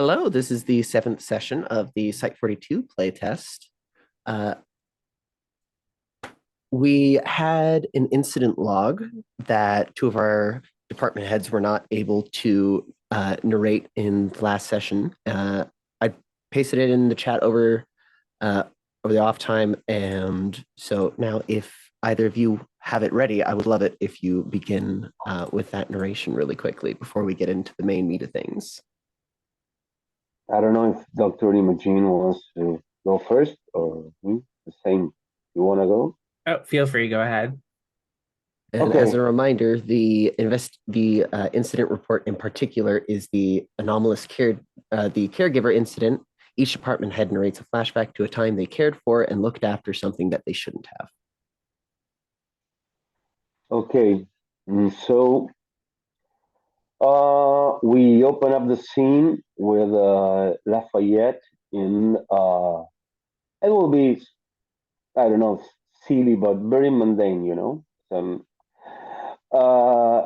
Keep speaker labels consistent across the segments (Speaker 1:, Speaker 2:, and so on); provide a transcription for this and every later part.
Speaker 1: Hello, this is the seventh session of the Site 42 playtest. Uh, we had an incident log that two of our department heads were not able to narrate in the last session. I pasted it in the chat over the off time, and so now if either of you have it ready, I would love it if you begin with that narration really quickly before we get into the main meat of things.
Speaker 2: I don't know if Dr. Imogen wants to go first or me. The same. You want to go?
Speaker 3: Oh, feel free. Go ahead.
Speaker 1: And
Speaker 2: Okay.
Speaker 1: as a reminder, the incident report in particular is the anomalous the caregiver incident. Each department head narrates a flashback to a time they cared for and looked after something that they shouldn't have.
Speaker 2: Okay. So we open up the scene with Lafayette in it will be, I don't know, silly but very mundane, you know.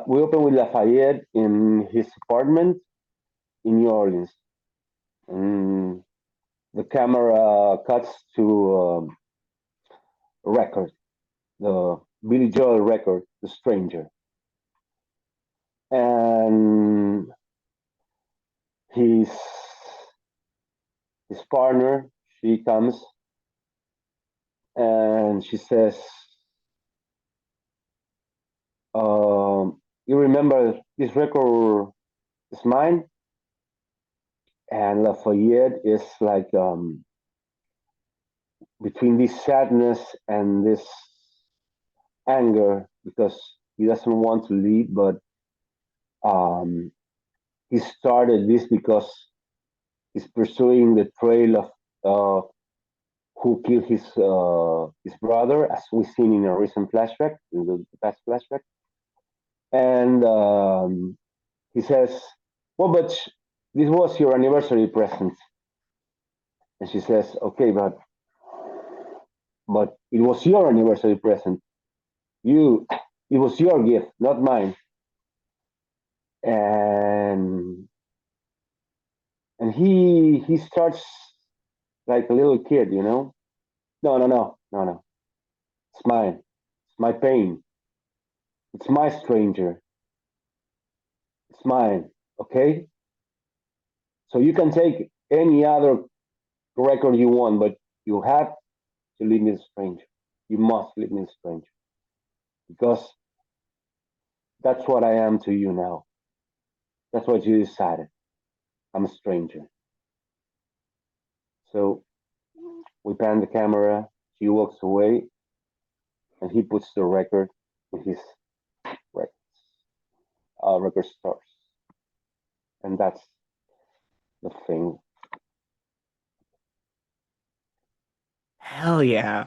Speaker 2: We open with Lafayette in his apartment in New Orleans. The camera cuts to a record, the Billy Joel record, The Stranger. And his partner, she comes and she says, you remember this record is mine? And Lafayette is like between this sadness and this anger because he doesn't want to leave, but he started this because he's pursuing the trail of who killed his brother, as we've seen in a recent flashback, in the past flashback. And he says, "Well, but this was your anniversary present." And she says, "Okay, but it was your anniversary present. It was your gift, not mine." And he starts like a little kid, you know. No. It's mine. It's my pain. It's my stranger. It's mine. Okay. So you can take any other record you want, but you have to leave me a stranger. You must leave me a stranger because that's what I am to you now. That's what you decided. I'm a stranger. So we pan the camera. She walks away, and he puts the record in his record stores, and that's the thing.
Speaker 3: Hell yeah.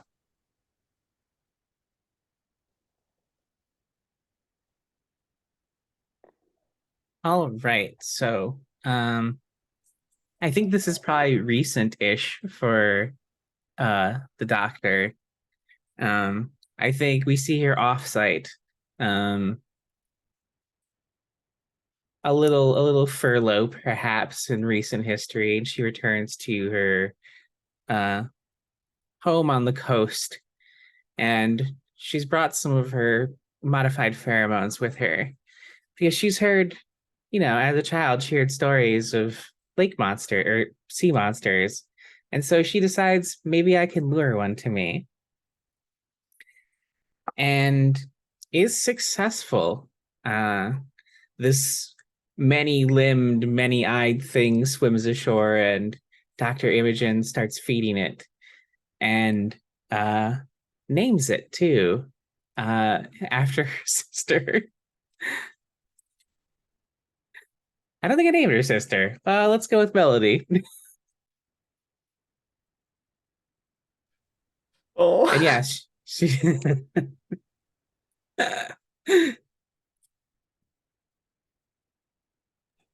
Speaker 3: All right. So, I think this is probably recent-ish for the doctor. I think we see her offsite. A little furlough perhaps in recent history, and she returns to her home on the coast, and she's brought some of her modified pheromones with her because she's heard, as a child, she heard stories of lake monster or sea monsters, and so she decides maybe I can lure one to me, and is successful. This many-limbed, many-eyed thing swims ashore, and Dr. Imogen starts feeding it, and names it too, after her sister. I don't think I named her sister. Let's go with Melody.
Speaker 1: Oh,
Speaker 3: And yes, she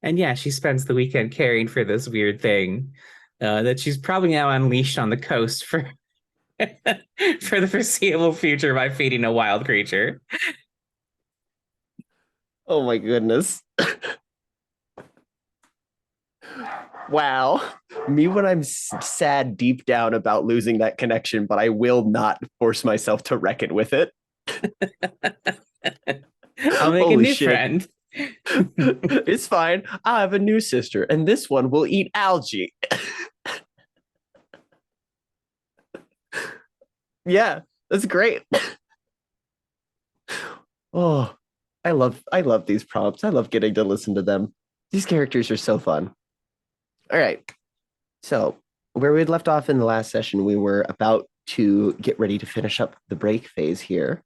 Speaker 3: and yeah, she spends the weekend caring for this weird thing that she's probably now unleashed on the coast for for the foreseeable future by feeding a wild creature.
Speaker 1: oh my goodness. Wow. Me when I'm sad deep down about losing that connection, but I will not force myself to reckon with it.
Speaker 3: I'll make a
Speaker 1: Holy
Speaker 3: new
Speaker 1: shit.
Speaker 3: friend.
Speaker 1: It's fine. I have a new sister, and this one will eat algae. Yeah, that's great. Oh, I love these prompts. I love getting to listen to them. These characters are so fun. All right. So, where we had left off in the last session, we were about to get ready to finish up the break phase here.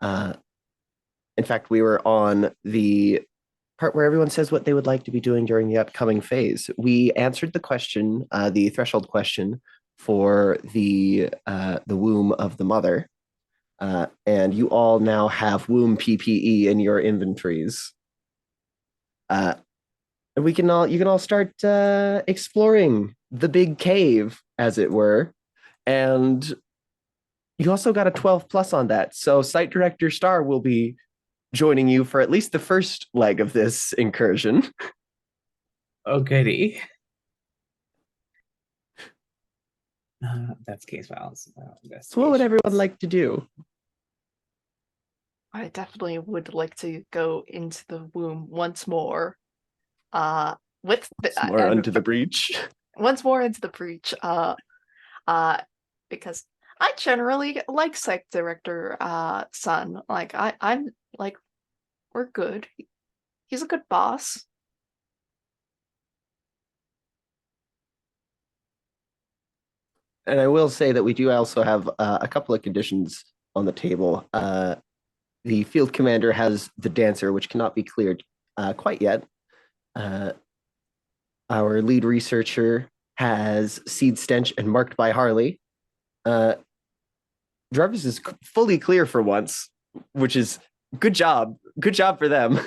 Speaker 1: In fact, we were on the part where everyone says what they would like to be doing during the upcoming phase. We answered the question, the threshold question for the womb of the mother, and you all now have womb PPE in your inventories. And you can all start exploring the big cave, as it were, and you also got a 12 plus on that. So site director Star will be joining you for at least the first leg of this incursion.
Speaker 3: Oh, goody. That's case files.
Speaker 1: So what would everyone like to do?
Speaker 4: I definitely would like to go into the womb once more. With
Speaker 1: More onto the breach.
Speaker 4: once more into the breach. Because I generally like Site Director Sun. Like I'm like we're good. He's a good boss.
Speaker 1: And I will say that we do also have a couple of conditions on the table. The field commander has the dancer, which cannot be cleared quite yet. Our lead researcher has seed stench and marked by Harley. Jarvis is fully clear for once, which is good job. Good job for them.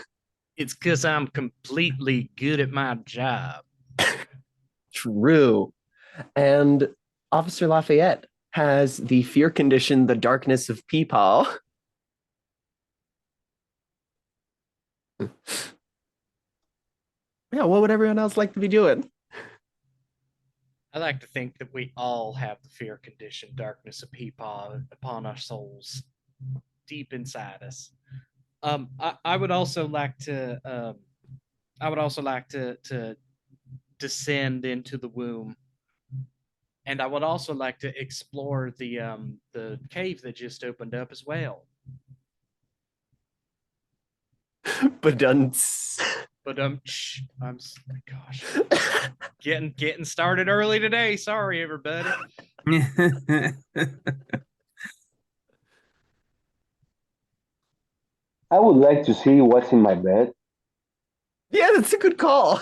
Speaker 5: It's because I'm completely good at my job.
Speaker 1: True. And Officer Lafayette has the fear condition, the darkness of Peepaw. Yeah, what would everyone else like to be doing?
Speaker 5: I like to think that we all have the fear condition, darkness of Peepaw upon our souls, deep inside us. I would also like to. I would also like to descend into the womb, and I would also like to explore the cave that just opened up as well.
Speaker 1: But done.
Speaker 5: But gosh, getting started early today. Sorry, everybody.
Speaker 2: I would like to see what's in my bed.
Speaker 1: Yeah, that's a good call.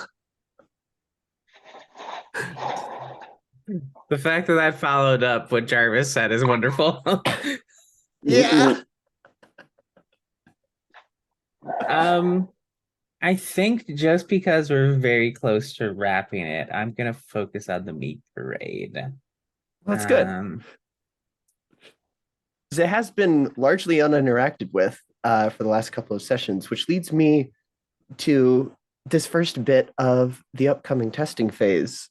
Speaker 3: The fact that I followed up what Jarvis said is wonderful.
Speaker 1: Yeah.
Speaker 3: I think just because we're very close to wrapping it, I'm gonna focus on the meat parade.
Speaker 1: That's good. It has been largely uninteracted with for the last couple of sessions, which leads me to this first bit of the upcoming testing phase.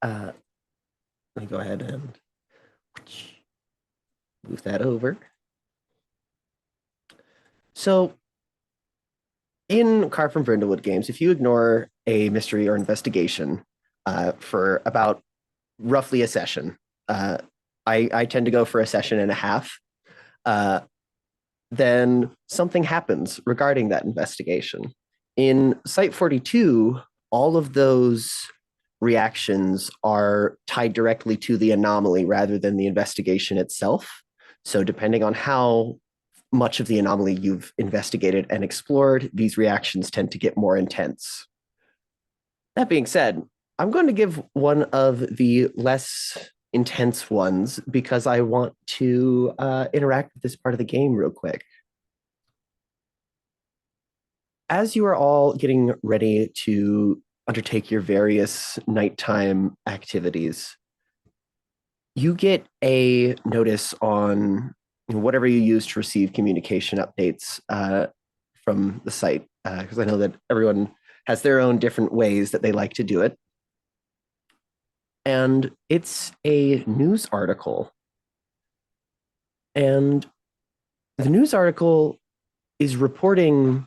Speaker 1: Let me go ahead and move that over. So, in Car from Brindlewood games, if you ignore a mystery or investigation for about roughly a session, I tend to go for a session and a half, then something happens regarding that investigation. In Site 42, all of those reactions are tied directly to the anomaly rather than the investigation itself. So depending on how much of the anomaly you've investigated and explored, these reactions tend to get more intense. That being said, I'm going to give one of the less intense ones because I want to interact with this part of the game real quick. As you are all getting ready to undertake your various nighttime activities, you get a notice on whatever you use to receive communication updates from the site, because I know that everyone has their own different ways that they like to do it. And it's a news article. And the news article is reporting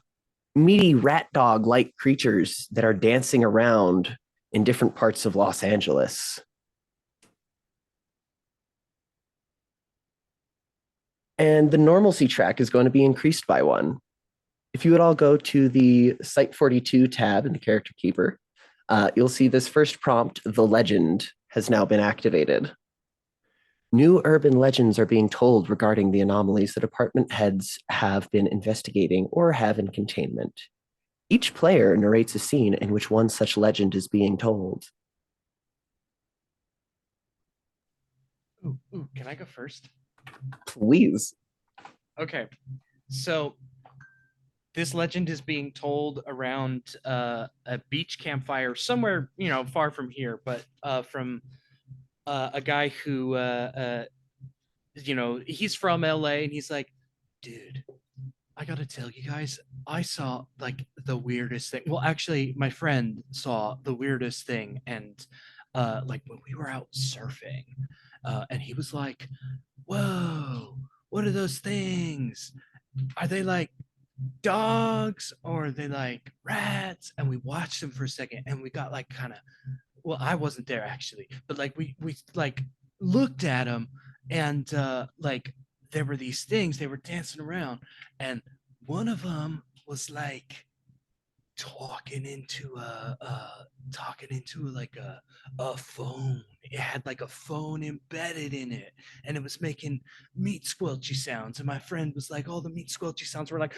Speaker 1: meaty rat dog-like creatures that are dancing around in different parts of Los Angeles. And the normalcy track is going to be increased by 1. If you would all go to the Site 42 tab in the Character Keeper, you'll see this first prompt, The Legend, has now been activated. New urban legends are being told regarding the anomalies that department heads have been investigating or have in containment. Each player narrates a scene in which one such legend is being told.
Speaker 5: Ooh, can I go first?
Speaker 1: Please.
Speaker 5: Okay, so this legend is being told around a beach campfire somewhere, far from here, but from a guy who, he's from LA, and he's like, dude, I gotta tell you guys, I saw like the weirdest thing. Well, actually, my friend saw the weirdest thing, and like when we were out surfing, and he was like, whoa, what are those things? Are they like dogs or are they like rats? And we watched them for a second, and we got like kind of, well, I wasn't there actually, but like we like looked at them, and like there were these things, they were dancing around, and one of them was like talking into like a phone. It had like a phone embedded in it, and it was making meat squelchy sounds, and my friend was like, all the meat squelchy sounds were like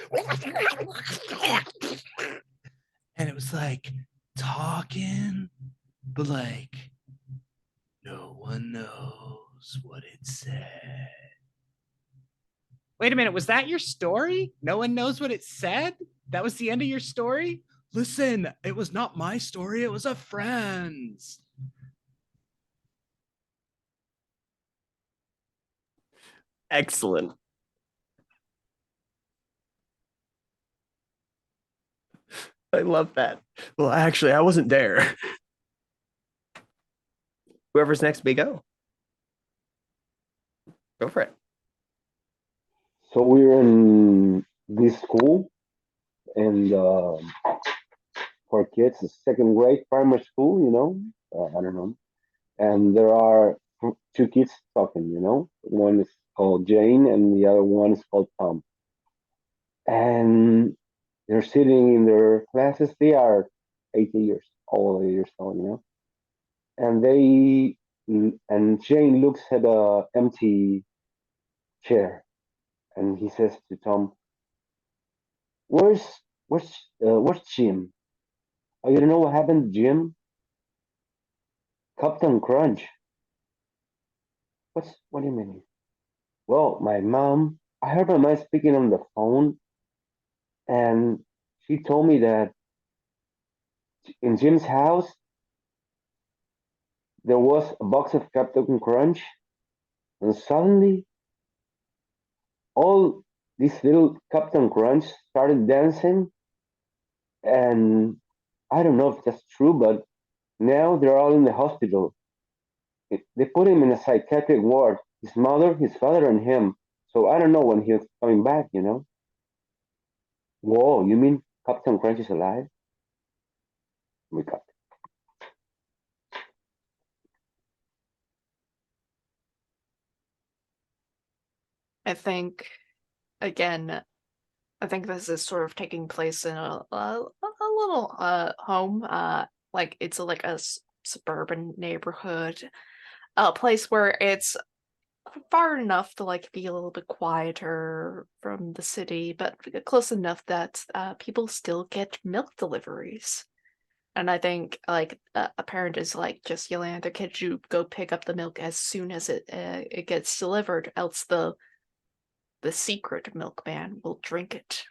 Speaker 5: and it was like talking, but like no one knows what it said. Wait a minute, was that your story? No one knows what it said? That was the end of your story? Listen, it was not my story, it was a friend's.
Speaker 1: Excellent. I love that. Well, actually, I wasn't there. Whoever's next may go. Go for it.
Speaker 2: So we're in this school, and for kids, it's second grade primary school, I don't know. And there are 2 kids talking, One is called Jane, and the other one is called Tom. And they're sitting in their classes. They are 8 years, all 8 years old, And and Jane looks at a empty chair, and he says to Tom, "Where's where's Jim? Oh, you don't know what happened to Jim? Captain Crunch. What do you mean? Well, my mom. I heard my mom speaking on the phone, and she told me that in Jim's house there was a box of Captain Crunch, and suddenly all these little Captain Crunch started dancing, and I don't know if that's true, but now they're all in the hospital. They put him in a psychiatric ward. His mother, his father, and him. So I don't know when he's coming back. Whoa, you mean Captain Crunch is alive? We got
Speaker 4: I think, again, I think this is sort of taking place in a little home, like it's like a suburban neighborhood, a place where it's far enough to like be a little bit quieter from the city, but close enough that people still get milk deliveries. And I think like a parent is like just yelling at their kid to go pick up the milk as soon as it gets delivered, else the secret milkman will drink it.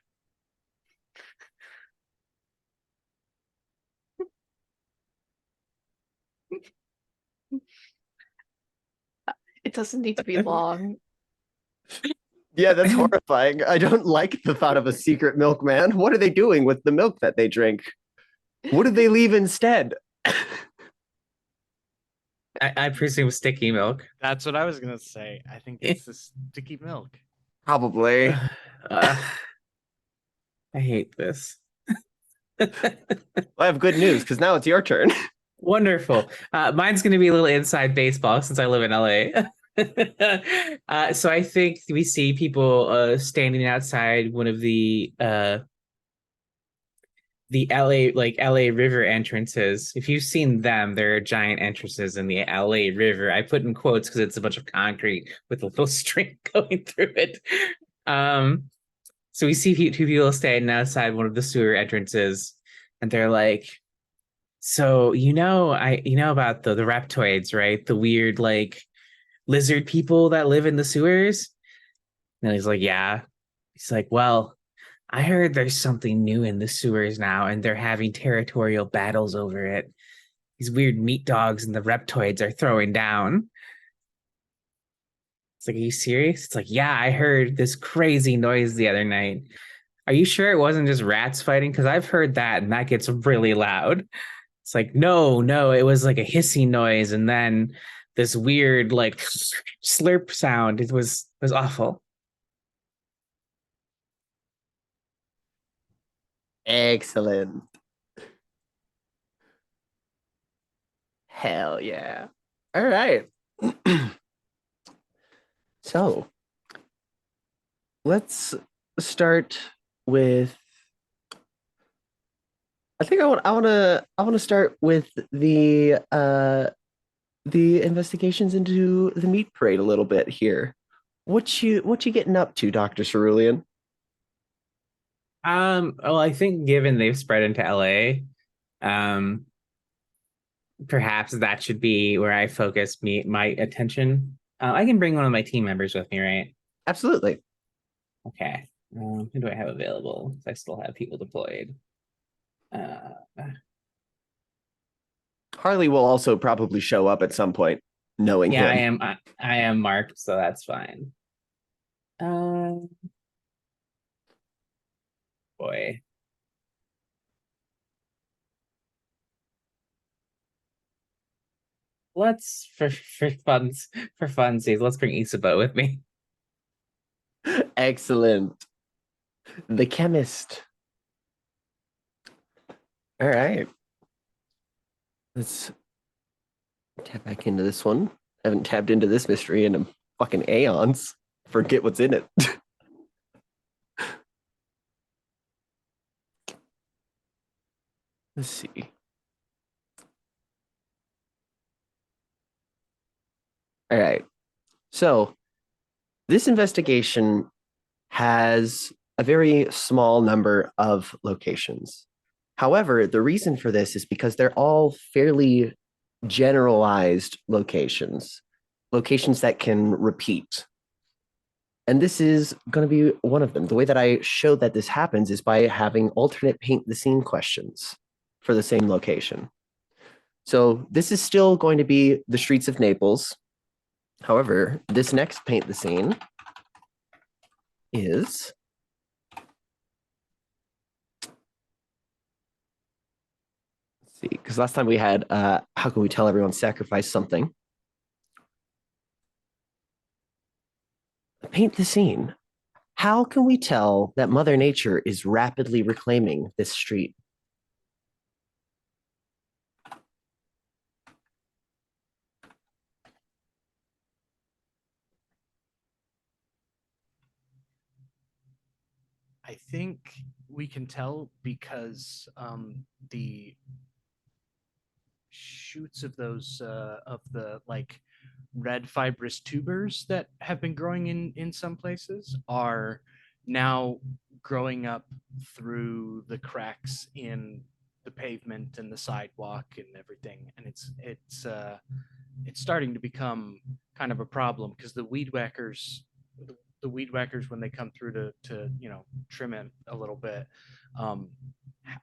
Speaker 4: It doesn't need to be long.
Speaker 1: Yeah, that's horrifying. I don't like the thought of a secret milkman. What are they doing with the milk that they drink? What did they leave instead?
Speaker 3: I presume sticky milk.
Speaker 5: That's what I was gonna say. I think it's the sticky milk.
Speaker 1: Probably.
Speaker 3: Uh, I hate this.
Speaker 1: I have good news because now it's your turn.
Speaker 3: Wonderful. Mine's going to be a little inside baseball since I live in LA. So I think we see people standing outside one of the LA LA River entrances. If you've seen them, there are giant entrances in the LA River. I put in quotes because it's a bunch of concrete with a little string going through it. So we see two people standing outside one of the sewer entrances, and they're like, "So you know about the reptoids, right? The weird like lizard people that live in the sewers?" And he's like, "Yeah." He's like, "Well, I heard there's something new in the sewers now, and they're having territorial battles over it. These weird meat dogs and the reptoids are throwing down." It's like, "Are you serious?" It's like, "Yeah, I heard this crazy noise the other night. Are you sure it wasn't just rats fighting? Because I've heard that, and that gets really loud." It's like, no, it was like a hissing noise, and then this weird like slurp sound. It was awful.
Speaker 1: Excellent. Hell yeah. All right. So let's start with I want to start with the investigations into the meat parade a little bit here. What you getting up to, Dr. Cerulean?
Speaker 3: Well, I think given they've spread into LA, um, perhaps that should be where I focus my attention. I can bring one of my team members with me, right?
Speaker 1: Absolutely.
Speaker 3: Okay. Who do I have available? I still have people deployed. Uh,
Speaker 1: Harley will also probably show up at some point, knowing
Speaker 3: yeah,
Speaker 1: him.
Speaker 3: I am marked, so that's fine. Boy. Let's for funsies, let's bring Isabo with me.
Speaker 1: Excellent. The chemist. All right. Let's tap back into this one. Haven't tapped into this mystery in fucking aeons. Forget what's in it. Let's see. All right. So this investigation has a very small number of locations. However, the reason for this is because they're all fairly generalized locations, locations that can repeat. And this is going to be one of them. The way that I show that this happens is by having alternate paint the scene questions for the same location. So this is still going to be the streets of Naples. However, this next paint the scene is see, because last time we had how can we tell everyone sacrifice something? Paint the scene. How can we tell that Mother Nature is rapidly reclaiming this street?
Speaker 5: I think we can tell because the shoots of those of the like red fibrous tubers that have been growing in some places are now growing up through the cracks in the pavement and the sidewalk and everything, and it's starting to become kind of a problem because the weed whackers when they come through to trim it a little bit, um,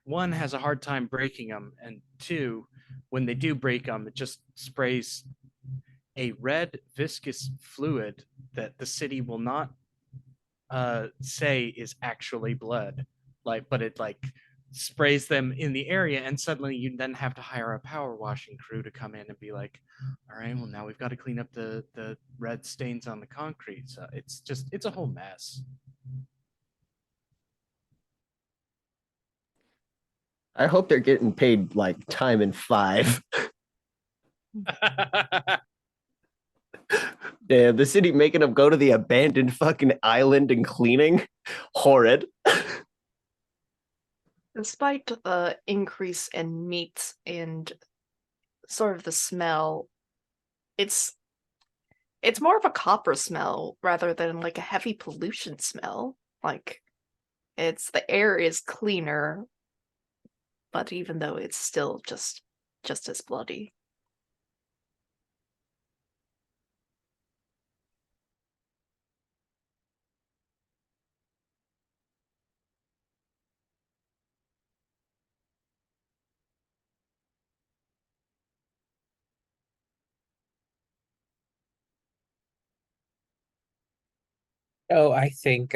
Speaker 5: one has a hard time breaking them, and two, when they do break them, it just sprays a red viscous fluid that the city will not say is actually blood, but it like sprays them in the area, and suddenly you then have to hire a power washing crew to come in and be like, all right, well, now we've got to clean up the red stains on the concrete. So it's a whole mess.
Speaker 1: I hope they're getting paid like time and 5. Damn, the city making them go to the abandoned fucking island and cleaning. Horrid.
Speaker 4: Despite the increase in meat and sort of the smell, it's more of a copper smell rather than like a heavy pollution smell. Like the air is cleaner, but even though it's still just as bloody.
Speaker 3: Oh, I think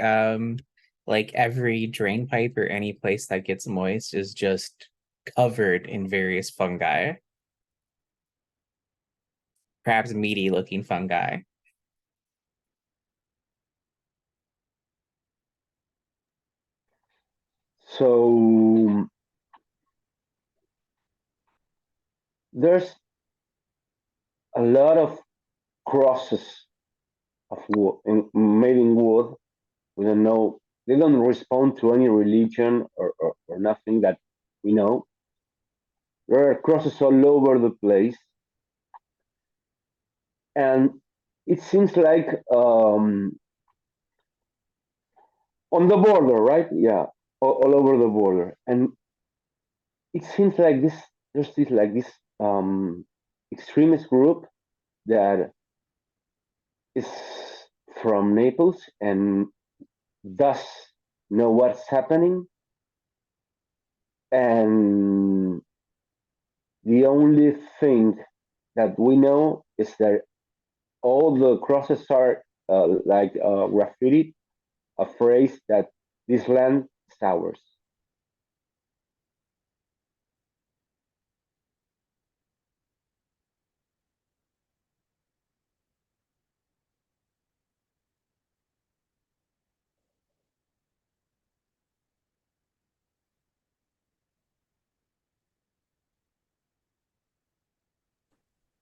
Speaker 3: like every drain pipe or any place that gets moist is just covered in various fungi. Perhaps meaty looking fungi.
Speaker 2: So there's a lot of crosses of wood made in wood. We don't know. They don't respond to any religion or nothing that we know. There are crosses all over the place, and it seems like on the border, right? Yeah, all over the border, and it seems like this extremist group that is from Naples and does know what's happening, and the only thing that we know is that all the crosses are graffiti, a phrase that this land is ours.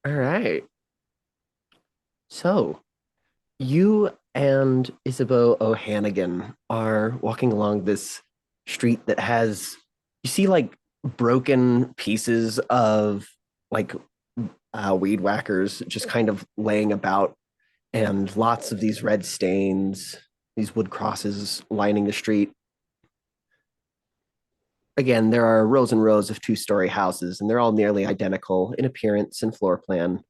Speaker 1: All right. So you and Isabeau O'Hannigan are walking along this street that has, you see like broken pieces of like weed whackers just kind of laying about, and lots of these red stains, these wood crosses lining the street. Again, there are rows and rows of 2-story houses, and they're all nearly identical in appearance and floor plan.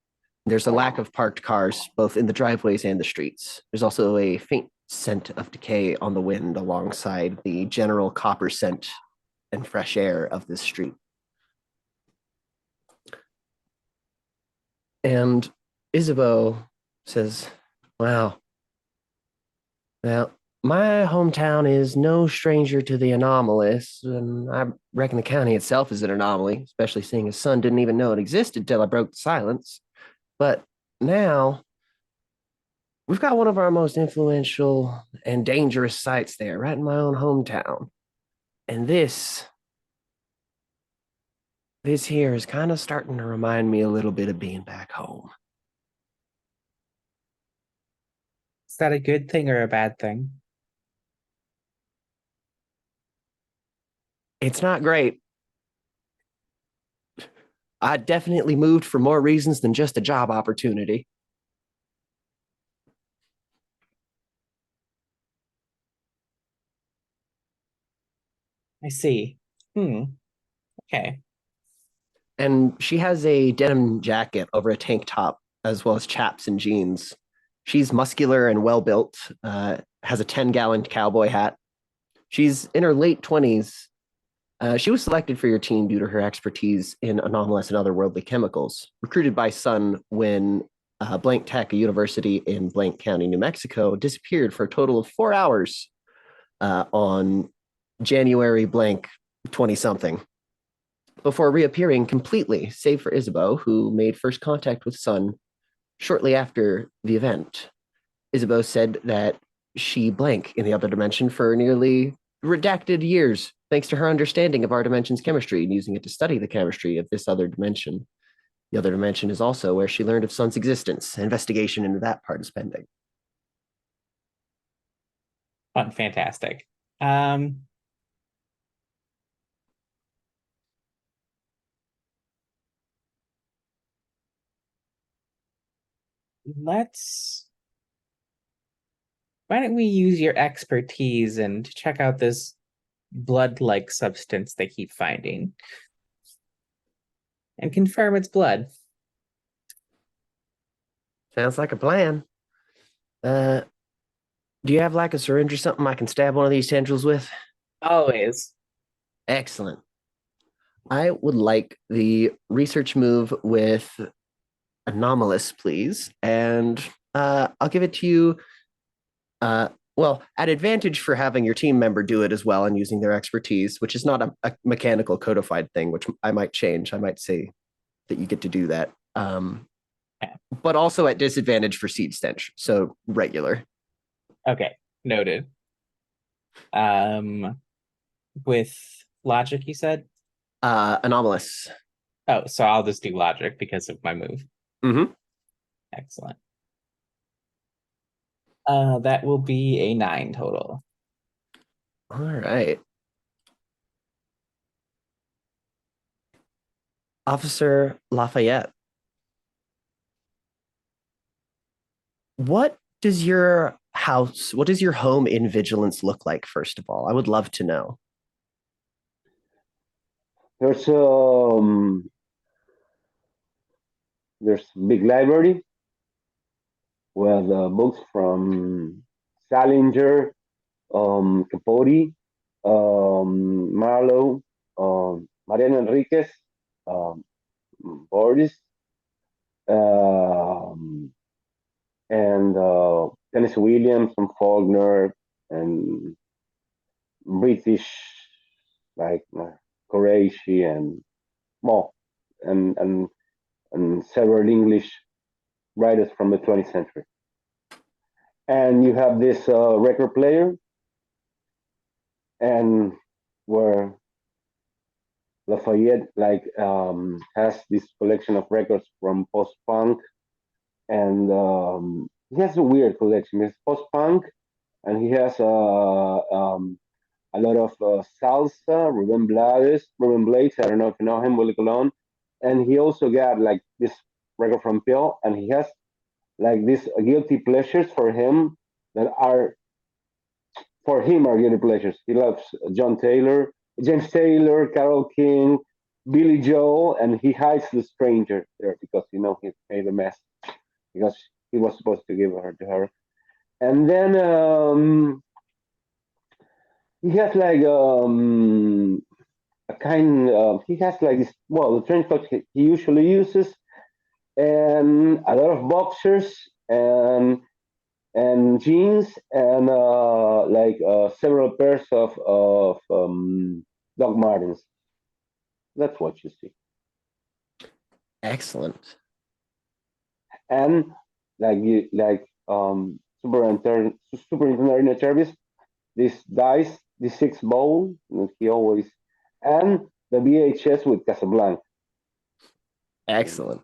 Speaker 1: There's a lack of parked cars, both in the driveways and the streets. There's also a faint scent of decay on the wind alongside the general copper scent and fresh air of this street. And Isabeau says, wow, well, my hometown is no stranger to the anomalous, and I reckon the county itself is an anomaly, especially seeing his son didn't even know it existed till I broke the silence. But now we've got one of our most influential and dangerous sites there, right in my own hometown. And this here is kind of starting to remind me a little bit of being back home.
Speaker 3: Is that a good thing or a bad thing?
Speaker 1: It's not great. I definitely moved for more reasons than just a job opportunity.
Speaker 3: I see. Okay.
Speaker 1: And she has a denim jacket over a tank top, as well as chaps and jeans. She's muscular and well built, has a 10-gallon cowboy hat. She's in her late 20s. She was selected for your team due to her expertise in anomalous and otherworldly chemicals. Recruited by Sun when Blank Tech, a university in Blank County, New Mexico, disappeared for a total of 4 hours on January blank 20-something, before reappearing completely, save for Isabeau, who made first contact with Sun shortly after the event. Isabeau said that she blank in the other dimension for nearly redacted years, thanks to her understanding of our dimension's chemistry and using it to study the chemistry of this other dimension. The other dimension is also where she learned of Sun's existence. Investigation into that part is pending.
Speaker 3: Fun, fantastic. Let's. Why don't we use your expertise and check out this blood-like substance they keep finding and confirm it's blood?
Speaker 1: Sounds like a plan. Do you have like a syringe or something I can stab one of these tendrils with?
Speaker 3: Always.
Speaker 1: Excellent. I would like the research move with anomalous, please. And I'll give it to you. Well, at advantage for having your team member do it as well and using their expertise, which is not a mechanical codified thing, which I might change. I might say that you get to do that. But also at disadvantage for seed stench. So regular.
Speaker 3: Okay, noted. With logic, you said?
Speaker 1: Anomalous.
Speaker 3: Oh, so I'll just do logic because of my move.
Speaker 1: Mm-hmm.
Speaker 3: Excellent. That will be a 9 total.
Speaker 1: All right. Officer Lafayette. What does your house, what does your home in Vigilance look like, first of all? I would love to know.
Speaker 2: There's big library with books from Salinger, Capote, Marlowe, Mariano Enriquez, Boris, and Tennessee Williams and Faulkner and British like Qureshi and well, and several English writers from the 20th century. And you have this record player, and where Lafayette has this collection of records from post-punk, and he has a weird collection. It's post-punk, and he has a lot of salsa, Ruben Blades. I don't know if you know him, Willie Colon. And he also got like this record from Pill, and he has like these guilty pleasures for him that are guilty pleasures. He loves John Taylor, James Taylor, Carole King, Billy Joel, and he hides the stranger there because he made a mess because he was supposed to give her to her. And then he has like a kind he has like this the trench coat he usually uses, and a lot of boxers and jeans and several pairs of Doc Martens. That's what you see.
Speaker 1: Excellent.
Speaker 2: And Superintendent Service, this dice, the 6 bowl, he always, and the VHS with Casablanca.
Speaker 1: Excellent.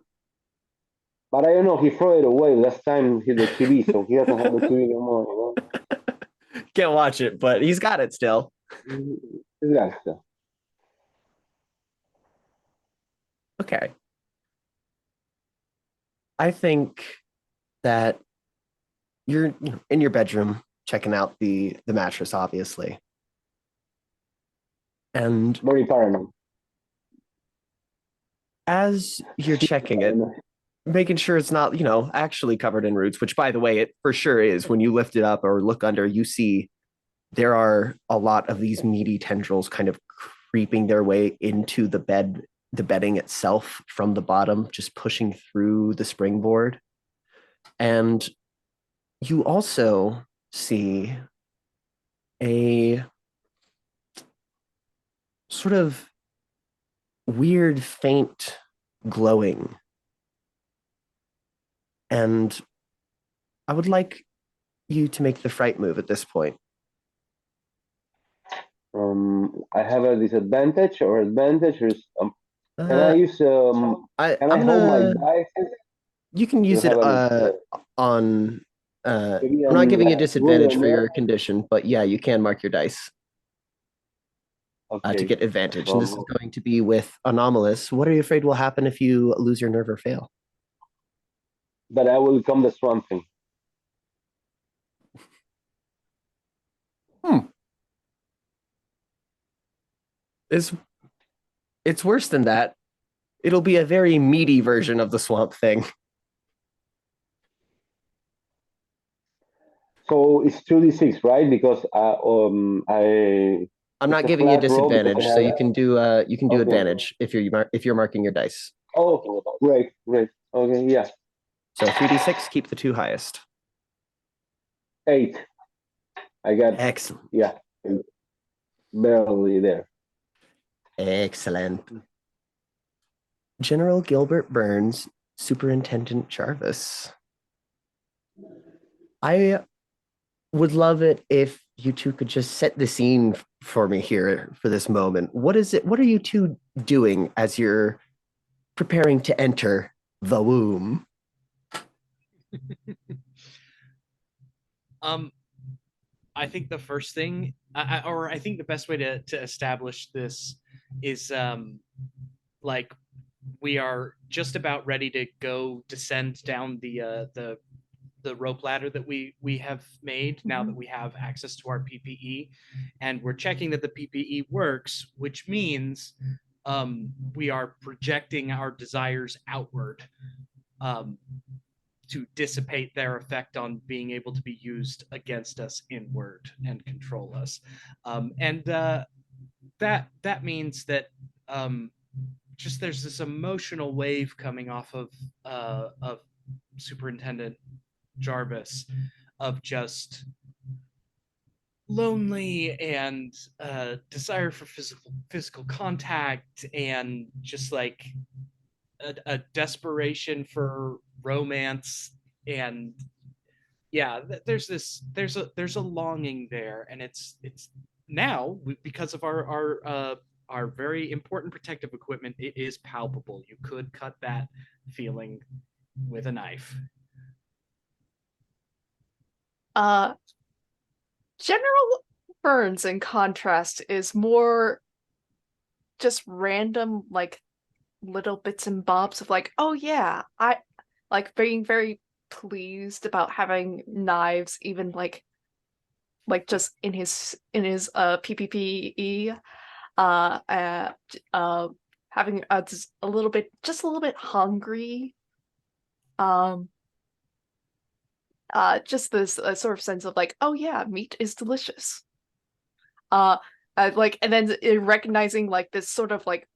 Speaker 2: But I don't know, he threw it away last time he did the TV, so he doesn't have the TV anymore.
Speaker 1: Can't watch it, but he's got it still.
Speaker 2: He's got it still.
Speaker 1: Okay. I think that you're in your bedroom checking out the mattress, obviously. And
Speaker 2: very paranoid.
Speaker 1: As you're checking it, making sure it's not, actually covered in roots, which by the way, it for sure is. When you lift it up or look under, you see there are a lot of these meaty tendrils kind of creeping their way into the bedding itself from the bottom, just pushing through the springboard. And you also see a sort of weird, faint glowing. And I would like you to make the fright move at this point.
Speaker 2: I have a disadvantage or advantage, or can I
Speaker 1: Uh,
Speaker 2: use can I
Speaker 1: I'm
Speaker 2: hold my
Speaker 1: gonna.
Speaker 2: dice?
Speaker 1: You can
Speaker 2: You
Speaker 1: use it
Speaker 2: have an
Speaker 1: on.
Speaker 2: maybe
Speaker 1: I'm not giving you
Speaker 2: like rule
Speaker 1: disadvantage
Speaker 2: on
Speaker 1: for
Speaker 2: that?
Speaker 1: your condition, but yeah, you can mark your dice to
Speaker 2: Okay.
Speaker 1: get advantage. And this is
Speaker 2: So,
Speaker 1: going to be with anomalous. What are you afraid will happen if you lose your nerve or fail?
Speaker 2: but I will become the Swamp Thing.
Speaker 1: It's it's worse than that. It'll be a very meaty version of the swamp thing.
Speaker 2: So it's 2d6, right? Because
Speaker 1: I'm
Speaker 2: it's
Speaker 1: not
Speaker 2: a
Speaker 1: giving you
Speaker 2: flat roll because I
Speaker 1: disadvantage, so
Speaker 2: have.
Speaker 1: you can do
Speaker 2: Okay.
Speaker 1: advantage if you're marking your dice.
Speaker 2: Oh, great, great. Okay, yeah.
Speaker 1: So 3d6, keep the two highest.
Speaker 2: 8. I got,
Speaker 1: Excellent.
Speaker 2: yeah, barely there.
Speaker 1: Excellent. General Gilbert Burns, Superintendent Jarvis. I would love it if you two could just set the scene for me here for this moment. What is it? What are you two doing as you're preparing to enter the womb?
Speaker 5: I think the first thing, or I think the best way to establish this is like we are just about ready to go descend down the rope ladder that we have made now that we have access to our PPE, and we're checking that the PPE works, which means we are projecting our desires outward to dissipate their effect on being able to be used against us inward and control us, and that means that just there's this emotional wave coming off of Superintendent Jarvis of just lonely and desire for physical contact and just like a desperation for romance, and yeah, there's a longing there, and it's now because of our very important protective equipment, it is palpable. You could cut that feeling with a knife.
Speaker 4: Uh, General Burns, in contrast, is more just random, like little bits and bobs of like, oh yeah, I like being very pleased about having knives, even like just in his PPPE, uh, uh, uh, having just a little bit, just a little bit hungry, um, just this sort of sense of like, oh yeah, meat is delicious. Uh, like, and then recognizing like this sort of like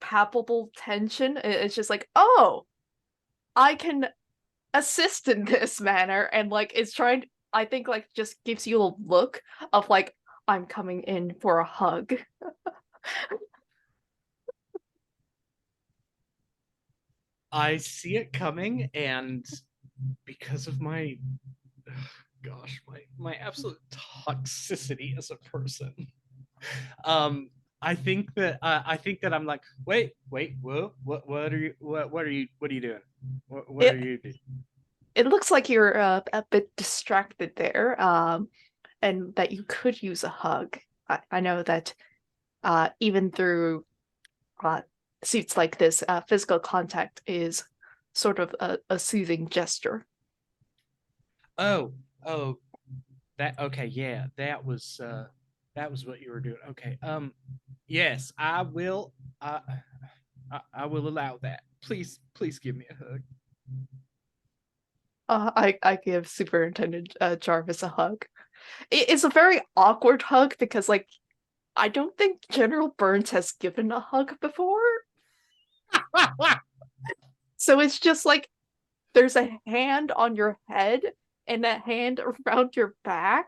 Speaker 4: palpable tension. It's just like, oh, I can assist in this manner, and like it's trying. I think like just gives you a look of like I'm coming in for a hug.
Speaker 5: I see it coming, and because of my gosh, my absolute toxicity as a person, um, I think that I'm like, wait, whoa, what are you, what are you doing? What are
Speaker 4: It
Speaker 5: you doing?
Speaker 4: it looks like you're a bit distracted there, and that you could use a hug. I know that even through uh, suits like this, physical contact is sort of a soothing gesture.
Speaker 5: Oh, oh, that okay, yeah, that was what you were doing. Okay, yes, I will. I will allow that. Please give me a hug.
Speaker 4: I give Superintendent Jarvis a hug. It's a very awkward hug because like I don't think General Burns has given a hug before. So it's just like there's a hand on your head and a hand around your back.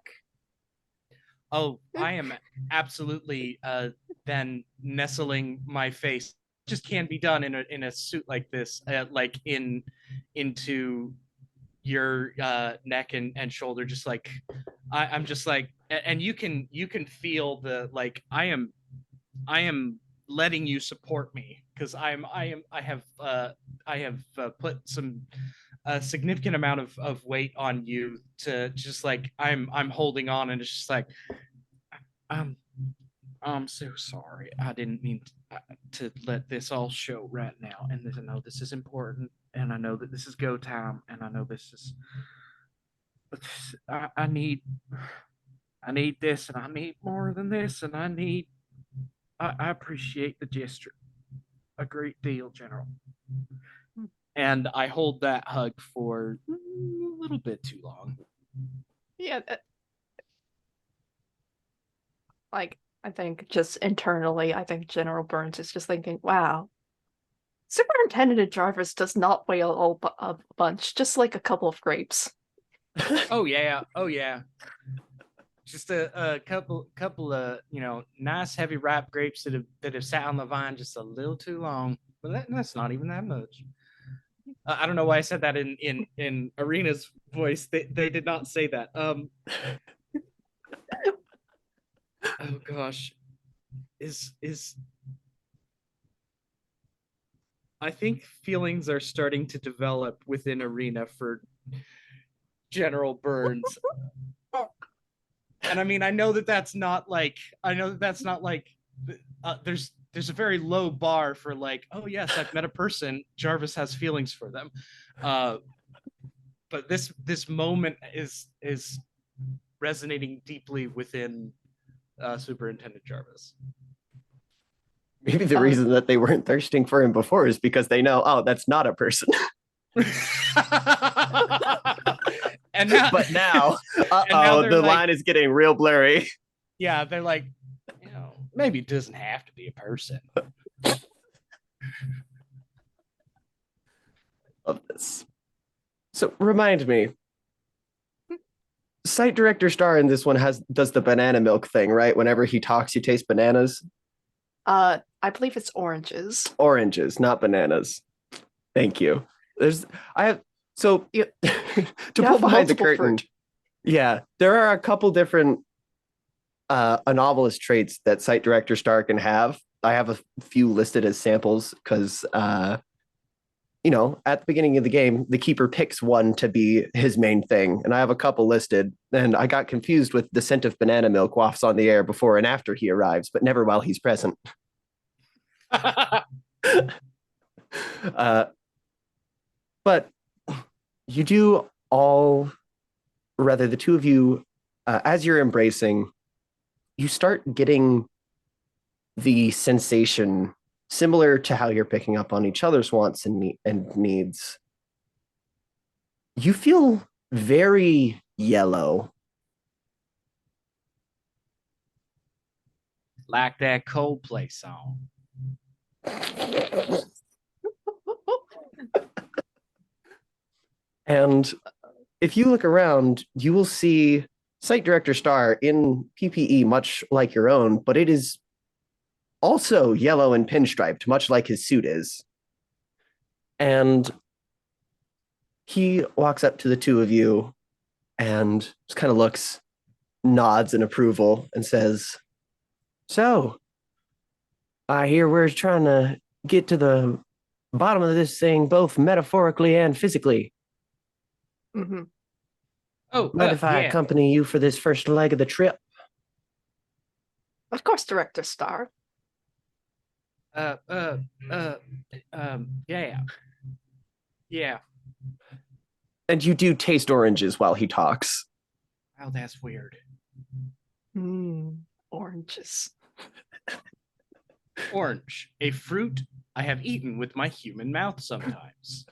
Speaker 5: Oh, I am absolutely then nestling my face. Just can't be done in a suit like this, like into your neck and shoulder, just like I'm just like, and you can feel the like I am letting you support me because I have put some a significant amount of weight on you to just like I'm holding on, and it's just like I'm I'm so sorry. I didn't mean to let this all show right now. And I know this is important, and I know that this is go time, and I know this is. I need this, and I need more than this, and I appreciate the gesture a great deal, General. And I hold that hug for a little bit too long.
Speaker 4: Yeah, like I think just internally, I think General Burns is just thinking, "Wow, Superintendent Jarvis does not weigh a bunch, just like a couple of grapes."
Speaker 5: Oh yeah, just a couple of nice heavy ripe grapes that have sat on the vine just a little too long, but that's not even that much. I don't know why I said that in Arena's voice. They did not say that. Oh gosh, is I think feelings are starting to develop within Arena for General Burns. And I mean, I know that that's not like there's a very low bar for like, oh yes, I've met a person, Jarvis has feelings for them. But this moment is resonating deeply within Superintendent Jarvis.
Speaker 1: Maybe the reason that they weren't thirsting for him before is because they know, oh, that's not a person.
Speaker 5: And now,
Speaker 1: but now,
Speaker 5: now
Speaker 1: the line is getting real blurry.
Speaker 5: Yeah, they're like, maybe it doesn't have to be a person.
Speaker 1: Love this. So remind me, Site Director Star in this one does the banana milk thing, right? Whenever he talks, you taste bananas.
Speaker 4: I believe it's oranges.
Speaker 1: Oranges, not bananas. Thank you. To pull behind the curtain.
Speaker 4: Fruit.
Speaker 1: Yeah, there are a couple different anomalous traits that Site Director Star can have. I have a few listed as samples because at the beginning of the game, the keeper picks one to be his main thing, and I have a couple listed. And I got confused with the scent of banana milk wafts on the air before and after he arrives, but never while he's present. But you do all, rather the two of you, as you're embracing, you start getting the sensation similar to how you're picking up on each other's wants and needs. You feel very yellow.
Speaker 5: Like that Coldplay song.
Speaker 1: And if you look around, you will see Site Director Star in PPE much like your own, but it is also yellow and pinstriped, much like his suit is. And he walks up to the two of you and just kind of looks, nods in approval, and says, "So, I hear we're trying to get to the bottom of this thing, both metaphorically and physically.
Speaker 4: Mm-hmm.
Speaker 5: Oh,
Speaker 1: mind if I accompany you for this first leg of the trip?"
Speaker 4: Of course, Director Star.
Speaker 5: Yeah.
Speaker 1: And you do taste oranges while he talks.
Speaker 5: Oh, that's weird.
Speaker 4: Oranges.
Speaker 5: Orange, a fruit I have eaten with my human mouth sometimes.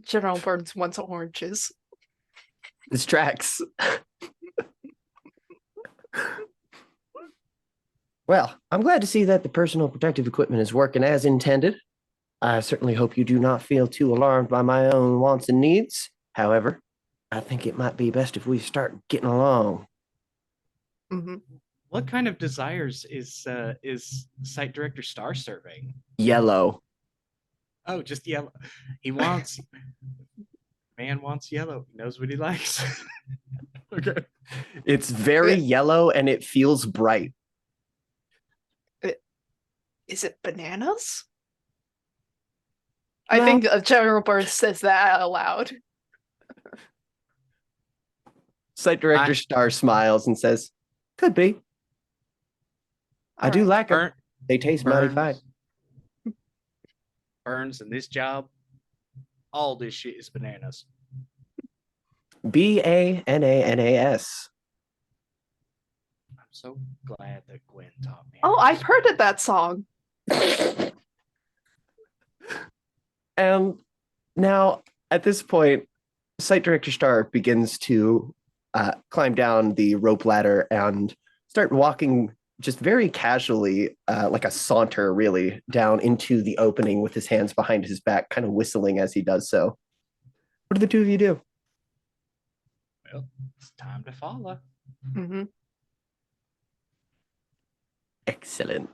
Speaker 4: General Burns wants oranges.
Speaker 1: This tracks. Well, I'm glad to see that the personal protective equipment is working as intended. I certainly hope you do not feel too alarmed by my own wants and needs. However, I think it might be best if we start getting along.
Speaker 4: Hmm.
Speaker 5: What kind of desires is site director Star serving?
Speaker 1: Yellow.
Speaker 5: Oh, just yellow. He wants man wants yellow. He knows what he likes. Okay.
Speaker 1: It's very yellow and it feels bright.
Speaker 4: Is it bananas?
Speaker 1: No.
Speaker 4: I think General Bird says that out loud.
Speaker 1: Site director Star smiles and says, "Could be. I do
Speaker 4: Alright.
Speaker 1: like them.
Speaker 5: Burn,
Speaker 1: They taste mighty fine."
Speaker 5: Burns in this job. All this shit is bananas.
Speaker 1: BANANAS.
Speaker 5: I'm so glad that Gwen taught me.
Speaker 4: Oh, I've heard of that song.
Speaker 1: And now, at this point, Site Director Star begins to climb down the rope ladder and start walking just very casually, like a saunter, really, down into the opening with his hands behind his back, kind of whistling as he does so. What do the two of you do?
Speaker 5: Well, it's time to follow.
Speaker 4: Mm-hmm.
Speaker 1: Excellent.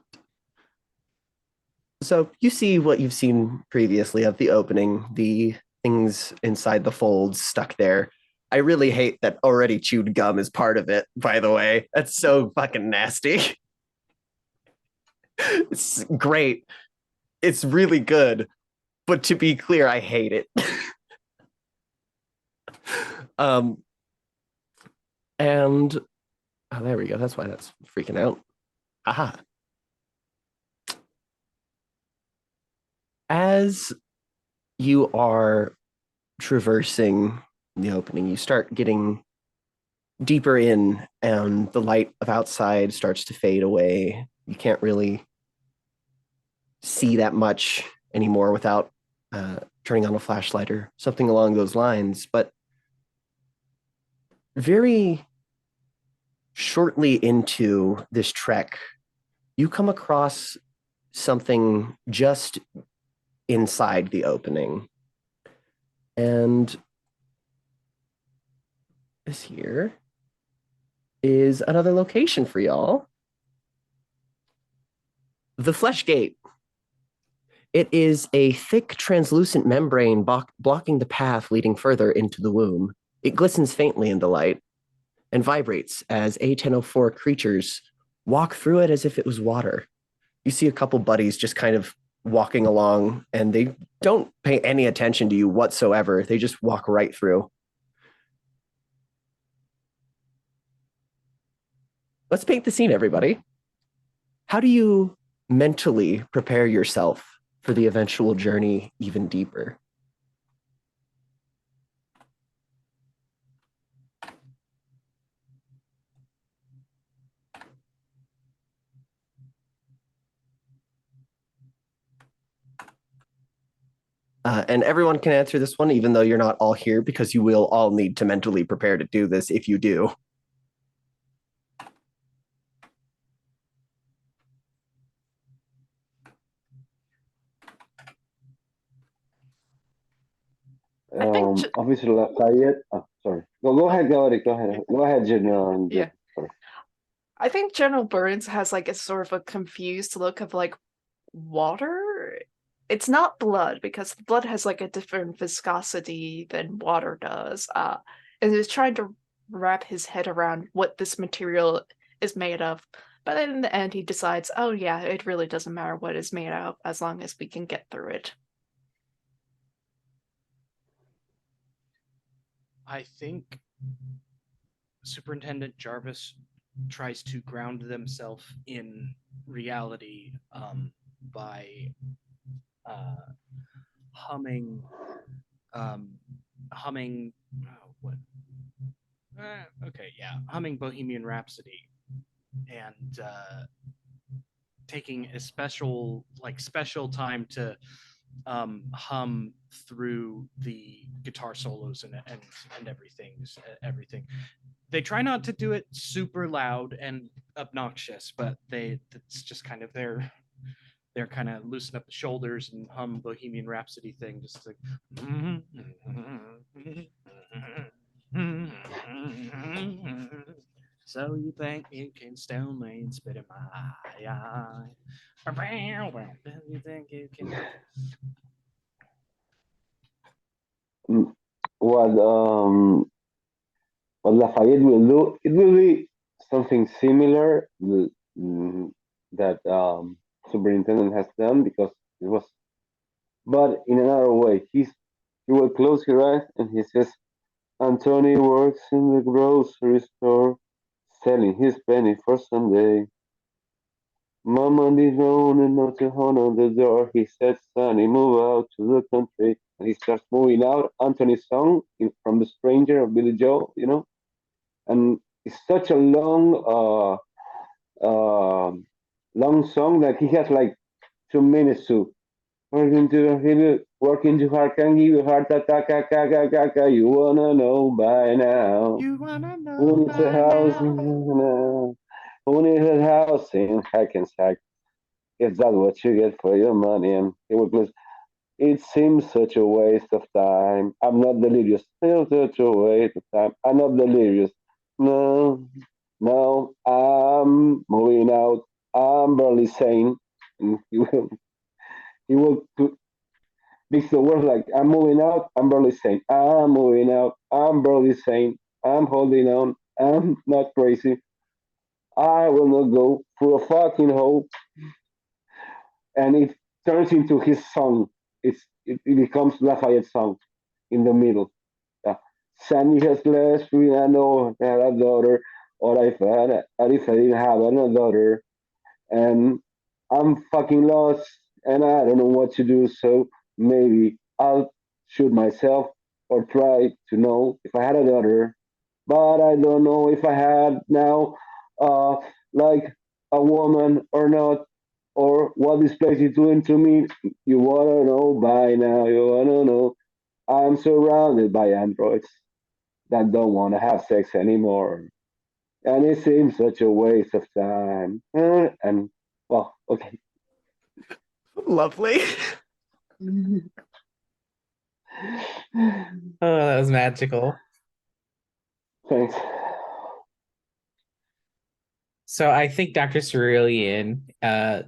Speaker 1: So you see what you've seen previously of the opening, the things inside the folds stuck there. I really hate that already chewed gum is part of it, by the way. That's so fucking nasty. It's great. It's really good. But to be clear, I hate it. And oh, there we go. That's why that's freaking out. Aha. As you are traversing the opening, you start getting deeper in, and the light of outside starts to fade away. You can't really see that much anymore without turning on a flashlight or something along those lines. But very shortly into this trek, you come across something just inside the opening. And this here is another location for y'all. The Flesh Gate. It is a thick, translucent membrane blocking the path leading further into the womb. It glistens faintly in the light and vibrates as A-1004 creatures walk through it as if it was water. You see a couple buddies just kind of walking along, and they don't pay any attention to you whatsoever. They just walk right through. Let's paint the scene, everybody. How do you mentally prepare yourself for the eventual journey even deeper? And everyone can answer this one, even though you're not all here, because you will all need to mentally prepare to do this if you do.
Speaker 2: Officer Lafayette. Oh, sorry. Go ahead, go ahead, go ahead. Go ahead, General.
Speaker 4: Yeah.
Speaker 2: Sorry.
Speaker 4: I think General Burns has like a sort of a confused look of like water. It's not blood because blood has like a different viscosity than water does. And he's trying to wrap his head around what this material is made of. But then in the end, he decides, oh yeah, it really doesn't matter what it's made of as long as we can get through it.
Speaker 5: I think Superintendent Jarvis tries to ground themselves in reality by humming humming Bohemian Rhapsody and taking a special time to hum through the guitar solos and everything. They try not to do it super loud and obnoxious, but it's just kind of they're kind of loosen up the shoulders and hum Bohemian Rhapsody thing, just like So you think you can stone me and spit in my eye? You think you can?
Speaker 2: Mm, What what Lafayette will do, it will be something similar that superintendent has done because it was, but in another way. He will close his eyes and he says, Anthony works in the grocery store, selling his penny for Sunday. Mama is known and not a horn on the door. He said, Sonny, move out to the country. And he starts moving out Anthony's song from The Stranger of Billy Joel, and it's such a uh, long song that he has like 2 minutes to working too hard can give you heart attack, you wanna know by now.
Speaker 5: You wanna
Speaker 2: Who
Speaker 5: know
Speaker 2: needs a
Speaker 5: by
Speaker 2: house?
Speaker 5: now?
Speaker 2: Who needs a house in Hackensack? Is that what you get for your money? And he would close. It seems such a waste of time. I'm not delirious. It's such a waste of time. I'm not delirious. No, no, I'm moving out. I'm barely sane. And he will mix the words like I'm moving out. I'm barely sane. I'm moving out. I'm barely sane. I'm holding on. I'm not crazy. I will not go through a fucking hole. And it turns into his song. It becomes Lafayette's song in the middle. Uh, Sandy has left me, I know I had a daughter, or if I didn't have another daughter, and I'm fucking lost, and I don't know what to do, so maybe I'll shoot myself or try to know if I had a daughter, but I don't know if I had now, uh, like a woman or not, or what this place is doing to me. You wanna know by now, you wanna know. I'm surrounded by androids that don't want to have sex anymore. And it seems such a waste of time. And, well, okay.
Speaker 1: Lovely.
Speaker 3: Oh, that was magical.
Speaker 2: Thanks.
Speaker 3: So I think Dr. Cerulean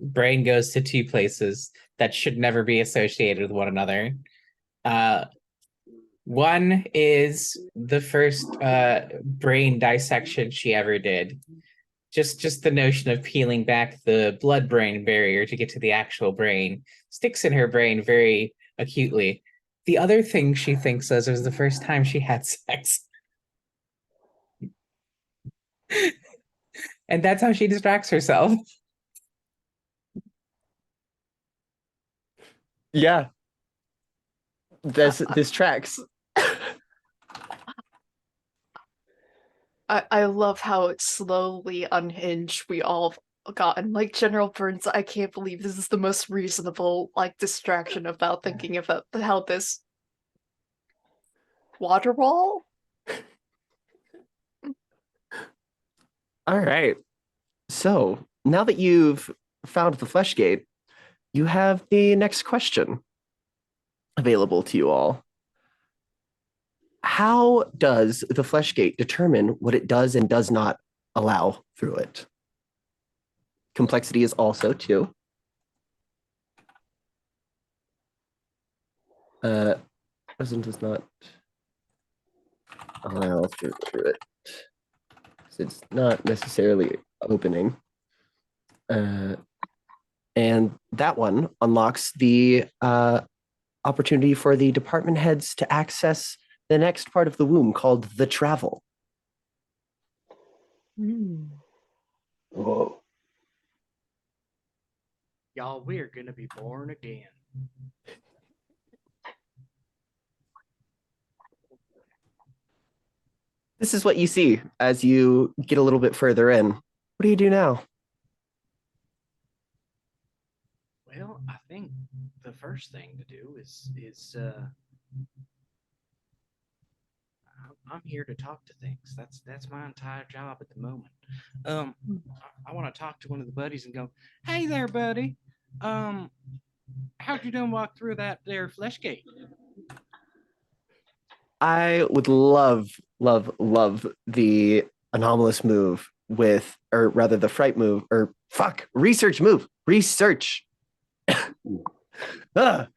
Speaker 3: brain goes to two places that should never be associated with one another. One is the first brain dissection she ever did. Just the notion of peeling back the blood-brain barrier to get to the actual brain sticks in her brain very acutely. The other thing she thinks of is the first time she had sex. And that's how she distracts herself.
Speaker 1: Yeah. This tracks.
Speaker 4: I love how it's slowly unhinged. We all have gotten like General Burns. I can't believe this is the most reasonable like distraction about thinking about how this water wall.
Speaker 1: All right. So now that you've found the flesh gate, you have the next question available to you all. How does the flesh gate determine what it does and does not allow through it? Complexity is also 2. Does not allow through it. It's not necessarily opening. And that one unlocks the opportunity for the department heads to access the next part of the womb called the travel.
Speaker 2: Whoa.
Speaker 5: Y'all, we're gonna be born again.
Speaker 1: This is what you see as you get a little bit further in. What do you do now?
Speaker 5: Well, I think the first thing to do is I'm here to talk to things. That's my entire job at the moment. I want to talk to one of the buddies and go, "Hey there, buddy. How'd you done walk through that there flesh gate?"
Speaker 1: I would love, love, love the anomalous move with, or rather the fright move, or fuck, research move. Research. Ugh.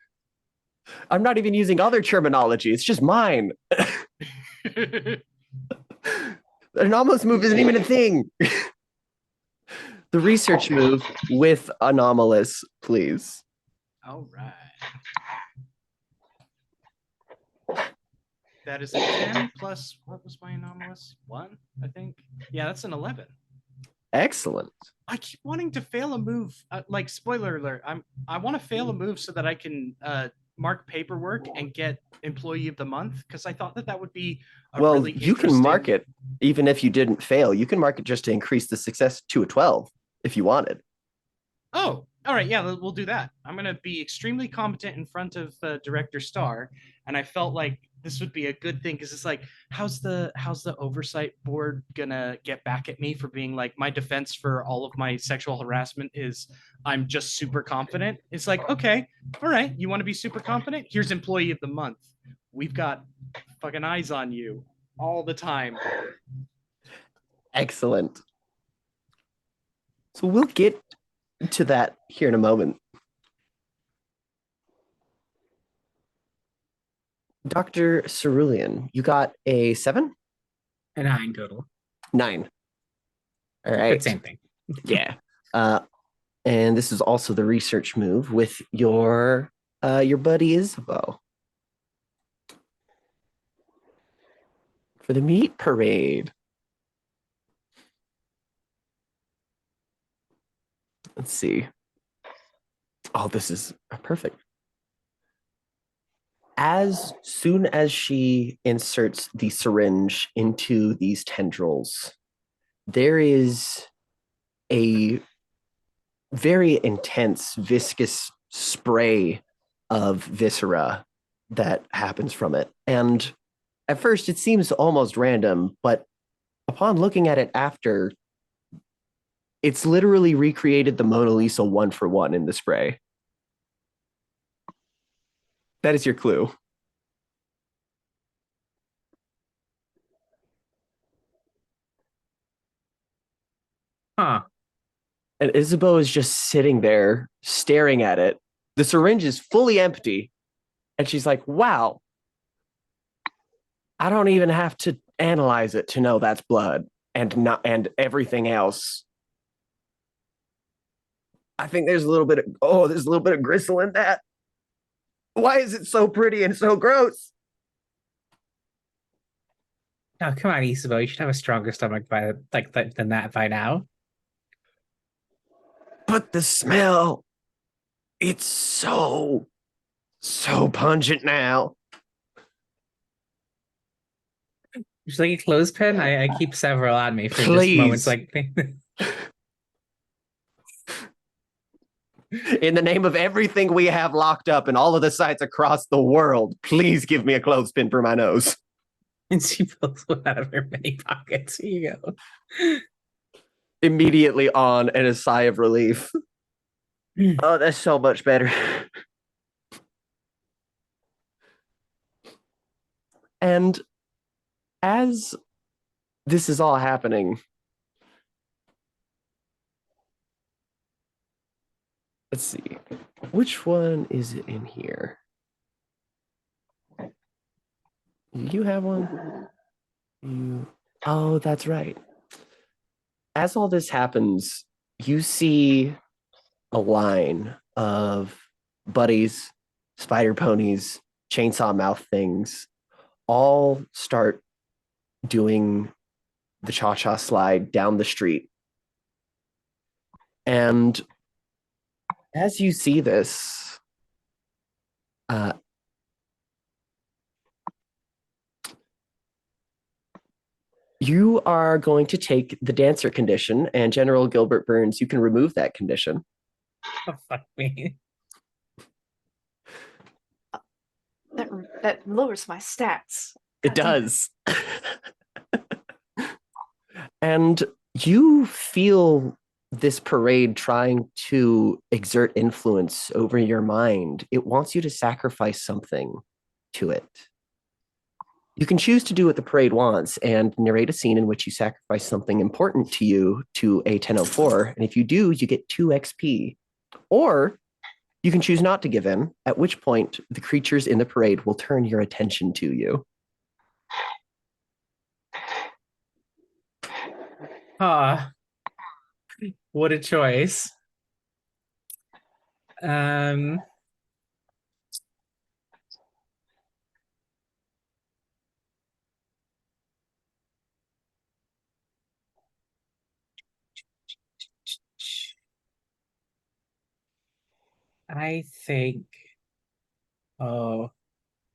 Speaker 1: I'm not even using other terminology. It's just mine. The anomalous move isn't even a thing. The research move with anomalous, please.
Speaker 5: All right. That is a 10 plus, what was my anomalous? 1, I think. Yeah, that's an 11.
Speaker 1: Excellent.
Speaker 5: I keep wanting to fail a move. Like, spoiler alert, I want to fail a move so that I can mark paperwork and get employee of the month, because I thought that would be a
Speaker 1: Well,
Speaker 5: really
Speaker 1: you can mark
Speaker 5: interesting-
Speaker 1: it even if you didn't fail. You can mark it just to increase the success to a 12 if you wanted.
Speaker 5: Oh, all right. Yeah, we'll do that. I'm going to be extremely competent in front of Director Starr. And I felt like this would be a good thing because it's like, how's the oversight board going to get back at me for being like, my defense for all of my sexual harassment is I'm just super confident. It's like, okay, all right. You want to be super confident? Here's employee of the month. We've got fucking eyes on you all the time.
Speaker 1: Excellent. So we'll get to that here in a moment. Dr. Cerulean, you got a 7?
Speaker 3: A 9 total.
Speaker 1: 9. All
Speaker 3: But
Speaker 1: right.
Speaker 3: same thing.
Speaker 1: Yeah. And this is also the research move with your buddy Isabeau. For the meat parade. Let's see. Oh, this is perfect. As soon as she inserts the syringe into these tendrils, there is a very intense, viscous spray of viscera that happens from it. And at first, it seems almost random, but upon looking at it after, it's literally recreated the Mona Lisa 1-for-1 in the spray. That is your clue.
Speaker 3: Huh.
Speaker 1: And Isabeau is just sitting there staring at it. The syringe is fully empty. And she's like, wow, I don't even have to analyze it to know that's blood and everything else. I think there's a little bit of gristle in that. Why is it so pretty and so gross?
Speaker 3: Oh, come on, Isabeau. You should have a stronger stomach than that by now.
Speaker 1: But the smell, it's so pungent now.
Speaker 3: Just like a clothespin, I keep several on me for
Speaker 1: Please.
Speaker 3: just moments like
Speaker 1: In the name of everything we have locked up in all of the sites across the world, please give me a clothespin for my nose.
Speaker 3: and she pulls one out of her many pockets. Here you go.
Speaker 1: Immediately on and a sigh of relief. Oh, that's so much better. And as this is all happening, let's see. Which one is it in here? You have one? Oh, that's right. As all this happens, you see a line of buddies, spider ponies, chainsaw mouth things, all start doing the cha-cha slide down the street. And as you see this, you are going to take the dancer condition, and General Gilbert Burns, you can remove that condition.
Speaker 3: Oh, fuck me.
Speaker 4: That lowers my stats.
Speaker 1: It does. And you feel this parade trying to exert influence over your mind. It wants you to sacrifice something to it. You can choose to do what the parade wants and narrate a scene in which you sacrifice something important to you to A-1004. And if you do, you get 2 XP. Or you can choose not to give in, at which point the creatures in the parade will turn your attention to you.
Speaker 3: Ah, what a choice. Um, I think, oh,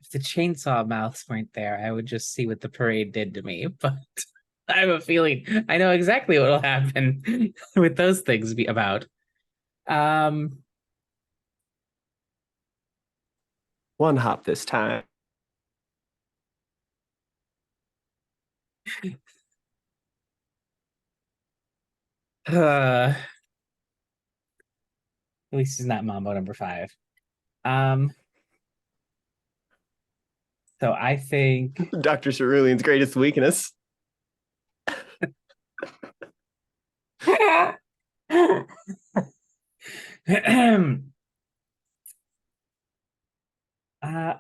Speaker 3: if the chainsaw mouths weren't there, I would just see what the parade did to me. But I have a feeling I know exactly what will happen with those things be about. Um,
Speaker 1: One hop this time.
Speaker 3: at least he's not Mambo number 5. Um, so I think
Speaker 1: Dr. Cerulean's greatest weakness.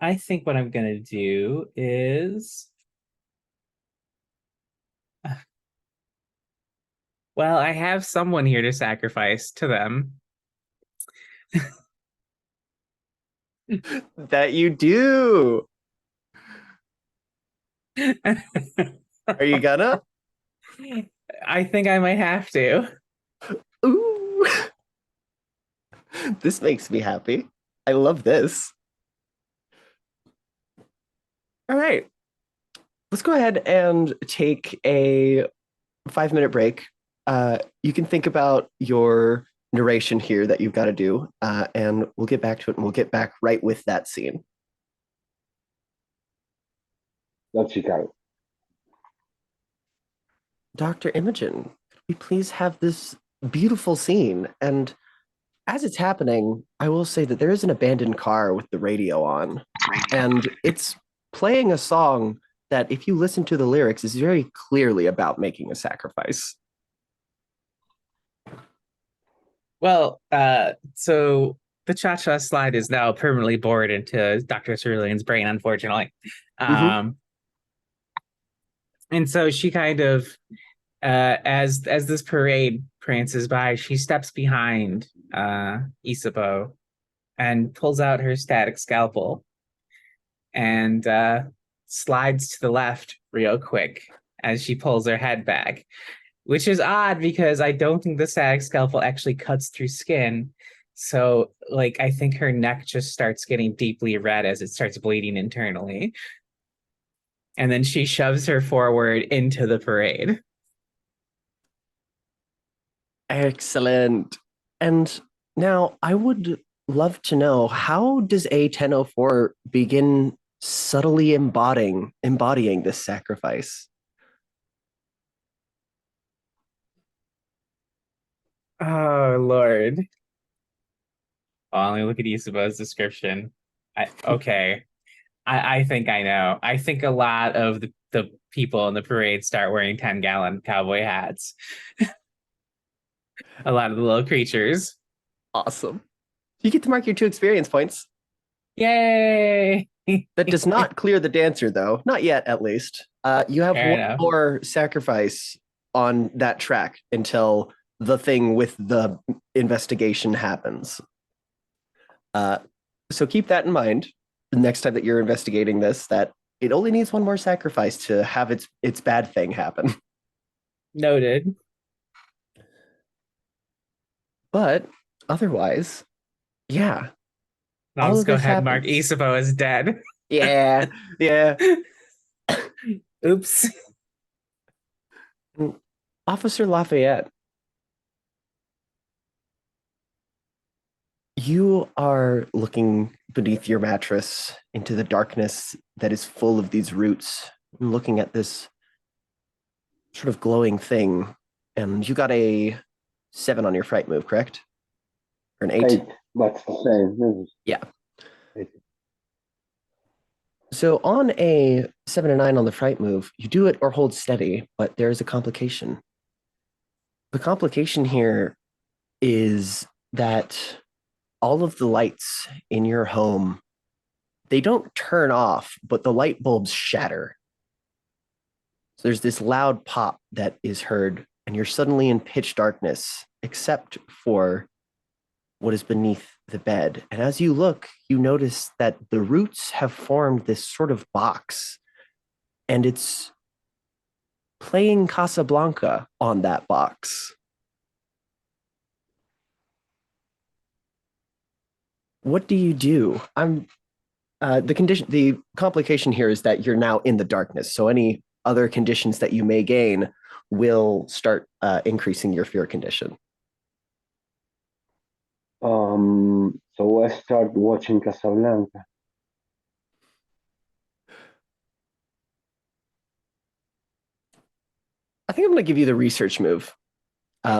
Speaker 3: I think what I'm gonna do is, well, I have someone here to sacrifice to them.
Speaker 1: That you do. Are you gonna?
Speaker 3: I think I might have to.
Speaker 1: Ooh. This makes me happy. I love this. All right. Let's go ahead and take a 5-minute break. You can think about your narration here that you've got to do, and we'll get back to it, and we'll get back right with that scene.
Speaker 2: Let's check out.
Speaker 1: Dr. Imogen, could we please have this beautiful scene? And as it's happening, I will say that there is an abandoned car with the radio on, and it's playing a song that, if you listen to the lyrics, is very clearly about making a sacrifice.
Speaker 3: Well, so the cha-cha slide is now permanently bored into Dr. Cerulean's brain, unfortunately.
Speaker 1: Mhm.
Speaker 3: And so she kind of, as this parade prances by, she steps behind Isabeau and pulls out her static scalpel and slides to the left real quick as she pulls her head back, which is odd because I don't think the static scalpel actually cuts through skin. So, like, I think her neck just starts getting deeply red as it starts bleeding internally. And then she shoves her forward into the parade.
Speaker 1: Excellent. And now I would love to know, how does A-1004 begin subtly embodying this sacrifice?
Speaker 3: Oh, Lord. Oh, let me look at Isabeau's description. Okay. I think I know. I think a lot of the people in the parade start wearing 10-gallon cowboy hats. A lot of the little creatures.
Speaker 1: Awesome. You get to mark your 2 experience points.
Speaker 3: Yay!
Speaker 1: That does not clear the dancer, though. Not yet, at least. You have
Speaker 3: Fair
Speaker 1: one
Speaker 3: enough.
Speaker 1: more sacrifice on that track until the thing with the investigation happens. So keep that in mind the next time that you're investigating this, that it only needs one more sacrifice to have its bad thing happen.
Speaker 3: Noted.
Speaker 1: But otherwise, yeah.
Speaker 3: I'll
Speaker 1: all
Speaker 3: just
Speaker 1: of
Speaker 3: go
Speaker 1: this
Speaker 3: ahead and mark
Speaker 1: happens.
Speaker 3: Isabeau as dead.
Speaker 1: Yeah, yeah.
Speaker 3: Oops.
Speaker 1: Officer Lafayette, you are looking beneath your mattress into the darkness that is full of these roots, and looking at this sort of glowing thing. And you got a 7 on your fright move, correct? Or an 8?
Speaker 2: 8. That's the same.
Speaker 1: Yeah. So on a 7 and 9 on the fright move, you do it or hold steady, but there's a complication. The complication here is that all of the lights in your home, they don't turn off, but the light bulbs shatter. So there's this loud pop that is heard, and you're suddenly in pitch darkness, except for what is beneath the bed. And as you look, you notice that the roots have formed this sort of box, and it's playing Casablanca on that box. What do you do? The complication here is that you're now in the darkness. So any other conditions that you may gain will start increasing your fear condition.
Speaker 2: So I start watching Casablanca.
Speaker 1: I think I'm going to give you the research move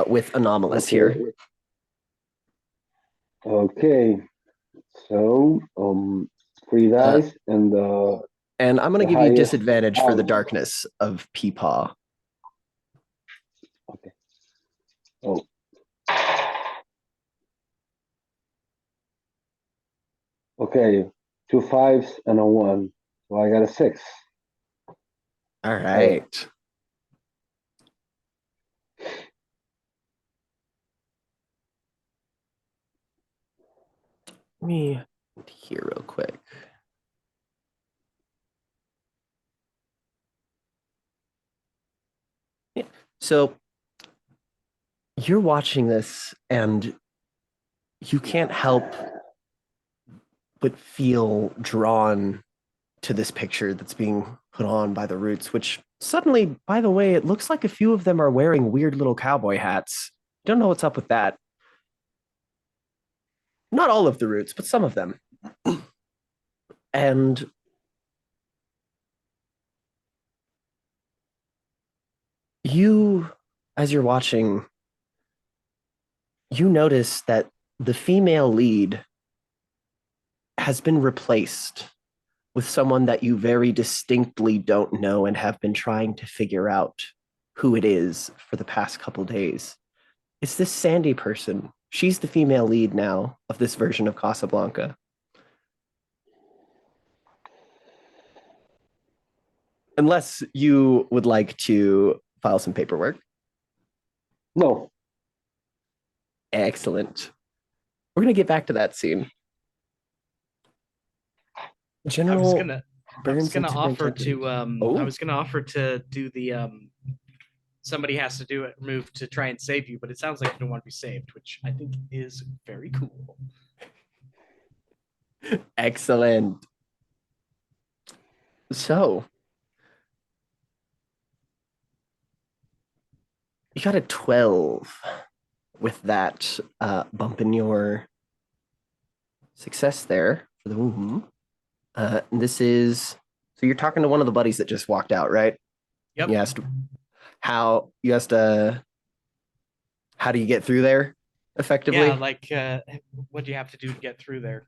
Speaker 1: with anomalies here.
Speaker 2: Okay. So 3 dice and
Speaker 1: I'm going to
Speaker 2: the
Speaker 1: give you
Speaker 2: highest
Speaker 1: disadvantage for the
Speaker 2: value.
Speaker 1: darkness of Peepaw.
Speaker 2: Okay. Oh. Okay, 2 5s and a 1. So I got a 6.
Speaker 1: All right. Let me here real quick. Yeah. So you're watching this and you can't help but feel drawn to this picture that's being put on by the roots, which suddenly, by the way, it looks like a few of them are wearing weird little cowboy hats. Don't know what's up with that. Not all of the roots, but some of them. And you, as you're watching, you notice that the female lead has been replaced with someone that you very distinctly don't know and have been trying to figure out who it is for the past couple days. It's this Sandy person. She's the female lead now of this version of Casablanca. Unless you would like to file some paperwork.
Speaker 2: No.
Speaker 1: Excellent. We're going to get back to that scene. General
Speaker 5: I was gonna offer to
Speaker 1: Oh.
Speaker 5: I was gonna offer to do the somebody has to do it move to try and save you, but it sounds like you don't want to be saved, which I think is very cool.
Speaker 1: Excellent. So you got a 12 with that bump in your success there for the woo. This is so you're talking to one of the buddies that just walked out, right?
Speaker 5: Yep.
Speaker 1: You asked how do you get through there effectively?
Speaker 5: Yeah, like what do you have to do to get through there?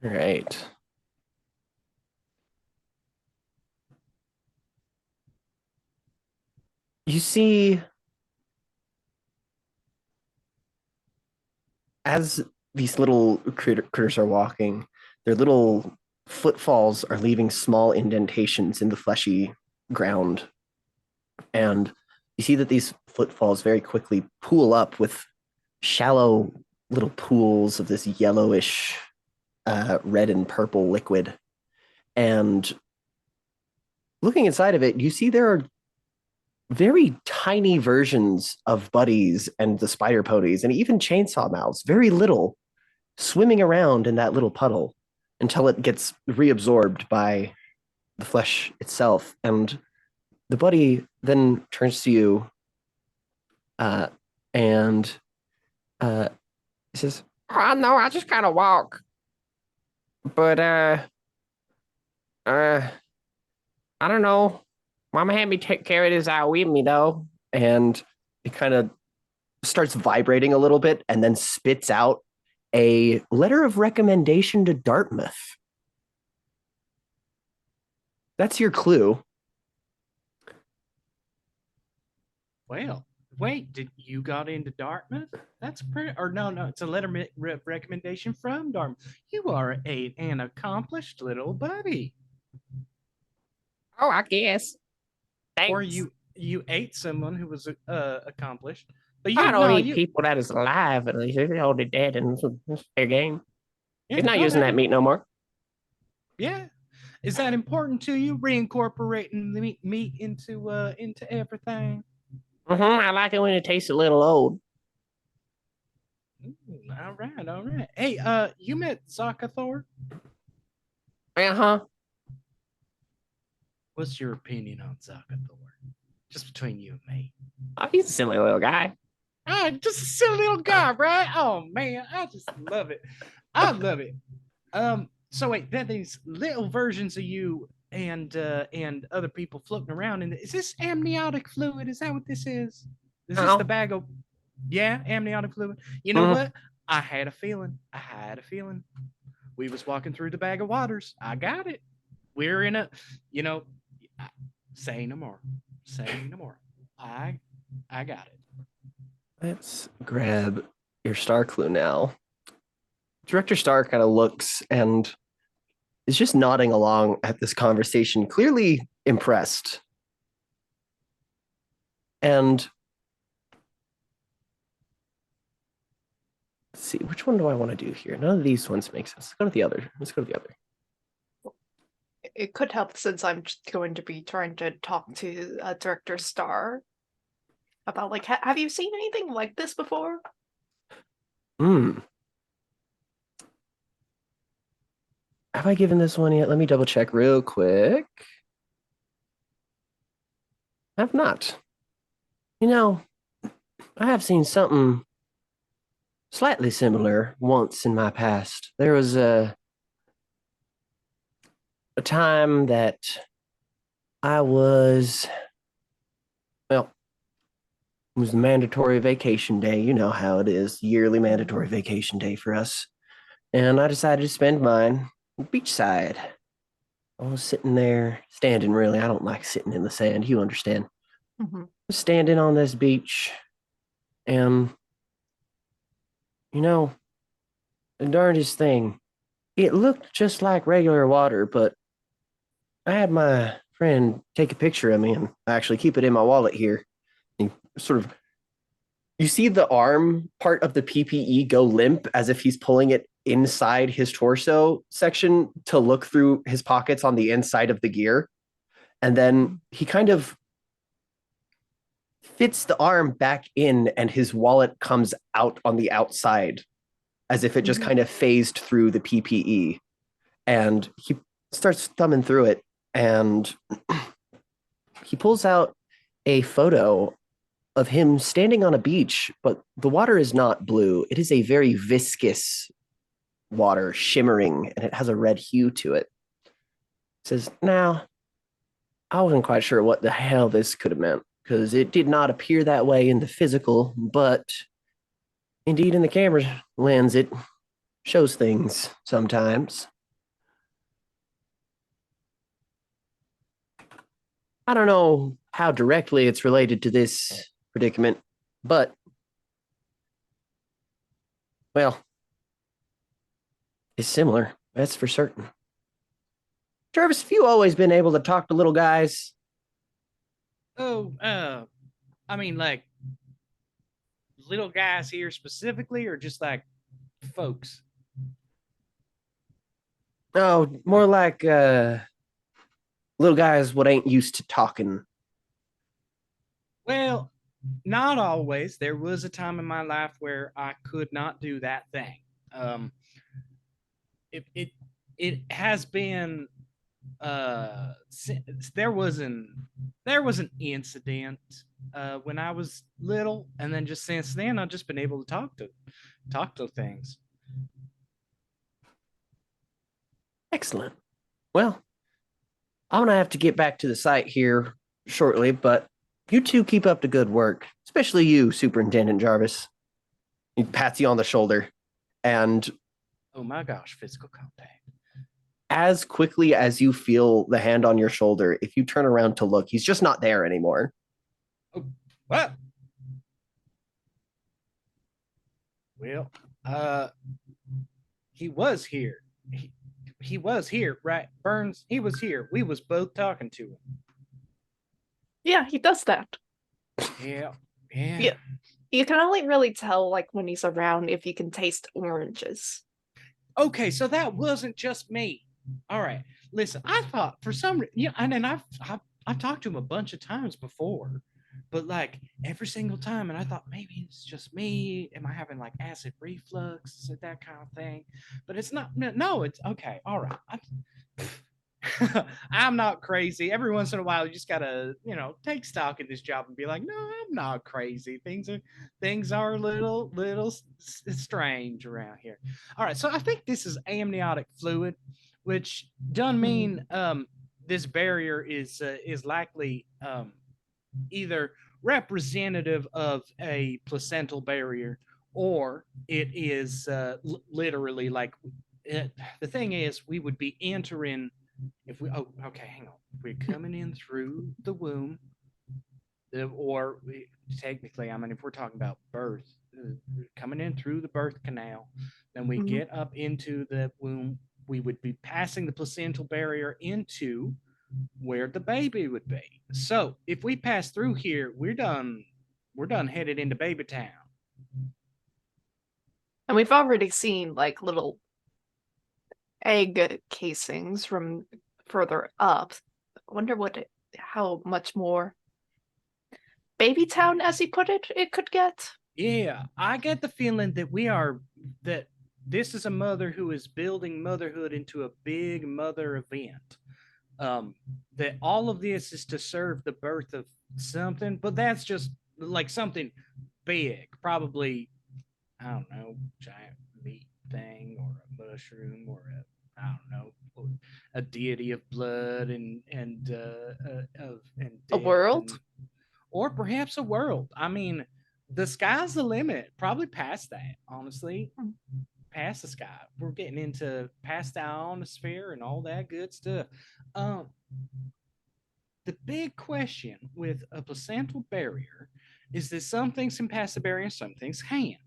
Speaker 1: All right. You see, as these little critters are walking, their little footfalls are leaving small indentations in the fleshy ground. And you see that these footfalls very quickly pool up with shallow little pools of this yellowish red and purple liquid. And looking inside of it, you see there are very tiny versions of buddies and the spider ponies and even chainsaw mouths, very little, swimming around in that little puddle until it gets reabsorbed by the flesh itself. And the buddy then turns to you and he says, "Oh, no, I just kind of walk. But, I don't know. Mama had me take care of this out with me, though." And it kind of starts vibrating a little bit and then spits out a letter of recommendation to Dartmouth. That's your clue.
Speaker 5: Well, wait, did you got into Dartmouth? That's pretty, or no, it's a letter recommendation from Dartmouth. You are an accomplished little buddy.
Speaker 3: Oh, I guess. Thanks.
Speaker 5: Or you ate someone who was accomplished. But
Speaker 3: I
Speaker 5: you
Speaker 3: don't
Speaker 5: no,
Speaker 3: eat
Speaker 5: you
Speaker 3: people that is alive, at least. If they're already dead, and it's fair game.
Speaker 5: yeah,
Speaker 3: He's not
Speaker 5: no,
Speaker 3: using that meat no more.
Speaker 5: Yeah. Is that important to you? Reincorporating the meat into everything?
Speaker 3: I like it when it tastes a little old.
Speaker 5: All right, all right. Hey, you met Zakathor?
Speaker 3: Uh-huh.
Speaker 5: What's your opinion on Zakathor? Just between you and me.
Speaker 3: Oh, he's a silly little guy.
Speaker 5: Oh, just a silly little guy, right? Oh man, I just love it. I love it. So wait, then these little versions of you and other people floating around in is this amniotic fluid? Is that what this is? Is this the bag of amniotic fluid? You know what? I had a feeling. We was walking through the bag of waters. I got it. We're in a, say no more. I got it.
Speaker 1: Let's grab your star clue now. Director Star kind of looks and is just nodding along at this conversation, clearly impressed. And let's see, which one do I want to do here? None of these ones make sense. Let's go to the other.
Speaker 4: It could help since I'm just going to be trying to talk to Director Star about, like, have you seen anything like this before?
Speaker 1: Have I given this one yet? Let me double check real quick. I have not. I have seen something slightly similar once in my past. There was a time that I was, well, it was the mandatory vacation day. You know how it is, yearly mandatory vacation day for us. And I decided to spend mine beachside. I was sitting there, standing really. I don't like sitting in the sand. You understand.
Speaker 4: Mm-hmm.
Speaker 1: I was standing on this beach and, the darndest thing, it looked just like regular water, but I had my friend take a picture of me and I actually keep it in my wallet here. And sort of, you see the arm part of the PPE go limp as if he's pulling it inside his torso section to look through his pockets on the inside of the gear. And then he kind of fits the arm back in and his wallet comes out on the outside as if it just kind of phased through the PPE. And he starts thumbing through it and he pulls out a photo of him standing on a beach, but the water is not blue. It is a very viscous water, shimmering, and it has a red hue to it. It says, now, I wasn't quite sure what the hell this could have meant, because it did not appear that way in the physical, but indeed in the camera lens, it shows things sometimes. I don't know how directly it's related to this predicament, but, well, it's similar, that's for certain. Jarvis, have you always been able to talk to little guys?
Speaker 5: Oh, I mean, like, little guys here specifically, or just like folks?
Speaker 1: No, more like little guys what ain't used to talking.
Speaker 5: Well, not always. There was a time in my life where I could not do that thing. It has been there was an incident when I was little, and then just since then I've just been able to talk to things.
Speaker 1: Excellent. Well, I'm going to have to get back to the site here shortly, but you two keep up the good work, especially you, Superintendent Jarvis. He pats you on the shoulder, and
Speaker 5: Oh my gosh, physical contact.
Speaker 1: as quickly as you feel the hand on your shoulder, if you turn around to look, he's just not there anymore.
Speaker 5: Oh, what? Well, he was here. He was here, right? Burns, he was here. We was both talking to him.
Speaker 4: Yeah, he does that.
Speaker 5: Yeah.
Speaker 4: Yeah. You can only really tell like when he's around if you can taste oranges.
Speaker 5: Okay, so that wasn't just me. All right, listen. I thought for some reason, yeah, and I've talked to him a bunch of times before, but like every single time, and I thought maybe it's just me. Am I having like acid reflux, that kind of thing? But it's not. No, it's okay. All right. I'm not crazy. Every once in a while, you just gotta, take stock in this job and be like, no, I'm not crazy. Things are a little strange around here. All right, so I think this is amniotic fluid, which doesn't mean this barrier is likely either representative of a placental barrier or it is literally like the thing is we would be entering if we hang on, if we're coming in through the womb or technically, I mean, if we're talking about birth, coming in through the birth canal, then we get up into the womb, we would be passing the placental barrier into where the baby would be. So if we pass through here, we're done headed into baby town.
Speaker 4: And we've already seen like little egg casings from further up. I wonder how much more baby town, as he put it could get.
Speaker 5: Yeah, I get the feeling that this is a mother who is building motherhood into a big mother event. That all of this is to serve the birth of something, but that's just like something big, probably, I don't know, giant meat thing or a mushroom or I don't know, a deity of blood and
Speaker 4: a world,
Speaker 5: or perhaps a world. I mean, the sky's the limit. Probably past that, honestly. Past the sky. We're getting into past the ionosphere and all that good stuff. The big question with a placental barrier is that some things can pass the barrier and some things can't.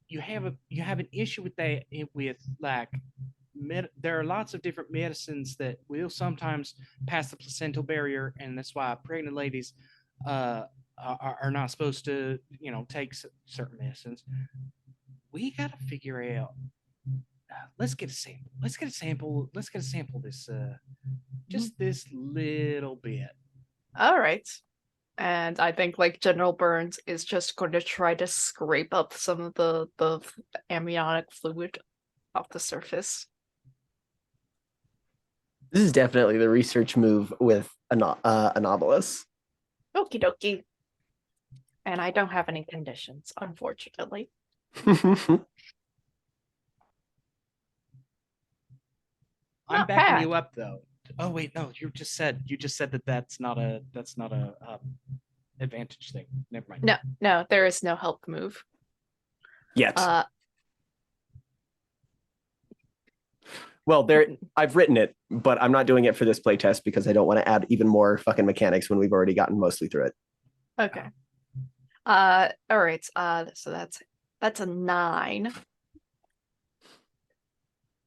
Speaker 5: You have an issue with that with like there are lots of different medicines that will sometimes pass the placental barrier, and that's why pregnant ladies are not supposed to take certain medicines. We got to figure out. Let's get a sample. Let's get a sample. This just this little bit.
Speaker 4: All right. And I think like General Burns is just going to try to scrape up some of the amniotic fluid off the surface.
Speaker 1: This is definitely the research move with anomalies.
Speaker 4: Okie dokie. And I don't have any conditions, unfortunately.
Speaker 5: I'm backing you up though. Oh wait, no, you just said that that's not a advantage thing. Never mind.
Speaker 4: No, there is no help move
Speaker 1: yet. Well, I've written it, but I'm not doing it for this playtest because I don't want to add even more fucking mechanics when we've already gotten mostly through it.
Speaker 4: Okay. All right. So that's a 9.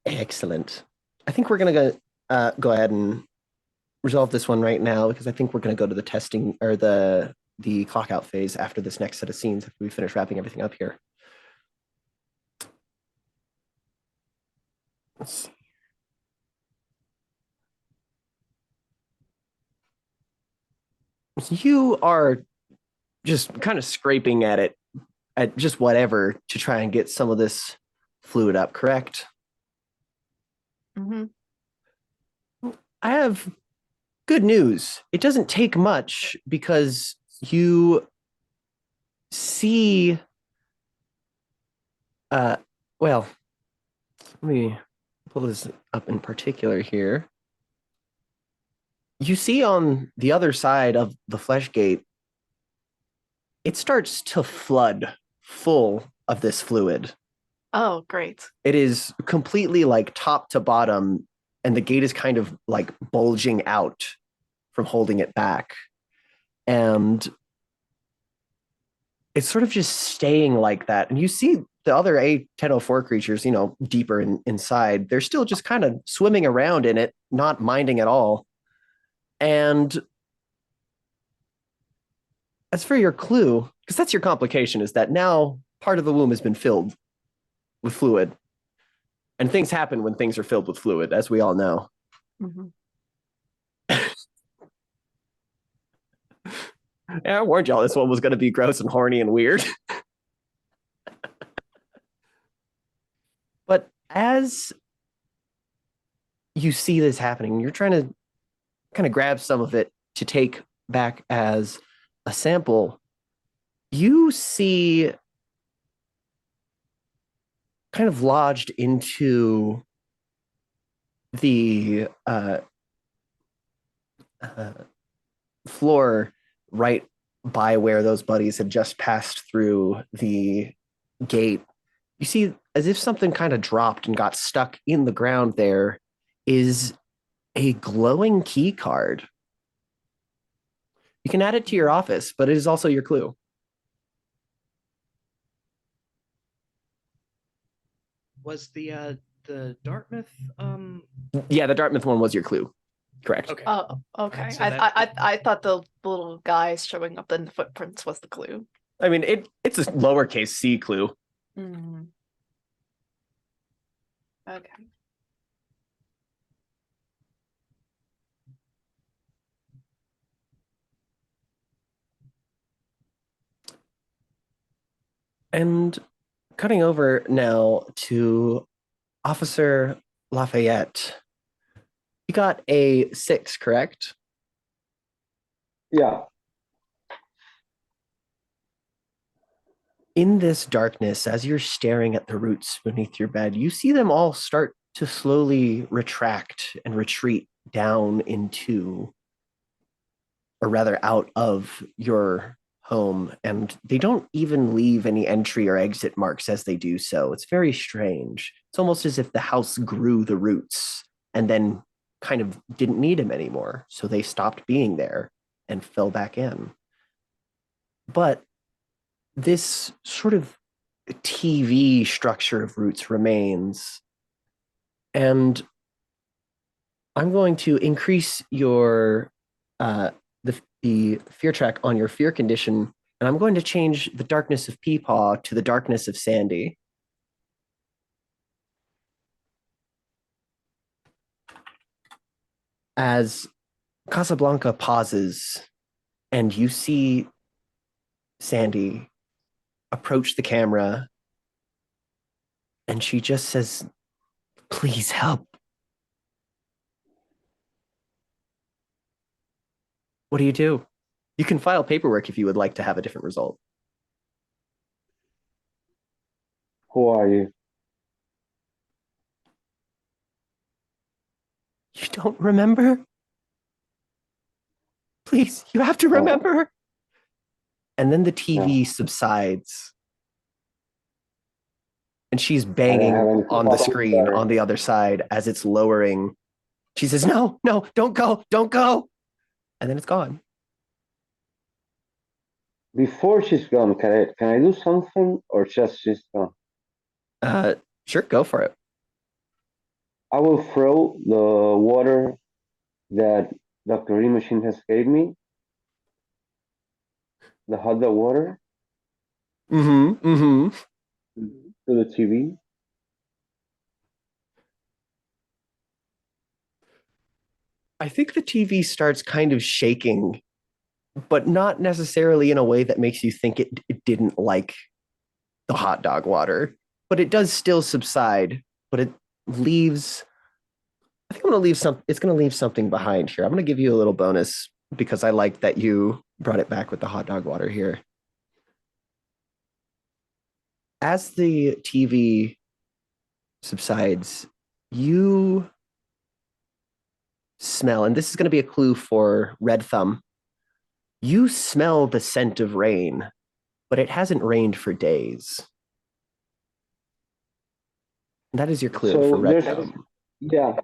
Speaker 1: Excellent. I think we're gonna go ahead and resolve this one right now because I think we're gonna go to the testing or the clock out phase after this next set of scenes if we finish wrapping everything up here. Let's see. So you are just kind of scraping at it at just whatever to try and get some of this fluid up, correct? I have good news. It doesn't take much because you see well, let me pull this up in particular here. You see on the other side of the flesh gate, it starts to flood full of this fluid.
Speaker 4: Oh, great.
Speaker 1: It is completely like top to bottom, and the gate is kind of like bulging out from holding it back. And it's sort of just staying like that. And you see the other A-1004 creatures, deeper inside, they're still just kind of swimming around in it, not minding at all. And as for your clue, because that's your complication, is that now part of the womb has been filled with fluid. And things happen when things are filled with fluid, as we all know.
Speaker 4: Mm-hmm.
Speaker 1: Yeah, I warned y'all this one was going to be gross and horny and weird. But as you see this happening, you're trying to kind of grab some of it to take back as a sample. You see kind of lodged into the floor right by where those buddies had just passed through the gate. You see, as if something kind of dropped and got stuck in the ground there, is a glowing key card. You can add it to your office, but it is also your clue.
Speaker 5: Was the Dartmouth
Speaker 1: Yeah, the Dartmouth one was your clue. Correct.
Speaker 5: okay.
Speaker 4: Oh, okay.
Speaker 5: So
Speaker 4: I thought the little guys showing up in the footprints was the clue.
Speaker 1: I mean, it's a lowercase c clue.
Speaker 4: Mm. Okay.
Speaker 1: And cutting over now to Officer Lafayette. You got a 6, correct?
Speaker 2: Yeah.
Speaker 1: In this darkness, as you're staring at the roots beneath your bed, you see them all start to slowly retract and retreat down into, or rather out of your home. And they don't even leave any entry or exit marks as they do so. It's very strange. It's almost as if the house grew the roots and then kind of didn't need them anymore. So they stopped being there and fell back in. But this sort of TV structure of roots remains. And I'm going to increase your the fear track on your fear condition, and I'm going to change the darkness of Peepaw to the darkness of Sandy. As Casablanca pauses and you see Sandy approach the camera, and she just says, "Please help." What do? You can file paperwork if you would like to have a different result.
Speaker 2: Who are you?
Speaker 1: You don't remember? Please, you have to remember. And then the TV subsides. And she's banging on the screen on the other side as it's lowering. She says, "No, don't go, don't go." And then it's gone.
Speaker 2: Before she's gone, can I do something or just she's gone?
Speaker 1: Sure, go for it.
Speaker 2: I will throw the water that Dr. E machine has gave me, the hot dog water, to the TV.
Speaker 1: I think the TV starts kind of shaking, but not necessarily in a way that makes you think it didn't like the hot dog water. But it does still subside, but it leaves, I think I'm going to leave it's going to leave something behind here. I'm going to give you a little bonus because I like that you brought it back with the hot dog water here. As the TV subsides, you smell, and this is going to be a clue for Red Thumb. You smell the scent of rain, but it hasn't rained for days. That is your clue
Speaker 2: So
Speaker 1: for red
Speaker 2: there's
Speaker 1: thumb.
Speaker 2: yeah.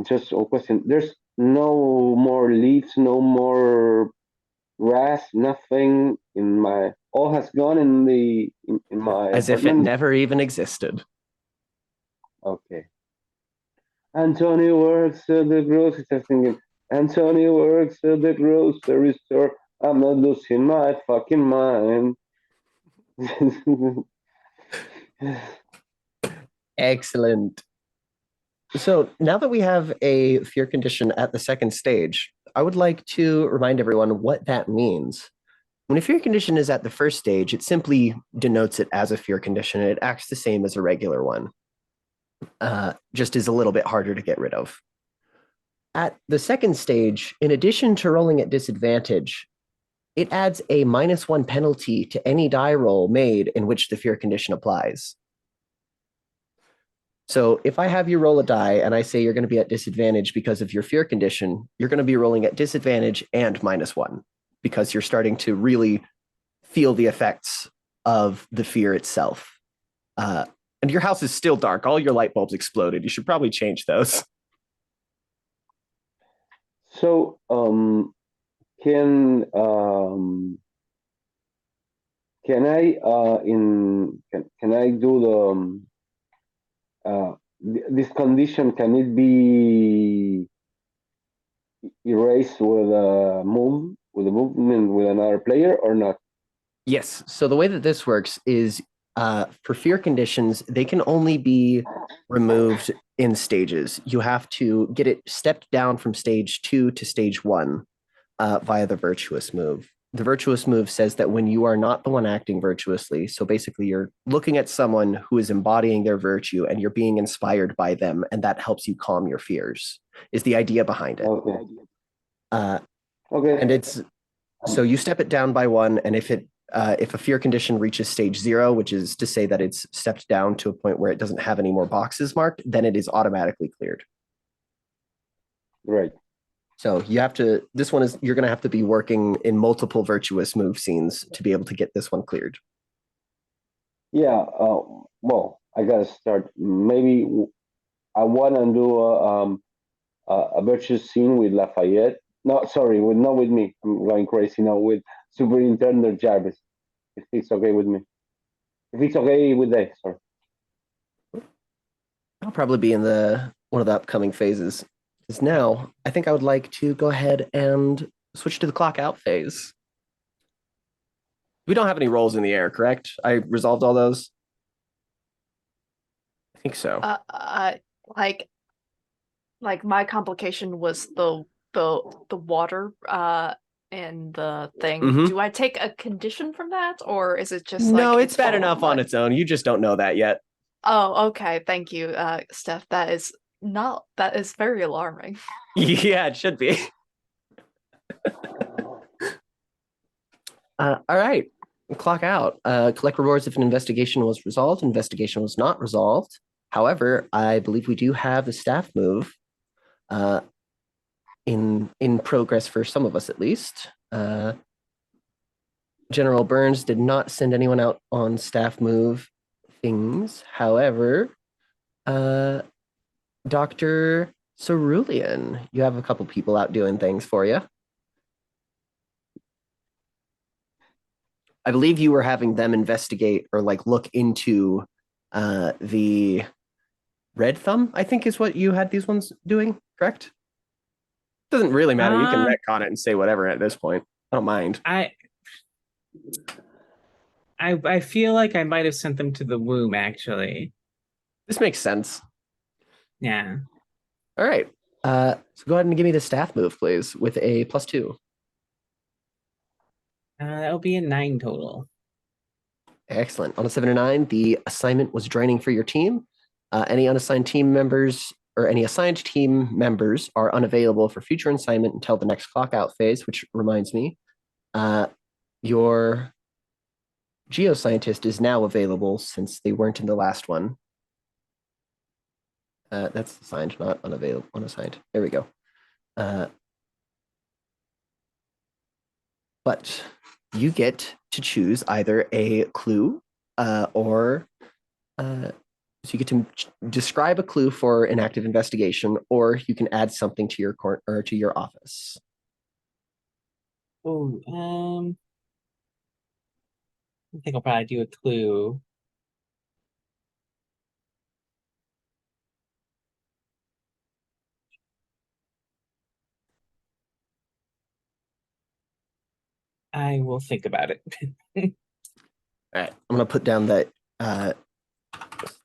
Speaker 2: Just a question. There's no more leaves, no more grass, nothing in my. All has gone in my
Speaker 1: As if it
Speaker 2: apartment.
Speaker 1: never even existed.
Speaker 2: Okay. Antonio works at the grocery store. Thinking, Antonio works at the grocery store. I'm not losing my fucking mind.
Speaker 1: Excellent. So now that we have a fear condition at the second stage, I would like to remind everyone what that means. When a fear condition is at the first stage, it simply denotes it as a fear condition. It acts the same as a regular one, just is a little bit harder to get rid of. At the second stage, in addition to rolling at disadvantage, it adds a -1 penalty to any die roll made in which the fear condition applies. So if I have you roll a die and I say you're going to be at disadvantage because of your fear condition, you're going to be rolling at disadvantage and -1 because you're starting to really feel the effects of the fear itself. And your house is still dark. All your light bulbs exploded. You should probably change those.
Speaker 2: So, can can I can I do this condition? Can it be erased with a movement with another player or not?
Speaker 1: Yes. So the way that this works is for fear conditions, they can only be removed in stages. You have to get it stepped down from stage 2 to stage 1 via the virtuous move. The virtuous move says that when you are not the one acting virtuously, so basically you're looking at someone who is embodying their virtue and you're being inspired by them, and that helps you calm your fears, is the idea behind it.
Speaker 2: Okay.
Speaker 1: Okay. And it's so you step it down by 1, and if a fear condition reaches stage 0, which is to say that it's stepped down to a point where it doesn't have any more boxes marked, then it is automatically cleared.
Speaker 2: Right.
Speaker 1: So you have to, this one is, you're going to have to be working in multiple virtuous move scenes to be able to get this one cleared.
Speaker 2: Yeah. Well, I gotta start. Maybe I want to do a virtuous scene with Lafayette. No, sorry, not with me. I'm going crazy now. With Superintendent Jarvis. If it's okay with me. If it's okay with Dave, sorry.
Speaker 1: I'll probably be in one of the upcoming phases. Because now, I think I would like to go ahead and switch to the clock out phase. We don't have any rolls in the air, correct? I resolved all those? I think so.
Speaker 4: Like my complication was the water and the thing.
Speaker 1: Mhm.
Speaker 4: Do I take a condition from that, or is it just
Speaker 1: No,
Speaker 4: like
Speaker 1: it's bad enough on its own. You just don't know that yet.
Speaker 4: Oh, okay. Thank you, Steph. That is very alarming.
Speaker 1: Yeah, it should be. All right. Clock out. Collect rewards if an investigation was resolved. Investigation was not resolved. However, I believe we do have the staff move in progress for some of us at least. General Burns did not send anyone out on staff move things. However, Dr. Cerulean, you have a couple people out doing things for you. I believe you were having them investigate or like look into the red thumb, I think is what you had these ones doing, correct? Doesn't really matter. You can retcon it and say whatever at this point. I don't mind.
Speaker 3: I feel like I might have sent them to the womb, actually.
Speaker 1: This makes sense.
Speaker 3: Yeah.
Speaker 1: All right. So go ahead and give me the staff move, please, with a +2.
Speaker 3: That'll be a 9 total.
Speaker 1: Excellent. On a 7 or 9, the assignment was draining for your team. Any unassigned team members or any assigned team members are unavailable for future assignment until the next clock out phase, which reminds me, your geoscientist is now available since they weren't in the last one. That's assigned, not unavailable, unassigned. There we go. But you get to choose either a clue or So you get to describe a clue for an active investigation, or you can add something to your court or to your office.
Speaker 3: Oh, I think I'll probably do a clue. I will think about it.
Speaker 1: All right, I'm gonna put down that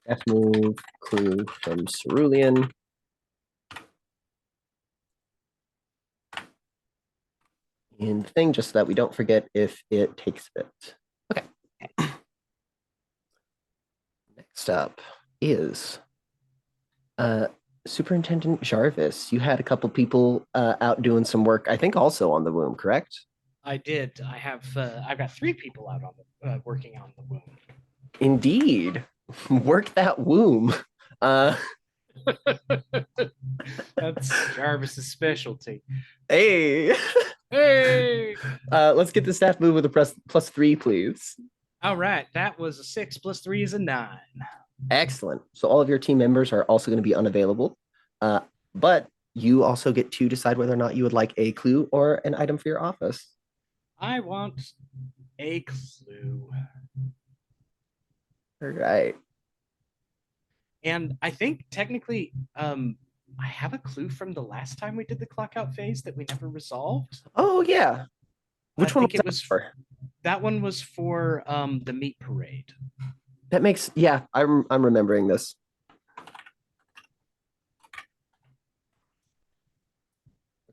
Speaker 1: staff move clue from Cerulean. In the thing, just so that we don't forget if it takes a bit. Okay. Next up is Superintendent Jarvis. You had a couple people out doing some work, I think also on the womb, correct?
Speaker 5: I did. I've got 3 people out on the working on the womb.
Speaker 1: Indeed. Work that womb.
Speaker 5: That's Jarvis's specialty.
Speaker 1: Hey.
Speaker 5: Hey!
Speaker 1: Let's get the staff move with a +3, please.
Speaker 5: All right, that was a 6 plus 3 is a 9.
Speaker 1: Excellent. So all of your team members are also going to be unavailable, but you also get to decide whether or not you would like a clue or an item for your office.
Speaker 5: I want a clue.
Speaker 1: All right.
Speaker 5: And I think technically, I have a clue from the last time we did the clock out phase that we never resolved.
Speaker 1: Oh yeah. Which one
Speaker 5: think
Speaker 1: was
Speaker 5: it
Speaker 1: that for?
Speaker 5: That one was for the meat parade.
Speaker 1: That makes, yeah, I'm remembering this.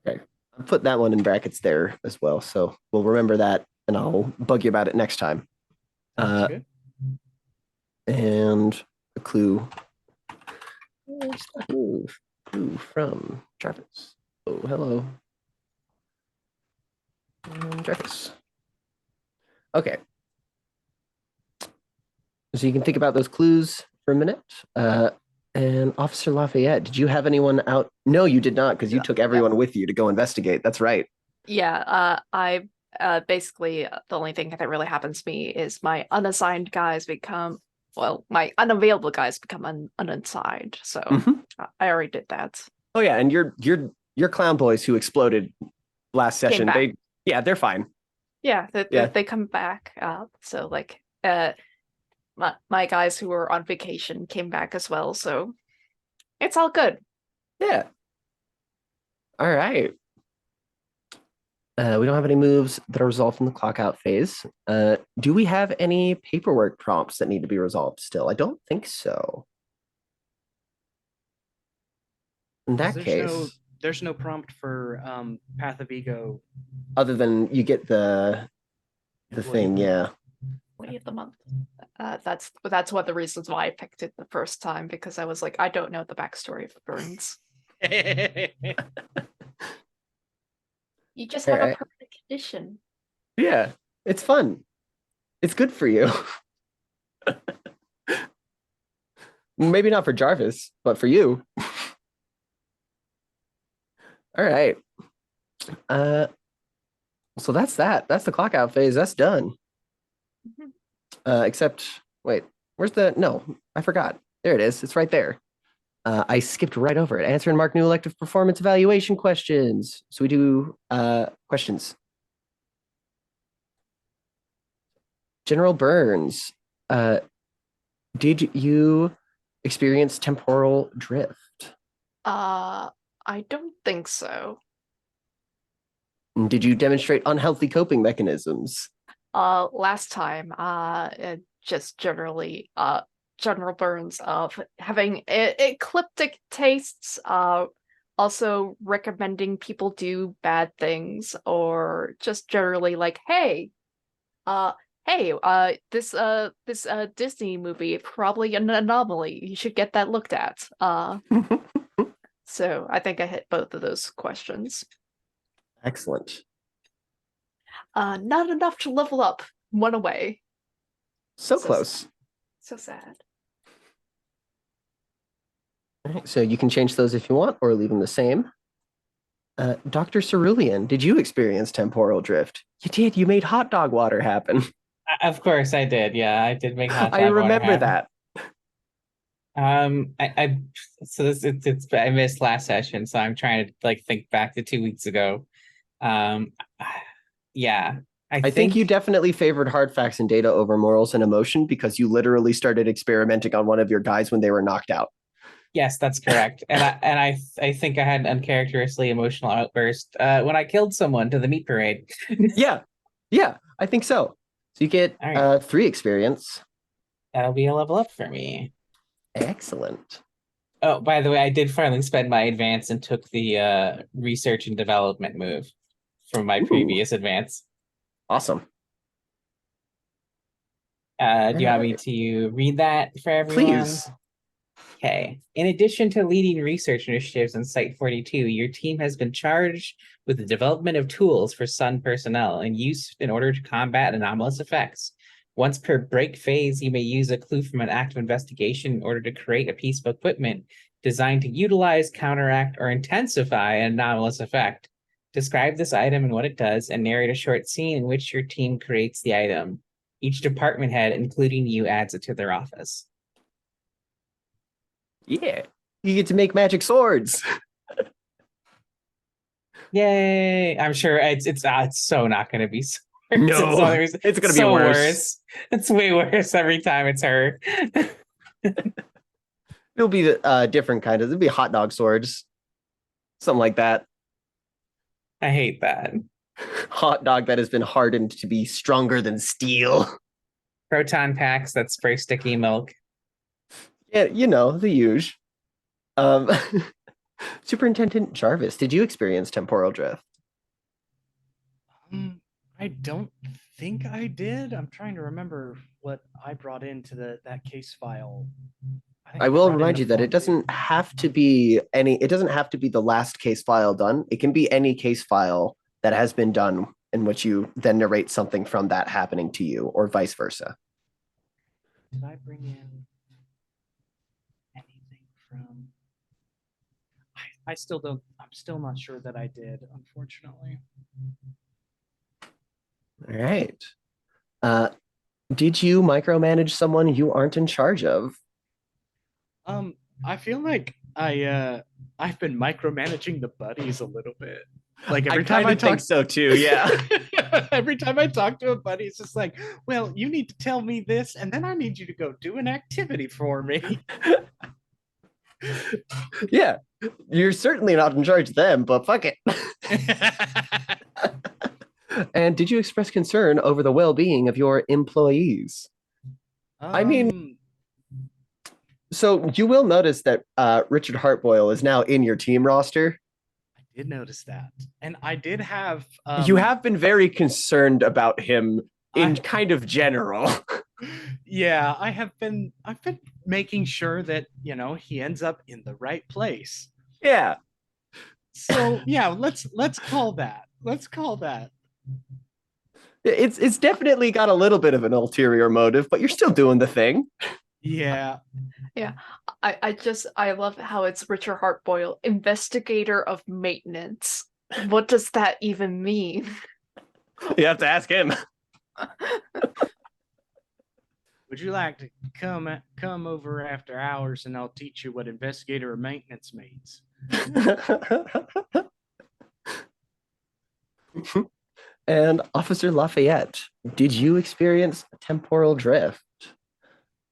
Speaker 1: Okay, I'll put that one in brackets there as well, so we'll remember that, and I'll bug you about it next time.
Speaker 5: That's good.
Speaker 1: And a clue. Clue from Jarvis. Oh, hello. Jarvis. Okay. So you can think about those clues for a minute. And Officer Lafayette, did you have anyone out? No, you did not, because you took everyone with you to go investigate. That's right.
Speaker 4: Yeah, I basically the only thing that really happens to me is my unassigned guys become, well, my unavailable guys become unassigned. So I already did that.
Speaker 1: Oh yeah, and your clown boys who exploded last session, they're fine.
Speaker 4: Yeah, they come back. So like my guys who were on vacation came back as well, so it's all good.
Speaker 1: Yeah. All right. We don't have any moves that are resolved in the clock out phase. Do we have any paperwork prompts that need to be resolved still? I don't think so. In that case,
Speaker 5: there's no prompt for Path of Ego.
Speaker 1: Other than you get the thing, yeah.
Speaker 4: Employee of the month. That's one of the reasons why I picked it the first time, because I was like, I don't know the backstory of Burns. You just have a permanent condition.
Speaker 1: Yeah, it's fun. It's good for you. Maybe not for Jarvis, but for you. All right. So that's that. That's the clock out phase. That's done. Except, wait, where's the, no, I forgot. There it is. It's right there. I skipped right over it. Answer and mark new elective performance evaluation questions. So we do questions. General Burns, did you experience temporal drift?
Speaker 4: I don't think so.
Speaker 1: Did you demonstrate unhealthy coping mechanisms?
Speaker 4: Last time, just generally, general burns of having ecliptic tastes, also recommending people do bad things, or just generally like, hey, this Disney movie, probably an anomaly. You should get that looked at. So I think I hit both of those questions.
Speaker 1: Excellent.
Speaker 4: Not enough to level up. One away.
Speaker 1: So close.
Speaker 4: So sad.
Speaker 1: All right, so you can change those if you want, or leave them the same. Dr. Cerulean, did you experience temporal drift? You did. You made hot dog water happen.
Speaker 3: Of course I did. Yeah, I did make hot dog
Speaker 1: I remember
Speaker 3: water happen. I so it's I missed last session, so I'm trying to like think back to 2 weeks ago. Um, yeah,
Speaker 1: I think you definitely favored hard facts and data over morals and emotion because you literally started experimenting on one of your guys when they were knocked out.
Speaker 3: Yes, that's correct. And I think I had an uncharacteristically emotional outburst when I killed someone to the meat parade.
Speaker 1: Yeah, I think so. So you get
Speaker 3: All right.
Speaker 1: 3 experience.
Speaker 3: That'll be a level up for me.
Speaker 1: Excellent.
Speaker 3: Oh, by the way, I did finally spend my advance and took the research and development move from my
Speaker 1: Ooh.
Speaker 3: previous advance.
Speaker 1: Awesome.
Speaker 3: Do you want me to read that for everyone?
Speaker 1: Please.
Speaker 3: Okay. In addition to leading research initiatives in Site 42, your team has been charged with the development of tools for Sun personnel and use in order to combat anomalous effects. Once per break phase, you may use a clue from an active investigation in order to create a piece of equipment designed to utilize, counteract, or intensify an anomalous effect. Describe this item and what it does, and narrate a short scene in which your team creates the item. Each department head, including you, adds it to their office.
Speaker 1: Yeah. You get to make magic swords.
Speaker 3: Yay! I'm sure it's so not going to be swords.
Speaker 1: No, it's going to be worse.
Speaker 3: It's way worse every time it's her.
Speaker 1: It'll be different kind of. It'll be hot dog swords, something like that.
Speaker 3: I hate that.
Speaker 1: Hot dog that has been hardened to be stronger than steel.
Speaker 3: Proton packs that spray sticky milk.
Speaker 1: Yeah, you know, the huge. Superintendent Jarvis, did you experience temporal drift?
Speaker 5: I don't think I did. I'm trying to remember what I brought into that case file.
Speaker 1: I will remind you that it doesn't have to be it doesn't have to be the last case file done. It can be any case file that has been done in which you then narrate something from that happening to you or vice versa.
Speaker 5: Did I bring in anything from... I still don't, I'm still not sure that I did, unfortunately.
Speaker 1: All right. Did you micromanage someone you aren't in charge of?
Speaker 5: I feel like I've been micromanaging the buddies a little bit. Like every time I
Speaker 1: think so too, yeah.
Speaker 5: Every time I talk to a buddy, it's just like, well, you need to tell me this, and then I need you to go do an activity for me.
Speaker 1: Yeah, you're certainly not in charge of them, but fuck it. And did you express concern over the well-being of your employees? I mean, so you will notice that Richard Hartboyle is now in your team roster.
Speaker 5: I did notice that, and I did have.
Speaker 1: You have been very concerned about him in kind of general.
Speaker 5: Yeah, I've been making sure that he ends up in the right place.
Speaker 1: Yeah.
Speaker 5: So yeah, let's call that. Let's call that.
Speaker 1: It's definitely got a little bit of an ulterior motive, but you're still doing the thing.
Speaker 5: Yeah.
Speaker 4: Yeah. I love how it's Richard Hartboyle, investigator of maintenance. What does that even mean?
Speaker 1: You have to ask him.
Speaker 5: Would you like to come over after hours and I'll teach you what investigator of maintenance means?
Speaker 1: And Officer Lafayette, did you experience temporal drift?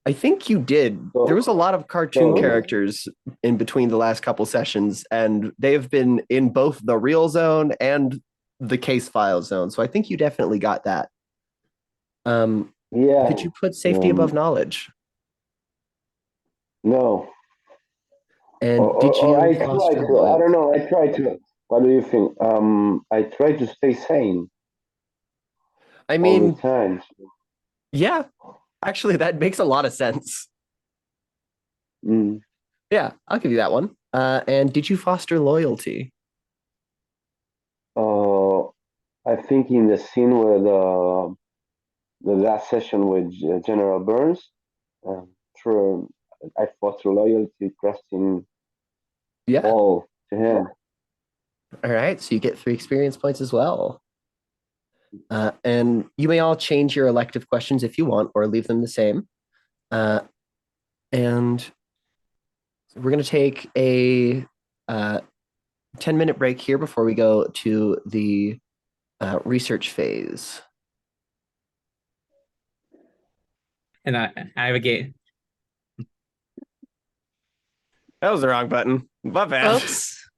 Speaker 1: I think you did. There was a lot of cartoon characters in between the last couple sessions, and they have been in both the real zone and the case file zone. So I think you definitely got that.
Speaker 2: Yeah.
Speaker 1: Did you put safety above knowledge?
Speaker 2: No.
Speaker 1: And did you
Speaker 2: I
Speaker 1: foster
Speaker 2: tried to, I don't know, I tried to. What do you think? I tried to stay sane.
Speaker 1: I mean,
Speaker 2: all the time.
Speaker 1: Yeah, actually, that makes a lot of sense.
Speaker 2: Mm.
Speaker 1: Yeah, I'll give you that one. And did you foster loyalty?
Speaker 2: I think in the scene where the last session with General Burns, true, I foster loyalty, trusting
Speaker 1: Yeah.
Speaker 2: all to him.
Speaker 1: All right, so you get 3 experience points as well. And you may all change your elective questions if you want, or leave them the same. And we're going to take a 10-minute break here before we go to the research phase.
Speaker 3: And I have a game.
Speaker 1: That was the wrong button. My bad.
Speaker 4: Oops.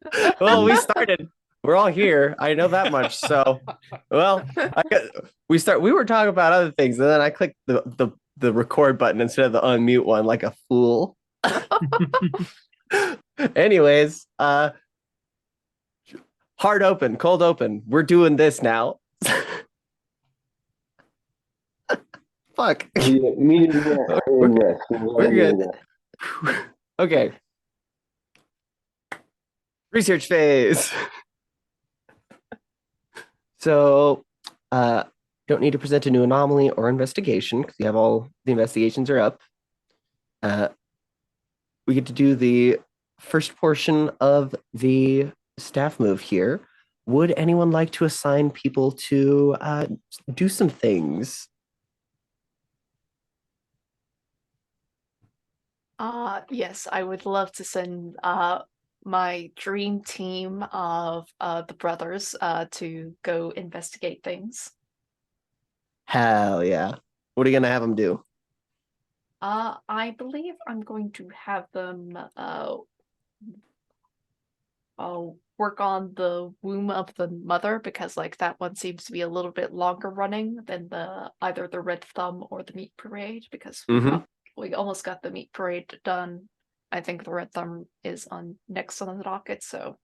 Speaker 1: Well, we started. We're all here. I know that much. So, well, we were talking about other things, and then I clicked the record button instead of the unmute one, like a fool. Anyways, hard open, cold open. We're doing this now. Fuck. We're good. Okay. Research phase. So, don't need to present a new anomaly or investigation because you have all the investigations are up. We get to do the first portion of the staff move here. Would anyone like to assign people to do some things?
Speaker 4: Yes, I would love to send my dream team of the brothers to go investigate things.
Speaker 1: Hell yeah. What are you going to have them do?
Speaker 4: I believe I'm going to have them work on the womb of the mother because like that one seems to be a little bit longer running than either the Red Thumb or the Meat Parade because we almost got the Meat Parade done. I think the Red Thumb is next on the docket, so.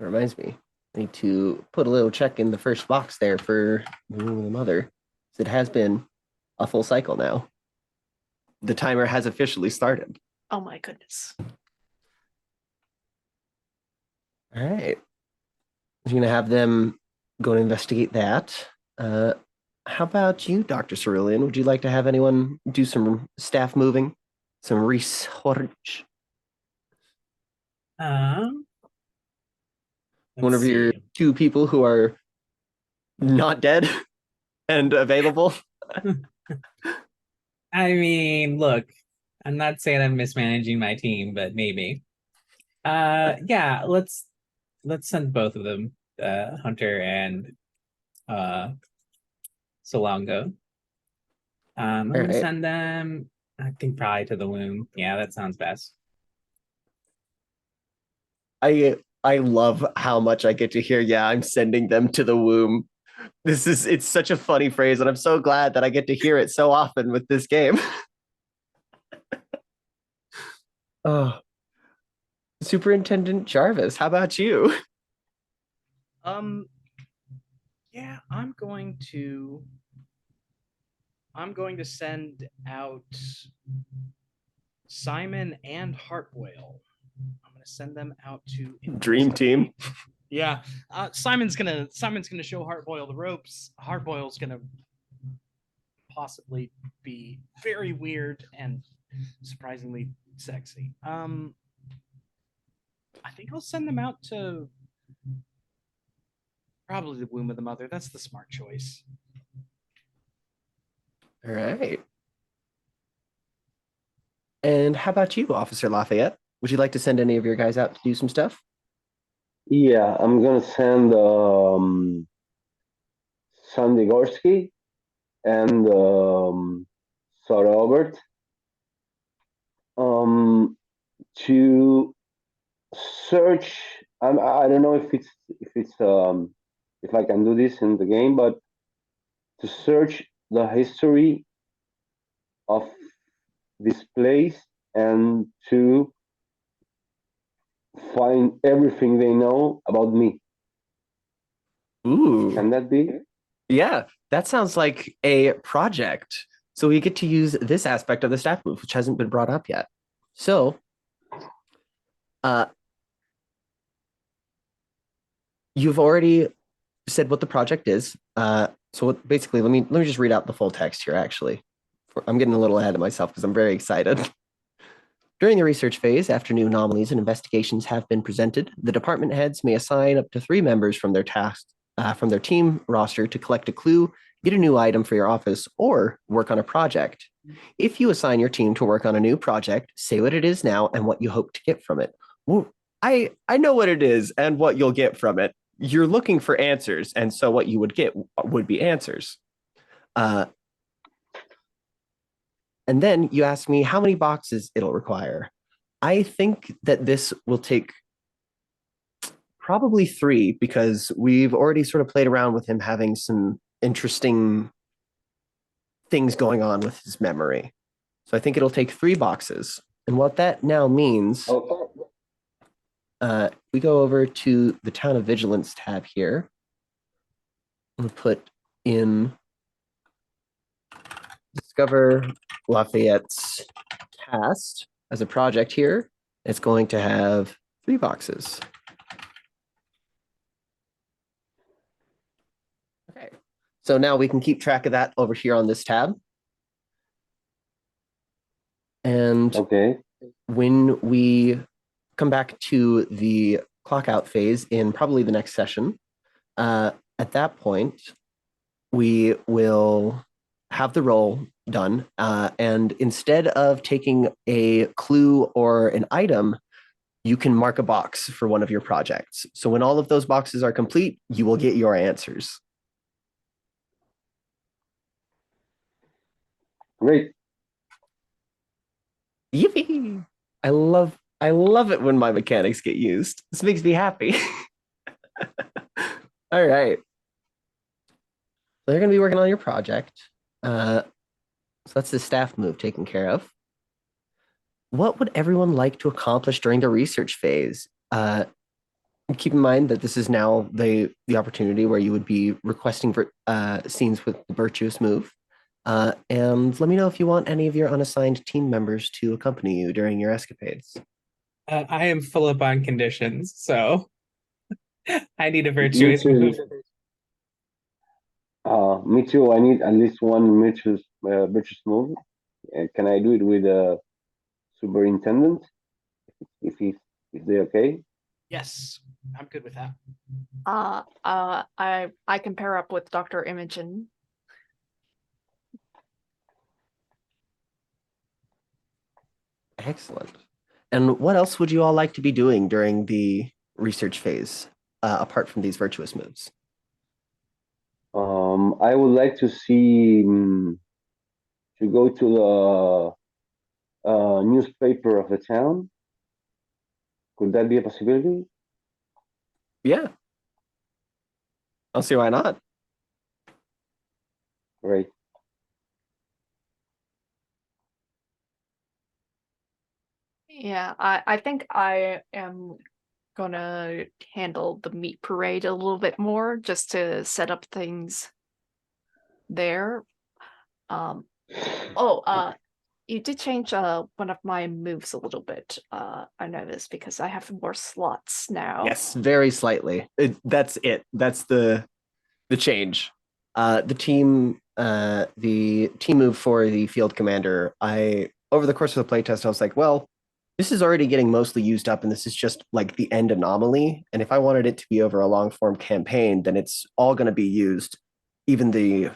Speaker 1: It reminds me, I need to put a little check in the first box there for the mother. It has been a full cycle now. The timer has officially started.
Speaker 4: Oh my goodness.
Speaker 1: All right. I'm going to have them go and investigate that. How about you, Dr. Cerulean? Would you like to have anyone do some staff moving? Some research? One of your two people who are not dead and available?
Speaker 3: I mean, look, I'm not saying I'm mismanaging my team, but maybe. Yeah, let's send both of them, Hunter and Solongo. I'm gonna send them, I think, probably to the womb. Yeah, that sounds best.
Speaker 1: I love how much I get to hear, yeah, I'm sending them to the womb. It's such a funny phrase, and I'm so glad that I get to hear it so often with this game. Oh. Superintendent Jarvis, how about you?
Speaker 5: Yeah, I'm going to send out Simon and Heartboil. I'm gonna send them out to
Speaker 1: Dream team.
Speaker 5: Yeah, Simon's gonna show Heartboil the ropes. Heartboil's gonna possibly be very weird and surprisingly sexy. I think I'll send them out to probably the womb of the mother. That's the smart choice.
Speaker 1: All right. And how about you, Officer Lafayette? Would you like to send any of your guys out to do some stuff?
Speaker 2: Yeah, I'm gonna send Sandy Gorski and Sir Robert to search. I don't know if I can do this in the game, but to search the history of this place and to find everything they know about me.
Speaker 1: Ooh.
Speaker 2: Can that be?
Speaker 1: Yeah, that sounds like a project. So we get to use this aspect of the staff move, which hasn't been brought up yet. So, you've already said what the project is. Basically, let me just read out the full text here, actually. I'm getting a little ahead of myself because I'm very excited. During the research phase, after new anomalies and investigations have been presented, the department heads may assign up to 3 members from their team roster to collect a clue, get a new item for your office, or work on a project. If you assign your team to work on a new project, say what it is now and what you hope to get from it. Well, I know what it is and what you'll get from it. You're looking for answers, and so what you would get would be answers. And then you ask me how many boxes it'll require. I think that this will take probably 3 because we've already sort of played around with him having some interesting things going on with his memory. So I think it'll take 3 boxes. And what that now means, we go over to the Town of Vigilance tab here. We'll put in Discover Lafayette's past as a project here. It's going to have 3 boxes. Okay, so now we can keep track of that over here on this tab. And when we come back to the clock out phase in probably the next session, at that point, we will have the roll done. And instead of taking a clue or an item, you can mark a box for one of your projects. So when all of those boxes are complete, you will get your answers.
Speaker 2: Great.
Speaker 1: Yippee! I love it when my mechanics get used. This makes me happy. All right. They're going to be working on your project. So that's the staff move taken care of. What would everyone like to accomplish during the research phase? Keep in mind that this is now the opportunity where you would be requesting scenes with the virtuous move. And let me know if you want any of your unassigned team members to accompany you during your escapades.
Speaker 3: I am full up on conditions, so I need a virtuous move.
Speaker 2: Me too. I need at least one virtuous move. Can I do it with a superintendent? If they're okay?
Speaker 5: Yes, I'm good with that.
Speaker 4: I can pair up with Dr. Imogen.
Speaker 1: Excellent. And what else would you all like to be doing during the research phase, apart from these virtuous moves?
Speaker 2: I would like to see to go to the newspaper of the town. Could that be a possibility?
Speaker 1: Yeah. I'll see why not.
Speaker 2: Right.
Speaker 4: Yeah, I think I am gonna handle the meat parade a little bit more just to set up things there. You did change one of my moves a little bit. I noticed because I have more slots now.
Speaker 1: Yes, very slightly. That's it. That's the change. The team move for the field commander. Over the course of the playtest, I was like, well, this is already getting mostly used up, and this is just like the end anomaly. And if I wanted it to be over a long form campaign, then it's all going to be used, even the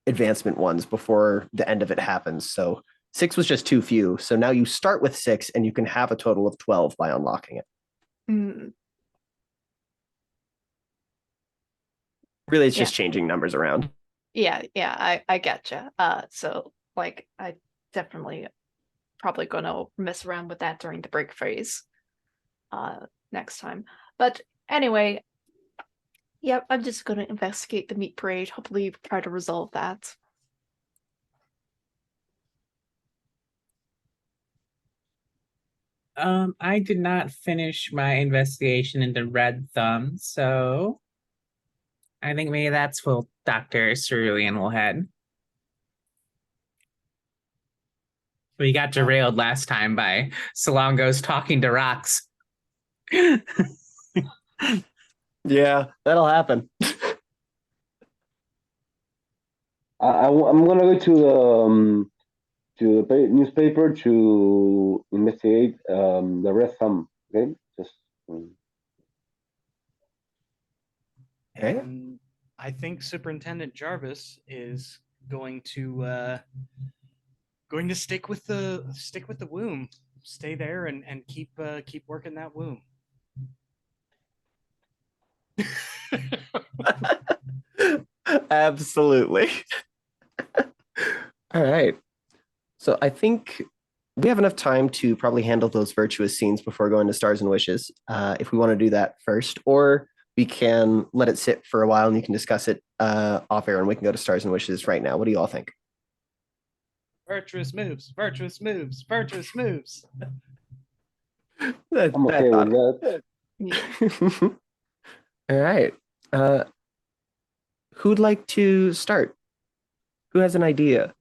Speaker 1: advancement ones, before the end of it happens. So 6 was just too few. So now you start with 6, and you can have a total of 12 by unlocking it. Really, it's just changing numbers around.
Speaker 4: Yeah, I getcha. So like I definitely probably gonna mess around with that during the break phase next time. But anyway, yeah, I'm just gonna investigate the meat parade, hopefully try to resolve that.
Speaker 3: I did not finish my investigation into Red Thumb, so I think maybe that's where Dr. Cerulean will head. We got derailed last time by Salongo's talking to rocks.
Speaker 1: Yeah, that'll happen.
Speaker 2: I'm gonna go to the newspaper to investigate the red thumb. Okay, just.
Speaker 5: And I think Superintendent Jarvis is going to going to stick with the womb. Stay there and keep working that womb.
Speaker 1: Absolutely. All right. So I think we have enough time to probably handle those virtuous scenes before going to stars and wishes. If we want to do that first, or we can let it sit for a while and you can discuss it off air, and we can go to stars and wishes right now. What do you all think?
Speaker 5: Virtuous moves, virtuous moves, virtuous moves.
Speaker 2: I'm okay with that.
Speaker 1: All right. Who'd like to start? Who has an idea?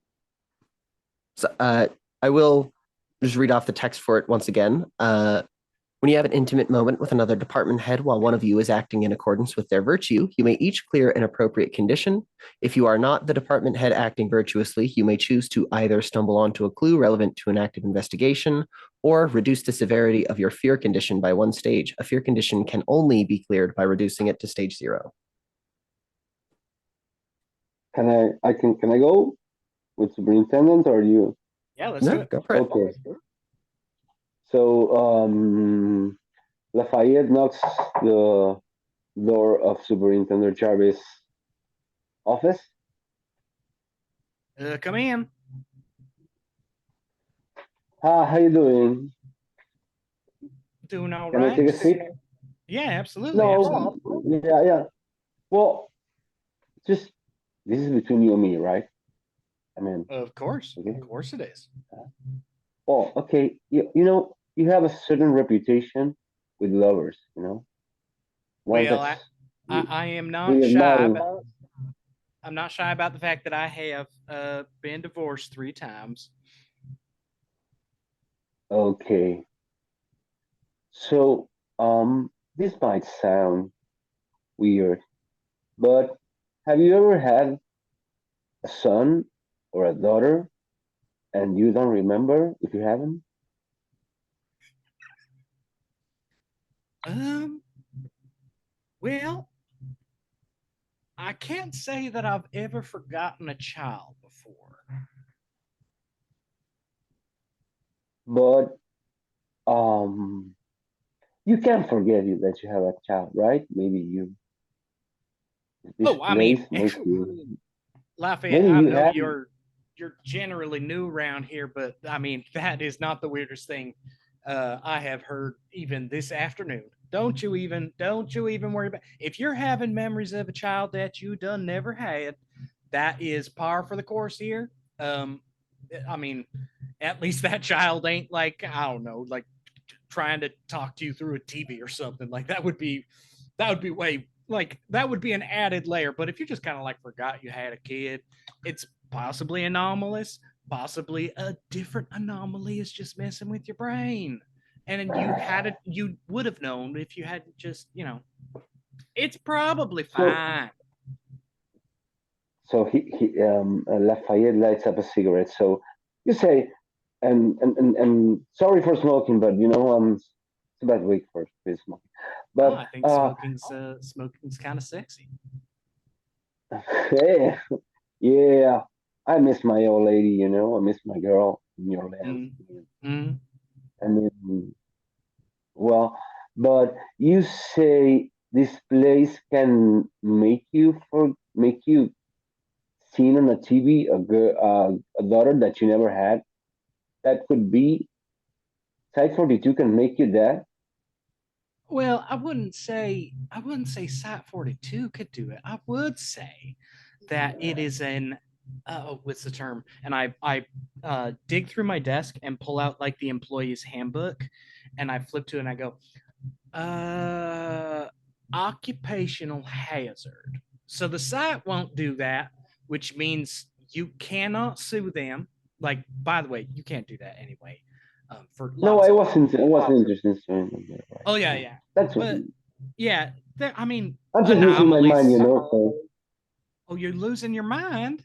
Speaker 1: So, I will just read off the text for it once again. When you have an intimate moment with another department head while one of you is acting in accordance with their virtue, you may each clear an appropriate condition. If you are not the department head acting virtuously, you may choose to either stumble onto a clue relevant to an active investigation or reduce the severity of your fear condition by one stage. A fear condition can only be cleared by reducing it to stage 0.
Speaker 2: Can I go with superintendent or you?
Speaker 5: Yeah, let's do
Speaker 1: No,
Speaker 5: it.
Speaker 1: go for it.
Speaker 2: Okay. So Lafayette knocks the door of Superintendent Jarvis' office.
Speaker 5: Come in.
Speaker 2: Hi, how you doing?
Speaker 5: Doing all
Speaker 2: Can I
Speaker 5: right.
Speaker 2: take a seat?
Speaker 5: Yeah, absolutely. Absolutely.
Speaker 2: No, yeah. Well, just this is between you and me, right? I mean,
Speaker 5: Of course.
Speaker 2: okay.
Speaker 5: Of course it is.
Speaker 2: Oh, okay. You know, you have a certain reputation with lovers, you know. One
Speaker 5: Well,
Speaker 2: that's
Speaker 5: I am not
Speaker 2: really
Speaker 5: shy.
Speaker 2: admiring.
Speaker 5: I'm not shy about the fact that I have been divorced 3 times.
Speaker 2: Okay. So, this might sound weird, but have you ever had a son or a daughter and you don't remember if you haven't?
Speaker 5: Um, well, I can't say that I've ever forgotten a child before.
Speaker 2: But you can't forget that you have a child, right? Maybe you this
Speaker 5: Oh, I
Speaker 2: place
Speaker 5: mean,
Speaker 2: makes you
Speaker 5: Lafayette,
Speaker 2: maybe
Speaker 5: I
Speaker 2: you
Speaker 5: know
Speaker 2: have
Speaker 5: you're generally new around here, but I mean that is not the weirdest thing I have heard even this afternoon. Don't you even worry about if you're having memories of a child that you done never had. That is par for the course here. Um, I mean, at least that child ain't like I don't know, like trying to talk to you through a TV or something. Like that would be way like that would be an added layer. But if you just kind of like forgot you had a kid, it's possibly anomalous. Possibly a different anomaly is just messing with your brain. And you would have known if you hadn't just, it's probably
Speaker 2: so
Speaker 5: fine.
Speaker 2: so he Lafayette lights up a cigarette. So you say and sorry for smoking, but you know it's a bad week for smoking.
Speaker 5: Oh,
Speaker 2: But
Speaker 5: I think smoking's kind of sexy.
Speaker 2: yeah, yeah, I miss my old lady. You know, I miss my girl in your land.
Speaker 5: Mm. Mm.
Speaker 2: I mean, well, but you say this place can make you seen on a TV a daughter that you never had. That could be Site 42 can make you that.
Speaker 5: Well, I wouldn't say Site 42 could do it. I would say that it is an what's the term? And I dig through my desk and pull out like the employee's handbook, and I flip to it and I go, occupational hazard. So the site won't do that, which means you cannot sue them. Like, by the way, you can't do that anyway. For
Speaker 2: No,
Speaker 5: lots of
Speaker 2: I wasn't interested in that. Right?
Speaker 5: oh yeah, yeah.
Speaker 2: That's what
Speaker 5: But yeah, I mean
Speaker 2: I'm just losing my mind, you
Speaker 5: anomalies.
Speaker 2: know. So,
Speaker 5: Oh, you're losing your mind.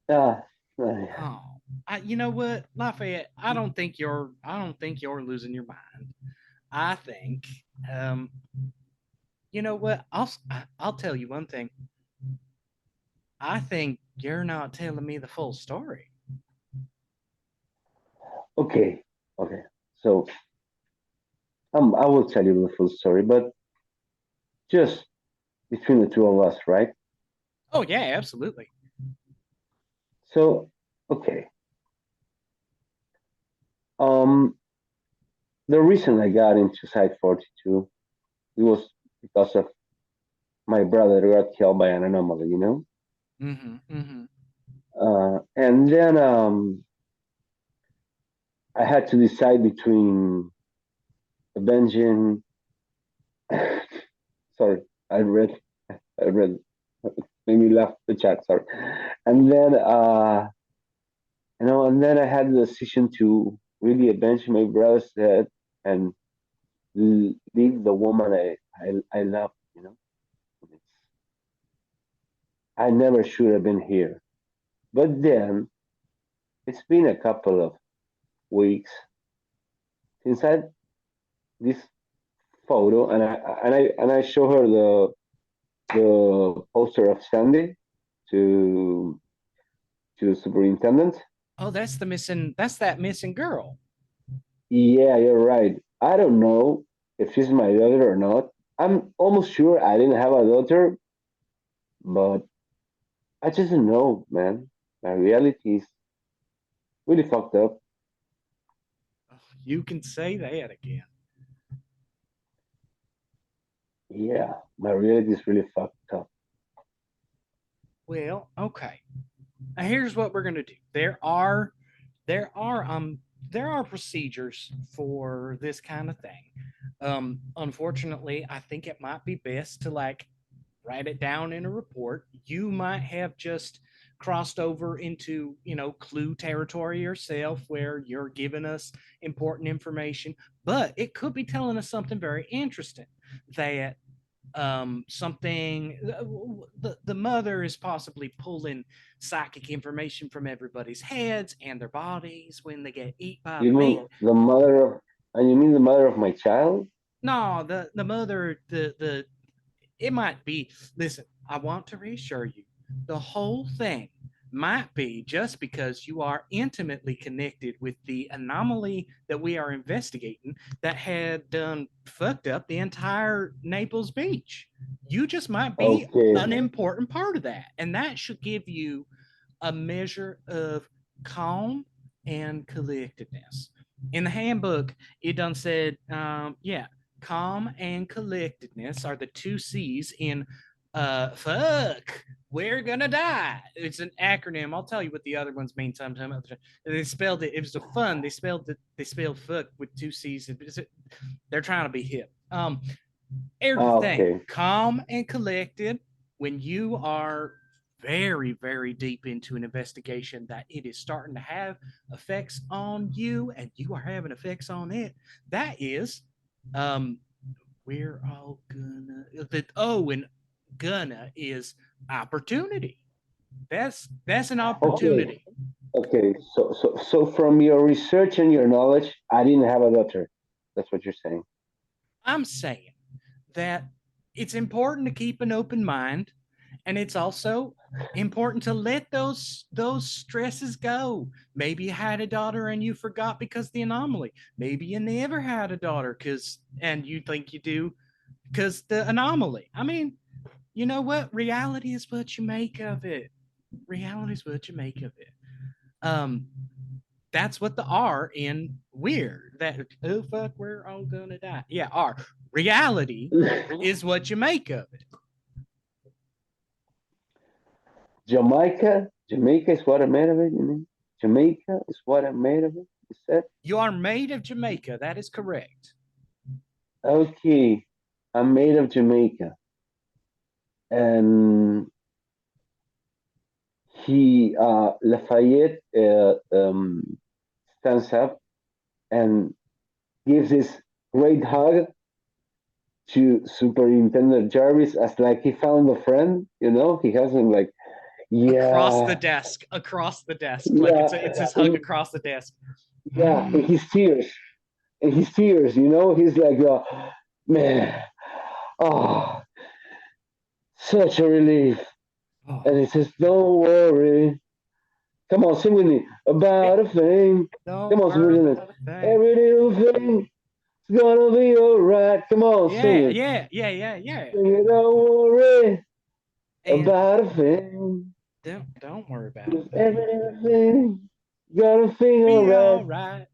Speaker 2: uh,
Speaker 5: Oh, you know what, Lafayette? I don't think you're losing your mind. I think, um, you know what? I'll tell you one thing. I think you're not telling me the full story.
Speaker 2: Okay, okay. So I will tell you the full story, but just between the two of us, right?
Speaker 5: Oh yeah, absolutely.
Speaker 2: So, okay. Um, the reason I got into Site 42, it was because of my brother got killed by an anomaly, you know?
Speaker 5: Mm-hmm. Mm-hmm.
Speaker 2: And then I had to decide between avenging. Sorry, I read, I read, made me laugh the chat. Sorry, and then and then I had the decision to really avenge my brother's death and leave the woman I love. You know, it's, I never should have been here. But then it's been a couple of weeks since I this photo, and I show her the poster of Sandy to the superintendent.
Speaker 5: Oh, that's the missing. That's that missing girl.
Speaker 2: Yeah, you're right. I don't know if she's my daughter or not. I'm almost sure I didn't have a daughter, but I just don't know, man. My reality is really fucked up.
Speaker 5: Oh, you can say that again.
Speaker 2: Yeah, my reality is really fucked up.
Speaker 5: Well, okay. Now here's what we're gonna do. There are um there are procedures for this kind of thing. Unfortunately, I think it might be best to like write it down in a report. You might have just crossed over into, clue territory yourself where you're giving us important information, but it could be telling us something very interesting that something the mother is possibly pulling psychic information from everybody's heads and their bodies when they get eat by the
Speaker 2: You
Speaker 5: meat.
Speaker 2: mean the mother of, and you mean the mother of my child?
Speaker 5: No, the mother, the it might be. Listen, I want to reassure you, the whole thing might be just because you are intimately connected with the anomaly that we are investigating that had done fucked up the entire Naples beach. You just might be
Speaker 2: Okay.
Speaker 5: an important part of that, and that should give you a measure of calm and collectedness. In the handbook, it done said, yeah, calm and collectedness are the two C's in fuck, we're gonna die. It's an acronym. I'll tell you what the other ones mean sometime. They spelled it. It was a fun. They spelled it. They spelled fuck with two C's. They're trying to be hip. Here's the thing:
Speaker 2: Okay.
Speaker 5: calm and collected. When you are very, very deep into an investigation that it is starting to have effects on you, and you are having effects on it, that is, um, we're all gonna. And gonna is opportunity. That's an
Speaker 2: Okay.
Speaker 5: opportunity.
Speaker 2: Okay. So from your research and your knowledge, I didn't have a daughter. That's what you're saying.
Speaker 5: I'm saying that it's important to keep an open mind, and it's also important to let those stresses go. Maybe you had a daughter and you forgot because of the anomaly. Maybe you never had a daughter because and you think you do because the anomaly. I mean, you know what? Reality is what you make of it. Reality is what you make of it. Um, that's what the R in weird. That oh fuck, we're all gonna die. Yeah, R. Reality is what you make of it.
Speaker 2: Jamaica is what I made of it. You mean Jamaica is what I made of it? You said
Speaker 5: You are made of Jamaica. That is correct.
Speaker 2: okay. I'm made of Jamaica, and he Lafayette stands up and gives this great hug to Superintendent Jarvis as like he found a friend. You know, he has him like, yeah,
Speaker 5: Across the desk, like
Speaker 2: yeah,
Speaker 5: it's his hug across the desk.
Speaker 2: yeah. And he's tears, and he's tears. You know, he's like, man, oh, such a relief. And
Speaker 5: Oh,
Speaker 2: he says, don't worry, Come on, sing with me. About a thing.
Speaker 5: Don't
Speaker 2: Come on, sing
Speaker 5: worry
Speaker 2: with me.
Speaker 5: about a thing.
Speaker 2: Every little thing is gonna be alright. Come on, sing it.
Speaker 5: Yeah.
Speaker 2: Sing it, don't worry
Speaker 5: And
Speaker 2: about a thing.
Speaker 5: don't worry about
Speaker 2: Cause
Speaker 5: a
Speaker 2: every
Speaker 5: thing.
Speaker 2: little thing is gonna feel
Speaker 5: Be
Speaker 2: alright.
Speaker 5: all right.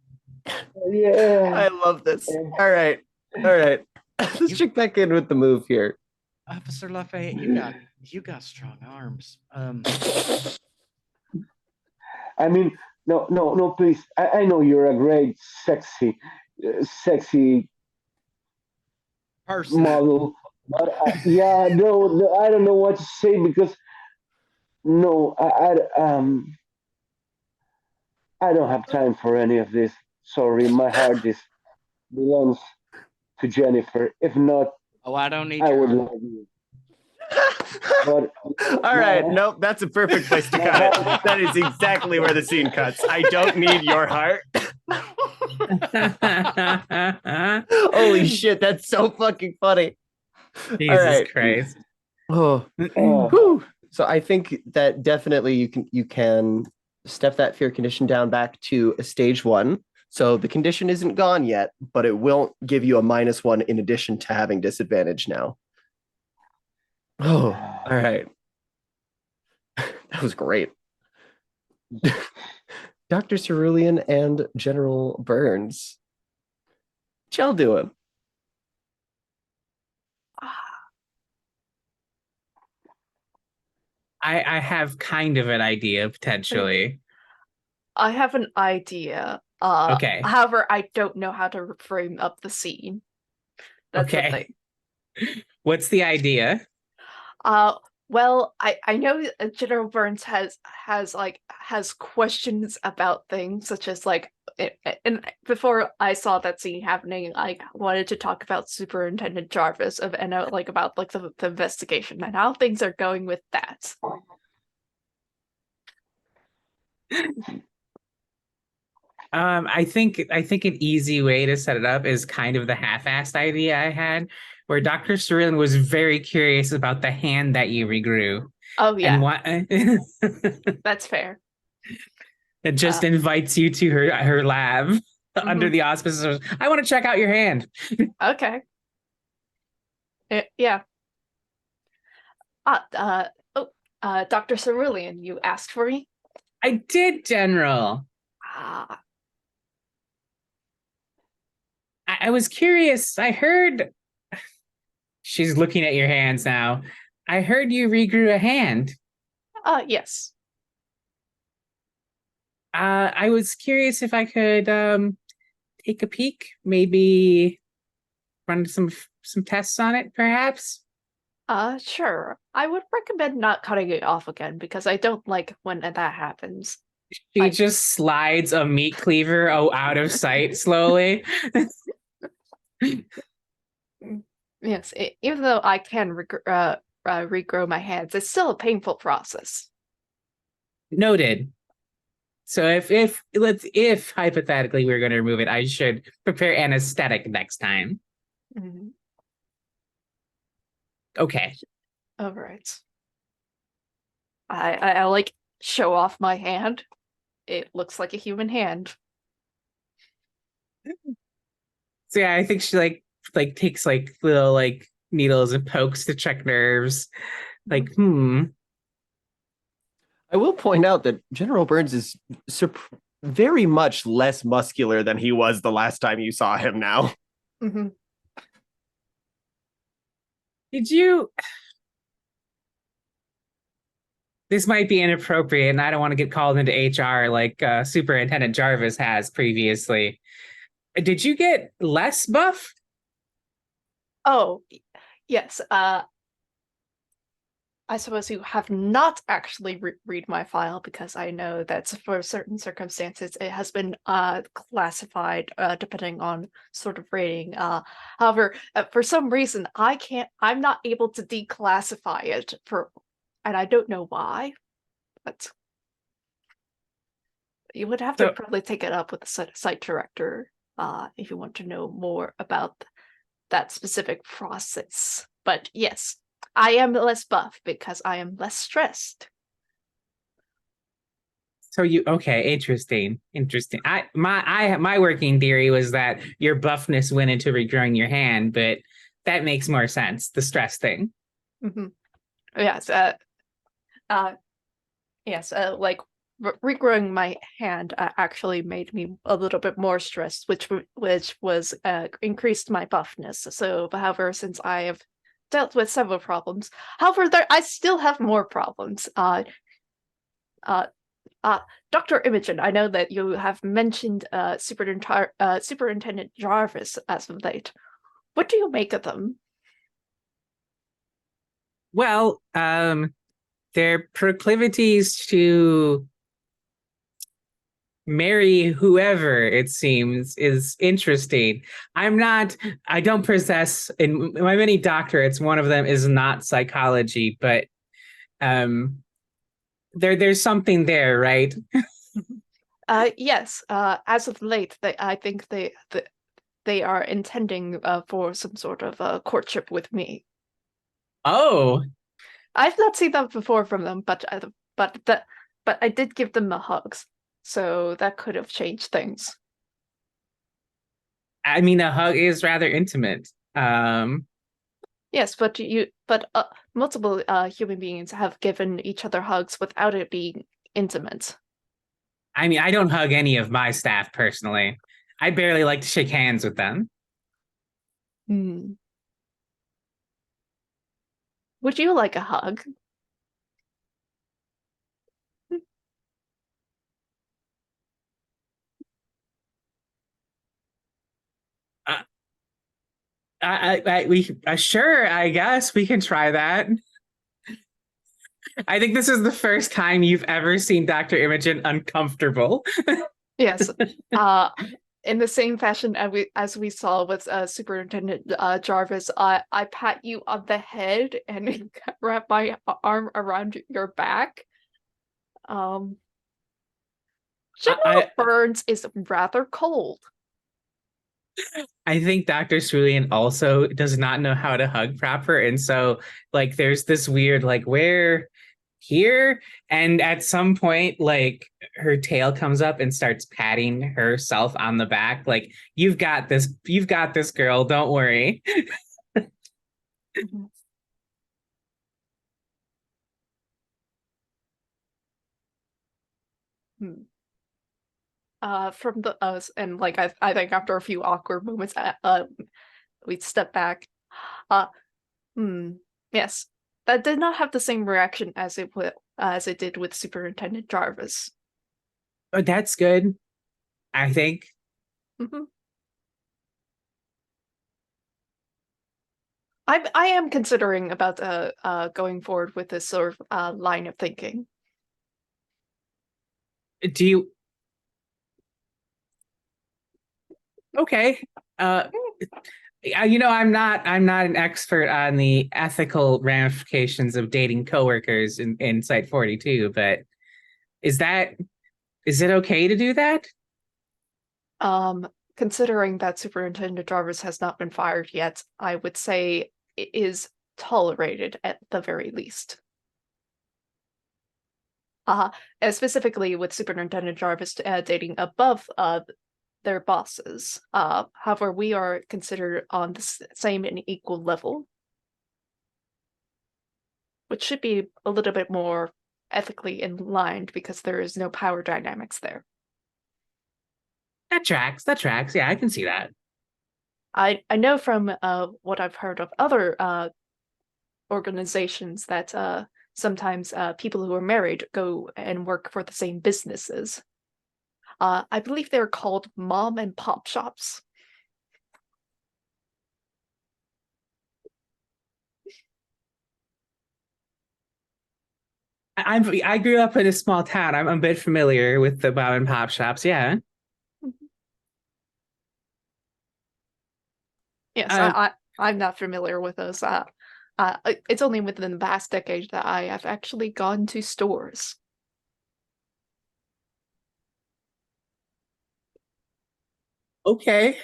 Speaker 2: Yeah.
Speaker 1: I love this.
Speaker 2: And
Speaker 1: All right. Let's check back in with the move here.
Speaker 5: Officer Lafayette, you got strong arms.
Speaker 2: I mean, no, please. I know you're a great, sexy
Speaker 5: Person.
Speaker 2: model, but yeah, no, I don't know what to say because no, I don't have time for any of this. Sorry, my heart is belongs to Jennifer. If not,
Speaker 5: Oh, I don't need
Speaker 2: I
Speaker 5: your
Speaker 2: would
Speaker 5: heart.
Speaker 2: love you. But
Speaker 1: All right. Nope. That's a perfect place to cut it. That is exactly where the scene cuts. I don't need your heart. Holy shit. That's so fucking funny.
Speaker 3: Jesus
Speaker 1: All right.
Speaker 3: Christ.
Speaker 1: Oh. Whew. So I think that definitely you can step that fear condition down back to a stage 1. So the condition isn't gone yet, but it will give you a -1 in addition to having disadvantage now. Oh, all right. That was great. Dr. Cerulean and General Burns. What y'all doing?
Speaker 3: I have kind of an idea potentially.
Speaker 4: I have an idea.
Speaker 3: Okay.
Speaker 4: However, I don't know how to frame up the scene. That's the
Speaker 3: Okay.
Speaker 4: thing.
Speaker 3: What's the idea?
Speaker 4: Well, I know General Burns has questions about things such as like, and before I saw that scene happening, I wanted to talk about Superintendent Jarvis and like about like the investigation and how things are going with that.
Speaker 3: I think an easy way to set it up is kind of the half-assed idea I had, where Dr. Cerulean was very curious about the hand that you regrew.
Speaker 4: Oh yeah,
Speaker 3: And what
Speaker 4: that's fair.
Speaker 3: it just invites you to her lab under
Speaker 4: Mhm.
Speaker 3: the auspices of, I want to check out your hand.
Speaker 4: Okay. Yeah. Dr. Cerulean, you asked for me?
Speaker 3: I did, General.
Speaker 4: Ah,
Speaker 3: I was curious. I heard she's looking at your hands now. I heard you regrew a hand.
Speaker 4: yes.
Speaker 3: I was curious if I could take a peek, maybe run some tests on it, perhaps.
Speaker 4: Sure. I would recommend not cutting it off again because I don't like when that happens.
Speaker 3: She just slides a meat cleaver out of sight slowly.
Speaker 4: Yes, even though I can regrow my hands, it's still a painful process.
Speaker 3: Noted. So if hypothetically we're going to remove it, I should prepare anesthetic next time.
Speaker 4: Mhm.
Speaker 3: Okay.
Speaker 4: All right. I like show off my hand. It looks like a human hand.
Speaker 3: So yeah, I think she like takes like little like needles and pokes to check nerves. Like,
Speaker 1: I will point out that General Burns is very much less muscular than he was the last time you saw him now.
Speaker 4: Mm-hmm.
Speaker 3: Did you? This might be inappropriate, and I don't want to get called into HR like Superintendent Jarvis has previously. Did you get less buff?
Speaker 4: Oh, yes. I suppose you have not actually read my file because I know that for certain circumstances it has been classified depending on sort of rating. However, for some reason I'm not able to declassify it and I don't know why, but you would have to probably take it up with the site director if you want to know more about that specific process. But yes, I am less buff because I am less stressed.
Speaker 3: So okay, interesting. My working theory was that your buffness went into regrowing your hand, but that makes more sense. The stress thing.
Speaker 4: Mm-hmm. Yes. Yes. Like regrowing my hand actually made me a little bit more stressed, which was increased my buffness. So, however, since I have dealt with several problems, however, I still have more problems. Uh, Dr. Imogen, I know that you have mentioned Superintendent Jarvis as of late. What do you make of them?
Speaker 3: Well, their proclivities to marry whoever, it seems, is interesting. I don't possess, in my many doctorates, one of them is not psychology, but there's something there, right?
Speaker 4: Yes. As of late, I think they are intending for some sort of courtship with me.
Speaker 3: Oh,
Speaker 4: I've not seen that before from them, but I did give them the hugs, so that could have changed things.
Speaker 3: I mean, a hug is rather intimate.
Speaker 4: Yes, but multiple human beings have given each other hugs without it being intimate.
Speaker 3: I mean, I don't hug any of my staff personally. I barely like to shake hands with them.
Speaker 4: Hmm. Would you like a hug?
Speaker 3: Uh, we sure, I guess we can try that. I think this is the first time you've ever seen Dr. Imogen uncomfortable.
Speaker 4: Yes. In the same fashion as we saw with Superintendent Jarvis, I pat you on the head and wrap my arm around your back. General Burns is rather cold.
Speaker 3: I think Dr. Cerulean also does not know how to hug proper. And so, like, there's this weird, like, where here? And at some point, like, her tail comes up and starts patting herself on the back. Like, you've got this, girl. Don't worry.
Speaker 4: Mm-hmm. Hmm. From the us and like I think after a few awkward moments, we step back. Uh, hmm. Yes, that did not have the same reaction as it did with Superintendent Jarvis.
Speaker 3: But that's good, I think.
Speaker 4: Mm-hmm. I am considering about going forward with this sort of line of thinking.
Speaker 3: Do you? Okay. I'm not an expert on the ethical ramifications of dating coworkers in Site 42, but is it okay to do that?
Speaker 4: Considering that Superintendent Jarvis has not been fired yet, I would say it is tolerated at the very least. And specifically with Superintendent Jarvis dating above their bosses. However, we are considered on the same and equal level, which should be a little bit more ethically in line because there is no power dynamics there.
Speaker 3: That tracks. That tracks. Yeah, I can see that.
Speaker 4: I know from what I've heard of other organizations that sometimes people who are married go and work for the same businesses. I believe they're called mom and pop shops.
Speaker 3: I grew up in a small town. I'm a bit familiar with the mom and pop shops. Yeah.
Speaker 4: Yes,
Speaker 3: Uh,
Speaker 4: I'm not familiar with those. It's only within the past decade that I have actually gone to stores.
Speaker 3: okay.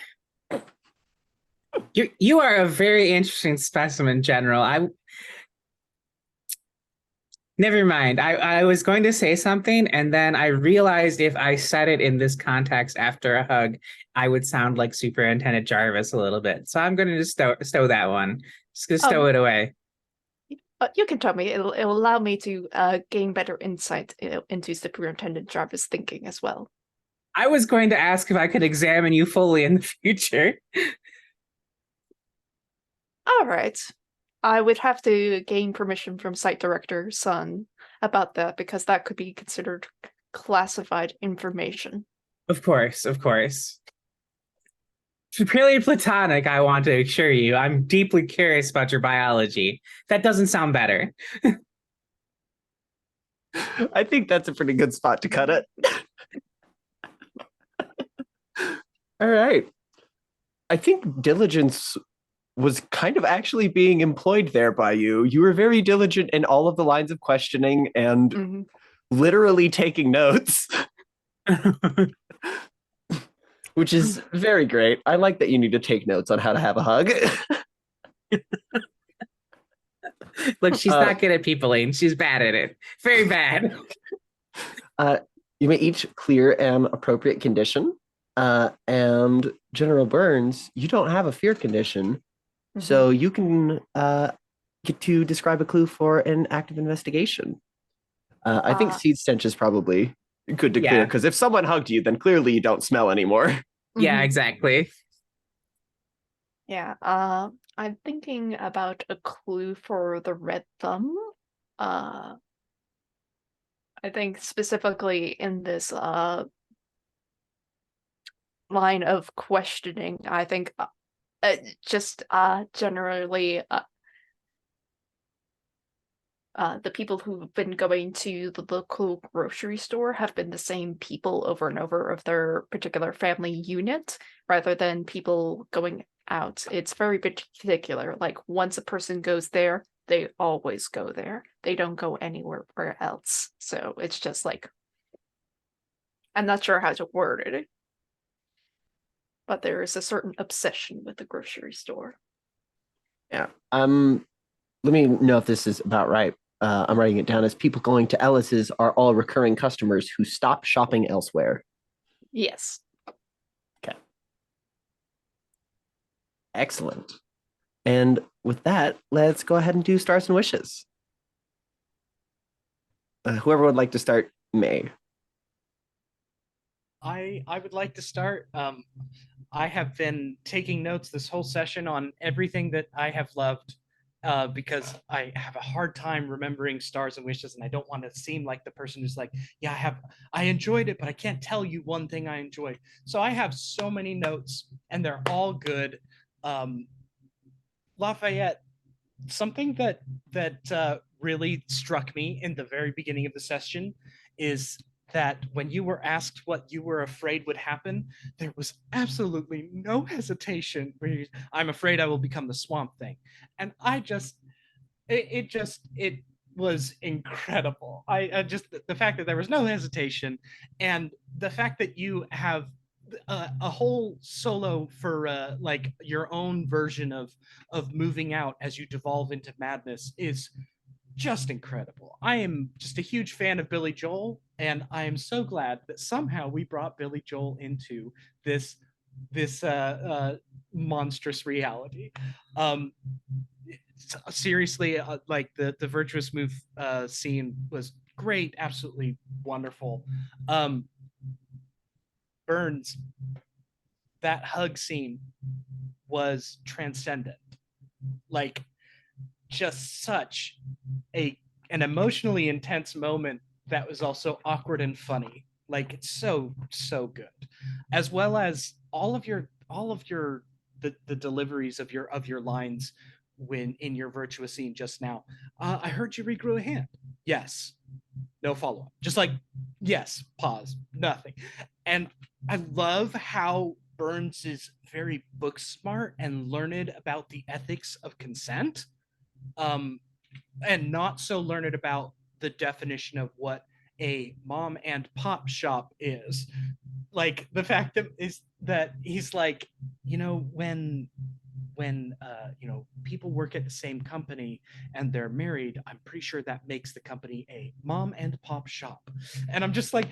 Speaker 3: You are a very interesting specimen, General. Never mind. I was going to say something, and then I realized if I said it in this context after a hug, I would sound like Superintendent Jarvis a little bit. So I'm going to just stow that one. Just going to stow it away.
Speaker 4: You can tell me. It'll allow me to gain better insight into Superintendent Jarvis' thinking as well.
Speaker 3: I was going to ask if I could examine you fully in the future.
Speaker 4: All right. I would have to gain permission from Site Director Sun about that because that could be considered classified information.
Speaker 3: Of course, of course. It's purely platonic, I want to assure you. I'm deeply curious about your biology. That doesn't sound better.
Speaker 1: I think that's a pretty good spot to cut it. All right. I think diligence was kind of actually being employed there by you. You were very diligent in all of the lines of questioning and literally taking notes, which is very great. I like that you need to take notes on how to have a hug.
Speaker 3: Look, she's not good at peopling. She's bad at it. Very bad.
Speaker 1: You may each clear an appropriate condition. And General Burns, you don't have a fear condition. So you can get to describe a clue for an active investigation. I think seed stench is probably good to clear, because if someone hugged you, then clearly you don't smell anymore.
Speaker 3: Yeah, exactly.
Speaker 4: Yeah, I'm thinking about a clue for the red thumb. I think specifically in this line of questioning, I think just generally the people who've been going to the local grocery store have been the same people over and over of their particular family unit rather than people going out. It's very particular. Like once a person goes there, they always go there. They don't go anywhere else. So it's just like, I'm not sure how to word it, but there is a certain obsession with the grocery store.
Speaker 1: Yeah. Let me know if this is about right. I'm writing it down as people going to Ellis's are all recurring customers who stop shopping elsewhere.
Speaker 4: Yes.
Speaker 1: Okay. Excellent. And with that, let's go ahead and do stars and wishes. Whoever would like to start may.
Speaker 5: I would like to start. I have been taking notes this whole session on everything that I have loved, because I have a hard time remembering stars and wishes, and I don't want to seem like the person who's like, yeah, I enjoyed it, but I can't tell you one thing I enjoyed. So I have so many notes, and they're all good. Lafayette, something that really struck me in the very beginning of the session is that when you were asked what you were afraid would happen, there was absolutely no hesitation. I'm afraid I will become the Swamp Thing, and it was incredible. I just the fact that there was no hesitation, and the fact that you have a whole solo for like your own version of moving out as you devolve into madness is just incredible. I am just a huge fan of Billy Joel, and I am so glad that somehow we brought Billy Joel into this monstrous reality. Seriously, like the virtuous move scene was great, absolutely wonderful. Burns, that hug scene was transcendent. Like just such an emotionally intense moment that was also awkward and funny. Like it's so good, as well as all of the deliveries of your lines when in your virtuous scene just now. I heard you regrew a hand. Yes. No follow-up. Just like, yes, pause, nothing. And I love how Burns is very book smart and learned about the ethics of consent, and not so learned about the definition of what a mom and pop shop is. Like the fact that is that he's like, when when people work at the same company and they're married, I'm pretty sure that makes the company a mom and pop shop. And I'm just like,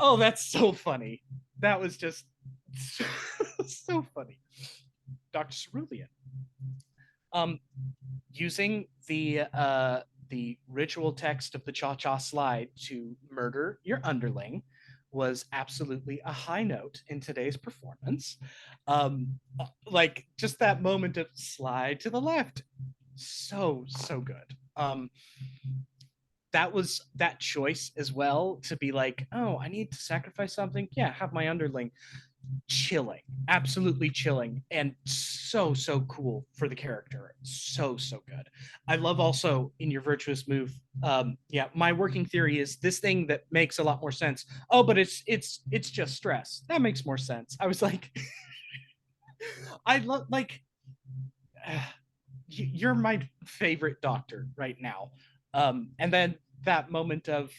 Speaker 5: oh, that's so funny. That was just so funny. Dr. Cerulean. Using the ritual text of the cha-cha slide to murder your underling was absolutely a high note in today's performance. Like just that moment of slide to the left, so good. That choice as well to be like, oh, I need to sacrifice something. Yeah, have my underling. Chilling, absolutely chilling, and so cool for the character. So good. I love also in your virtuous move. My working theory is this thing that makes a lot more sense. Oh, but it's just stress. That makes more sense. I was like, I love like you're my favorite doctor right now. And then that moment of,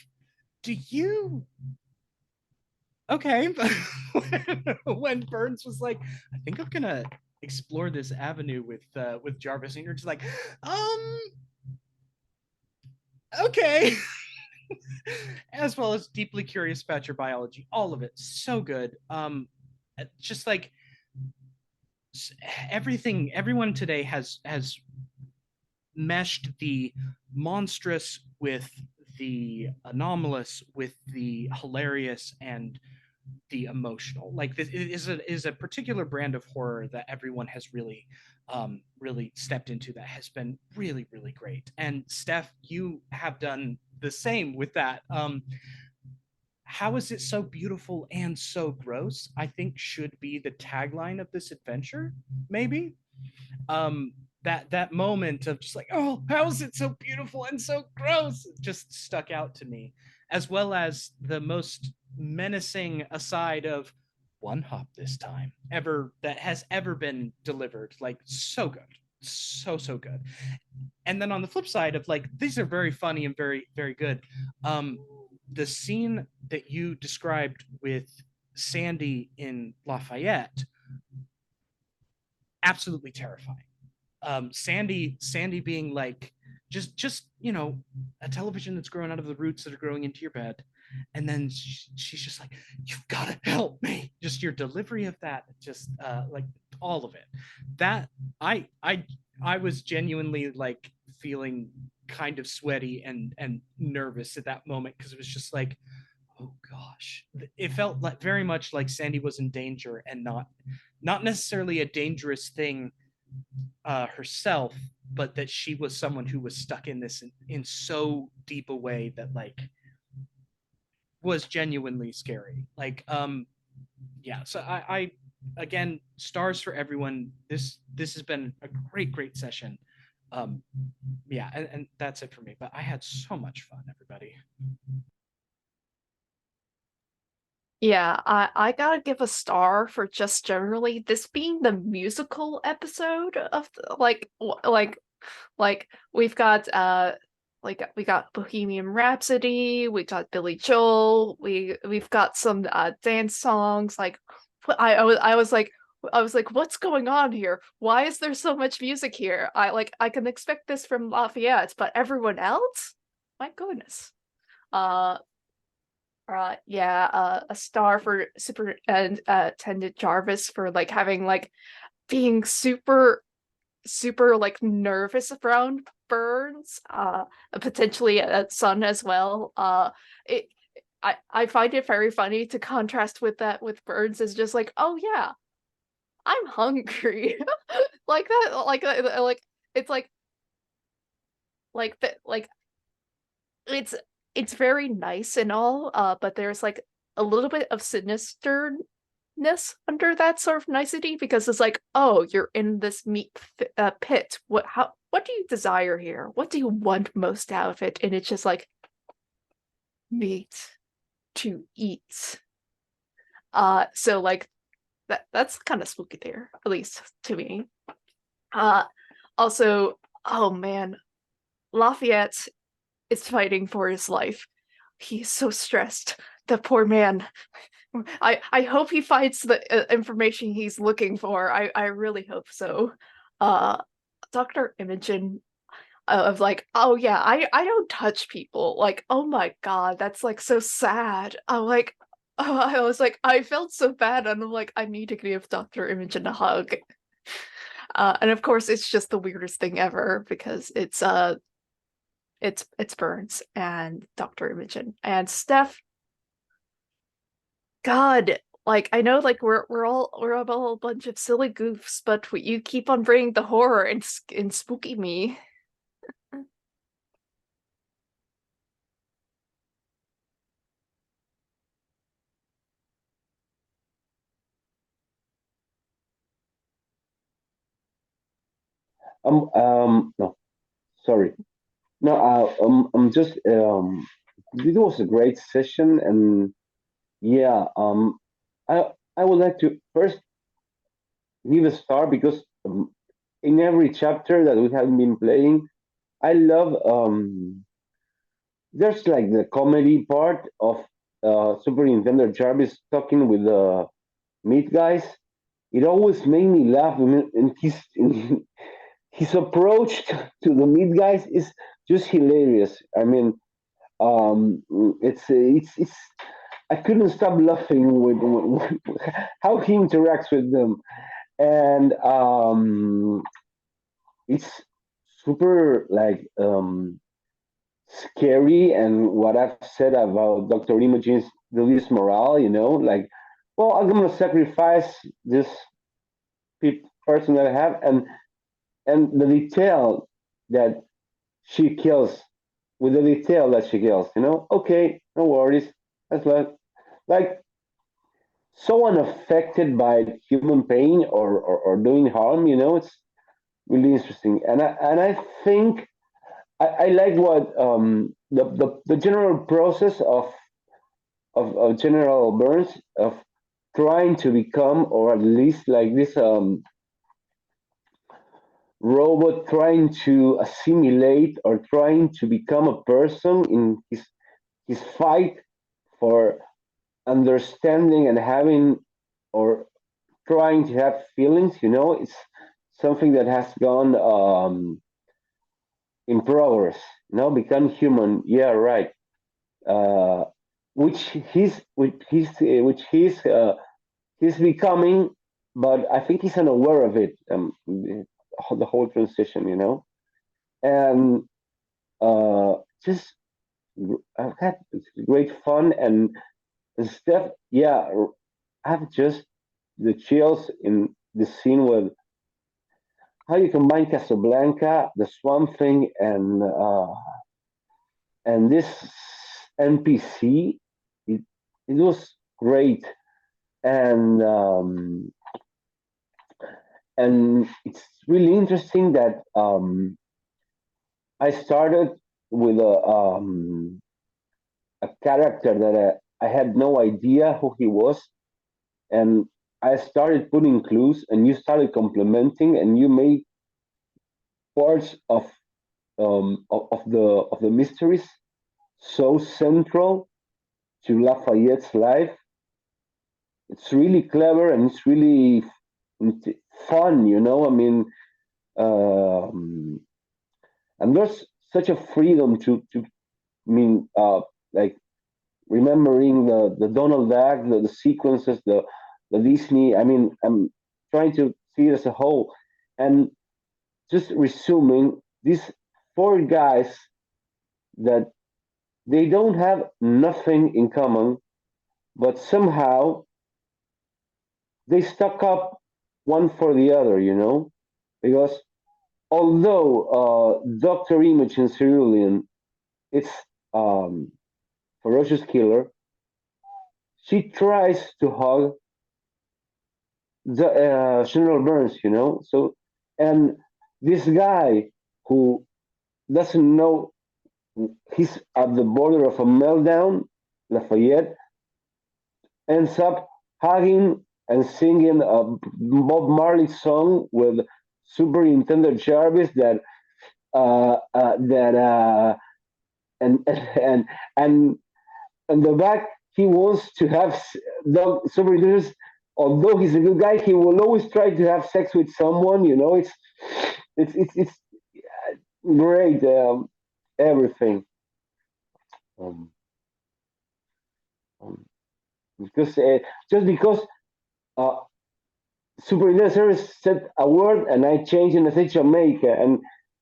Speaker 5: do you okay? When Burns was like, I think I'm gonna explore this avenue with Jarvis, and you're just like, okay. As well as deeply curious about your biology, all of it so good. Just like everyone today has meshed the monstrous with the anomalous, with the hilarious, and the emotional. Like this is a particular brand of horror that everyone has really stepped into, that has been really great. And Steph, you have done the same with that. How is it so beautiful and so gross, I think should be the tagline of this adventure, maybe. That moment of just like, oh, how is it so beautiful and so gross, just stuck out to me, as well as the most menacing aside of one hop this time ever that has ever been delivered. Like, so good, so good. And then on the flip side of like, these are very funny and very good. The scene that you described with Sandy in Lafayette, absolutely terrifying. Sandy being like, just a television that's growing out of the roots that are growing into your bed, and then she's just like, you've got to help me. Just your delivery of that, just like all of it. That I was genuinely like feeling kind of sweaty and nervous at that moment, because it was just like, oh gosh, it felt like very much like Sandy was in danger, and not necessarily a dangerous thing herself, but that she was someone who was stuck in this in so deep a way that like was genuinely scary. Like so I again, stars for everyone. This has been a great session. And that's it for me, but I had so much fun, everybody.
Speaker 4: Yeah, I gotta give a star for just generally this being the musical episode of we've got we got Bohemian Rhapsody, we got Billy Joel, we've got some dance songs. Like I was like, what's going on here? Why is there so much music here? I can expect this from Lafayette, but everyone else? My goodness. A star for Superintendent Jarvis for like having like being super like nervous around Burns, potentially a son as well. I find it very funny to contrast with that with Burns is just like, oh yeah, I'm hungry. Like that, like it's like it's very nice and all, but there's like a little bit of sinisterness under that sort of nicety, because it's like, oh, you're in this meat pit. What do you desire here? What do you want most out of it? And it's just like meat to eat. So like that's kind of spooky there, at least to me. Also, oh man, Lafayette is fighting for his life. He's so stressed. The poor man. I hope he finds the information he's looking for. I really hope so. Dr. Imogen of like, oh yeah, I don't touch people. Like, oh my God, that's like so sad. I was like, I felt so bad, and I'm like, I need to give Dr. Imogen a hug. And of course, it's just the weirdest thing ever because it's Burns and Dr. Imogen and Steph. God, like I know, like we're all a bunch of silly goofs, but you keep on bringing the horror and spooky me.
Speaker 2: No, sorry. No, I'm just it was a great session, and yeah, I would like to first give a star because in every chapter that we have been playing, I love there's like the comedy part of Superintendent Jarvis talking with the meat guys. It always made me laugh, and his approach to the meat guys is just hilarious. I mean, it's I couldn't stop laughing with how he interacts with them, and it's super like scary. And what I've said about Dr. Imogen's release morale, like, well, I'm gonna sacrifice this person that I have, and the detail that she kills, with the detail that she kills, okay, no worries. That's like so unaffected by human pain or doing harm, it's really interesting. And I think I like what the general process of General Burns of trying to become, or at least like this robot trying to assimilate or trying to become a person in his fight for understanding and having, or trying to have feelings. It's something that has gone in progress. Become human. Yeah, right. Uh, which he's becoming, but I think he's unaware of it. The whole transition, and just I've had great fun, and Steph. Yeah, I have just the chills in the scene with how you combine Casablanca, the Swamp Thing, and this NPC. It was great, and it's really interesting that I started with a character that I had no idea who he was, and I started putting clues, and you started complementing, and you made parts of the mysteries so central to Lafayette's life. It's really clever, and it's really fun. I mean, and there's such a freedom to I mean, like remembering the Donald Duck, the sequences, the Disney. I mean, I'm trying to see it as a whole, and just resuming these four guys that they don't have nothing in common, but somehow they stuck up one for the other, because although Dr. Imogen Cerulean, it's ferocious killer, she tries to hug the General Burns, So, and this guy who doesn't know he's at the border of a meltdown, Lafayette, ends up hugging and singing a Bob Marley song with Superintendent Jarvis that and and and and the back he wants to have Superintendent although he's a good guy, he will always try to have sex with someone. It's great. Everything. Um, um, because just because uh, Superintendent Service said a word and I changed and I said Jamaica,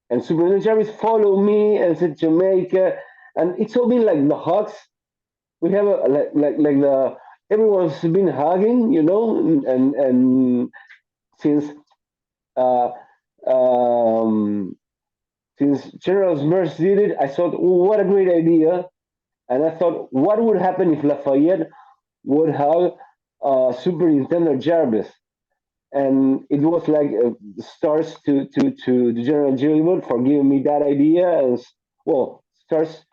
Speaker 2: and Superintendent Service followed me and said Jamaica, and it's all been like the hugs. We have like the everyone's been hugging, and since uh, um, since General Smurfs did it, I thought, oh, what a great idea, and I thought, what would happen if Lafayette would hug Superintendent Jarvis? And it was like stars to the General Gilbert for giving me that idea, and well, stars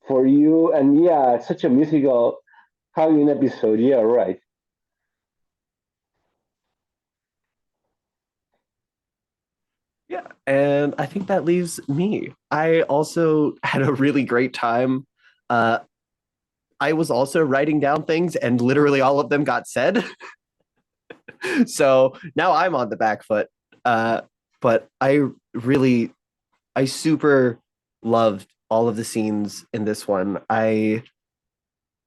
Speaker 2: for you, and yeah, it's such a musical hugging episode. Yeah, right.
Speaker 1: Yeah, and I think that leaves me. I also had a really great time. Uh, I was also writing down things, and literally all of them got said. So now I'm on the back foot. But I super loved all of the scenes in this one. I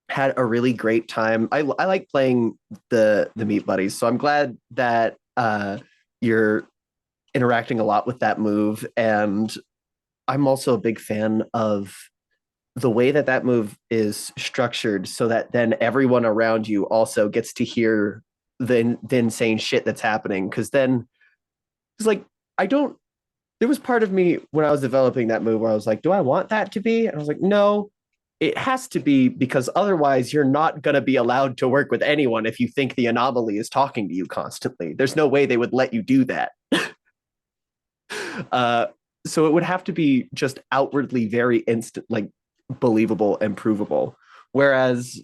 Speaker 1: had a really great time. I like playing the Meat Buddies, so I'm glad that you're interacting a lot with that move. And I'm also a big fan of the way that that move is structured so that then everyone around you also gets to hear the insane shit that's happening. Because then it's like, I don't, there was part of me when I was developing that move where I was like, do I want that to be? And I was like, no, it has to be, because otherwise you're not going to be allowed to work with anyone if you think the anomaly is talking to you constantly. There's no way they would let you do that. So it would have to be just outwardly very instant, like believable and provable. Whereas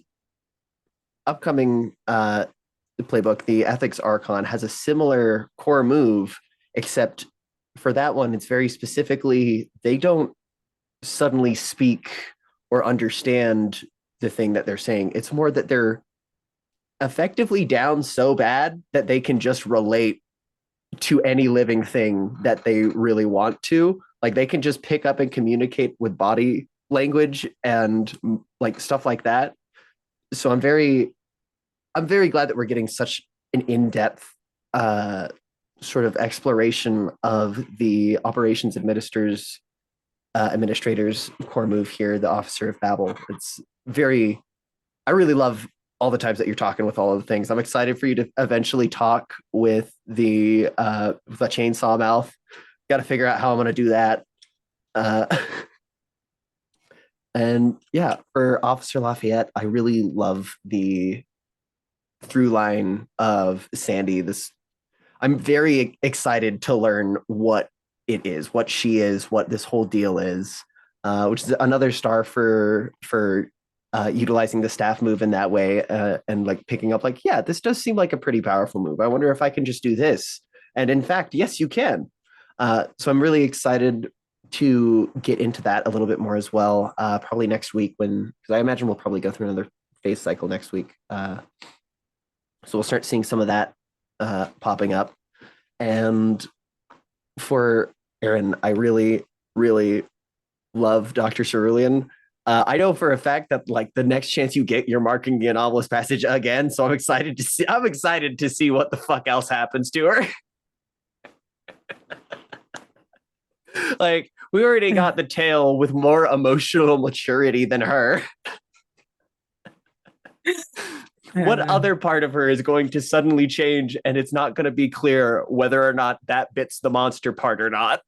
Speaker 1: upcoming playbook, the Ethics Archon, has a similar core move, except for that one, it's very specifically, they don't suddenly speak or understand the thing that they're saying. It's more that they're effectively down so bad that they can just relate to any living thing that they really want to. Like they can just pick up and communicate with body language and like stuff like that. So I'm very glad that we're getting such an in-depth sort of exploration of the operations administrator's core move here, the Officer of Babel. I really love all the times that you're talking with all of the things. I'm excited for you to eventually talk with the chainsaw mouth. Got to figure out how I'm going to do that. And yeah, for Officer Lafayette, I really love the through line of Sandy. I'm very excited to learn what it is, what she is, what this whole deal is, which is another star for utilizing the staff move in that way, and like picking up like, yeah, this does seem like a pretty powerful move. I wonder if I can just do this. And in fact, yes, you can. So I'm really excited to get into that a little bit more as well, probably next week because I imagine we'll probably go through another phase cycle next week. So we'll start seeing some of that popping up. And for Aaron, I really, really love Dr. Cerulean. I know for a fact that like the next chance you get, you're marking the anomalous passage again. So I'm excited to see what the fuck else happens to her. Like we already got the tale with more emotional maturity than her. What other part of her is going to suddenly change, and it's not going to be clear whether or not that bit's the monster part or not?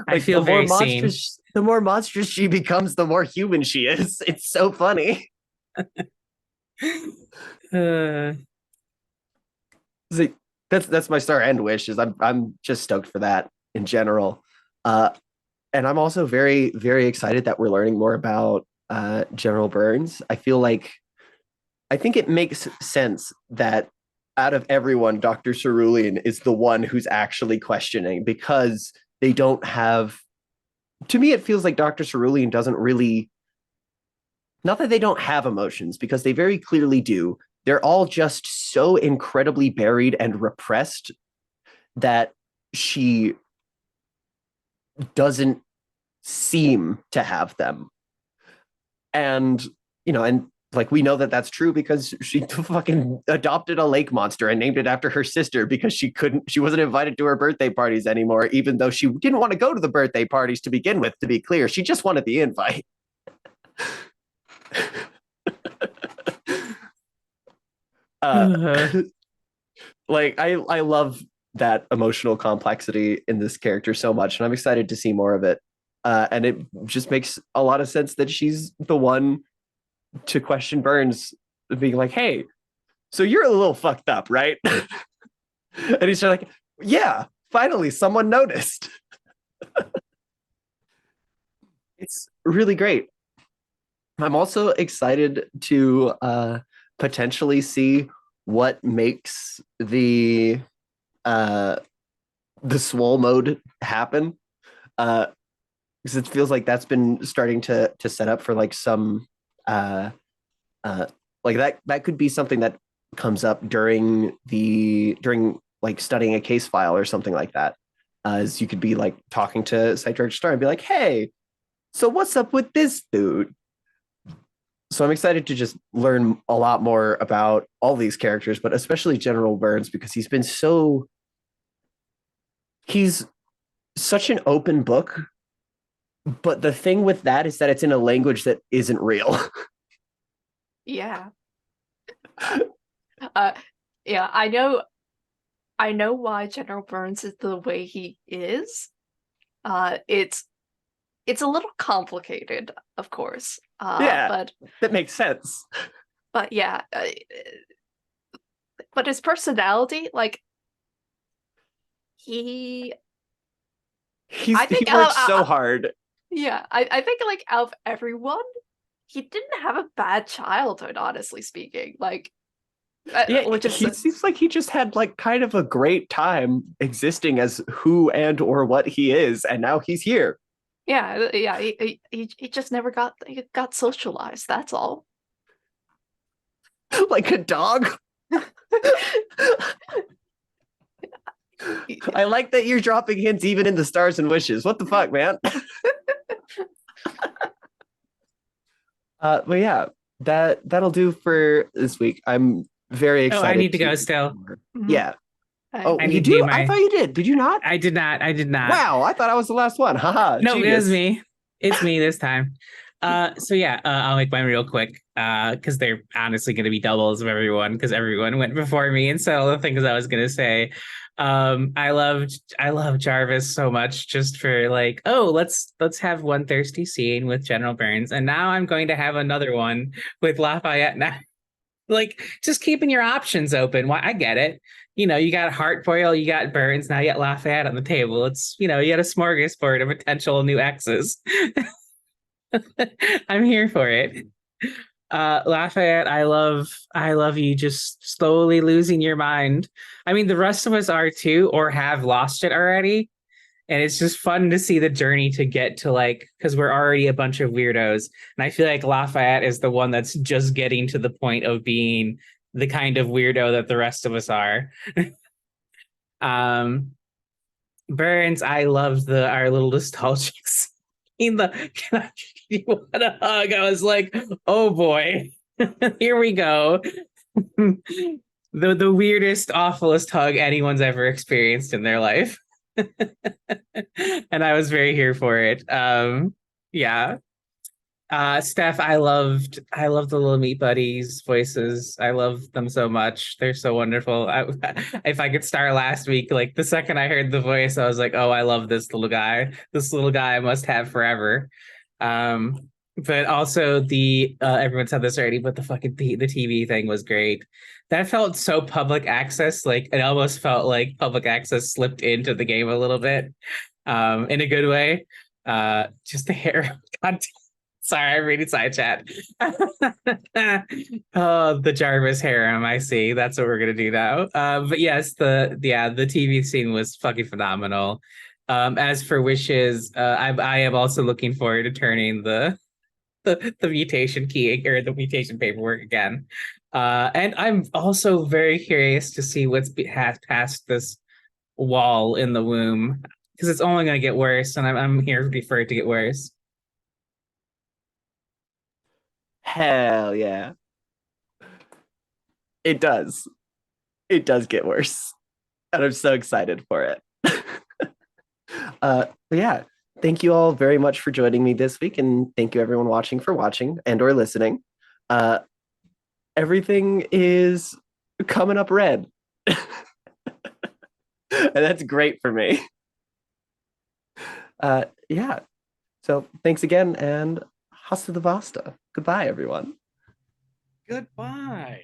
Speaker 3: I feel very seen.
Speaker 1: The more monstrous she becomes, the more human she is. It's so funny. That's my star end wish. Is I'm just stoked for that in general, and I'm also very, very excited that we're learning more about General Burns. I think it makes sense that out of everyone, Dr. Cerulean is the one who's actually questioning, because they don't have. To me, it feels like Dr. Cerulean doesn't really. Not that they don't have emotions, because they very clearly do, they're all just so incredibly buried and repressed that she doesn't seem to have them. And, and like we know that that's true because she fucking adopted a lake monster and named it after her sister because she wasn't invited to her birthday parties anymore, even though she didn't want to go to the birthday parties to begin with, to be clear. She just wanted the invite. Like I love that emotional complexity in this character so much, and I'm excited to see more of it. And it just makes a lot of sense that she's the one to question Burns, being like, "Hey, so you're a little fucked up, right?" And he's like, "Yeah, finally, someone noticed." It's really great. I'm also excited to potentially see what makes the swole mode happen, because it feels like that's been starting to set up for like some like that could be something that comes up during like studying a case file or something like that, as you could be like talking to Site Director Star and be like, "Hey, so what's up with this dude?" So I'm excited to just learn a lot more about all these characters, but especially General Burns, because he's such an open book. But the thing with that is that it's in a language that isn't real.
Speaker 4: Yeah. Yeah, I know why General Burns is the way he is. It's a little complicated, of course.
Speaker 1: Yeah,
Speaker 4: but
Speaker 1: that makes sense.
Speaker 4: But yeah, but his personality, like he
Speaker 1: works so hard.
Speaker 4: Yeah, I think like out of everyone, he didn't have a bad childhood, honestly speaking. Like,
Speaker 1: yeah,
Speaker 4: which is
Speaker 1: he seems like he just had like kind of a great time existing as who and or what he is, and now he's here.
Speaker 4: Yeah, he just never got socialized. That's all.
Speaker 1: Like a dog. I like that you're dropping hints even in the stars and wishes. What the fuck, man? But yeah, that'll do for this week. I'm very excited.
Speaker 3: I need to go still.
Speaker 1: Yeah. Oh,
Speaker 3: I
Speaker 1: you do? I thought you did. Did you not?
Speaker 3: I did not.
Speaker 1: Wow, I thought I was the last one. Haha.
Speaker 3: No,
Speaker 1: genius.
Speaker 3: it was me. It's me this time. So yeah, I'll make mine real quick, because they're honestly going to be doubles of everyone, because everyone went before me and said all the things I was going to say. I love Jarvis so much, just for like, oh, let's have one thirsty scene with General Burns, and now I'm going to have another one with Lafayette. Now, like, just keeping your options open. Why, I get it. You got Heartfoil, you got Burns, now you got Lafayette on the table. It's, you got a smorgasbord of potential new exes. I'm here for it. Lafayette, I love you just slowly losing your mind. I mean, the rest of us are too, or have lost it already. And it's just fun to see the journey to get to, like, because we're already a bunch of weirdos. And I feel like Lafayette is the one that's just getting to the point of being the kind of weirdo that the rest of us are. Burns, I loved our little nostalgics. You want a hug? I was like, oh boy, here we go. The weirdest, awfulest hug anyone's ever experienced in their life. And I was very here for it. Yeah. Steph, I loved the little meat buddies voices. I love them so much. They're so wonderful. If I could start last week, like the second I heard the voice, I was like, oh, I love this little guy. This little guy I must have forever. But also the everyone said this already, but the TV thing was great. That felt so public access, like it almost felt like public access slipped into the game a little bit, in a good way. Just the hair content. Sorry, I'm reading side chat. Oh, the Jarvis harem. I see. That's what we're gonna do now. But yes, the TV scene was fucking phenomenal. As for wishes, I am also looking forward to turning the mutation key or the mutation paperwork again. And I'm also very curious to see what's past this wall in the womb, because it's only going to get worse, and I'm here for it to get worse.
Speaker 1: Hell yeah. It does. It does get worse. And I'm so excited for it. But yeah, thank you all very much for joining me this week, and thank you everyone watching for watching and or listening. Everything is coming up red. And that's great for me. Yeah. So thanks again, and hasta the vasta. Goodbye, everyone.
Speaker 5: Goodbye.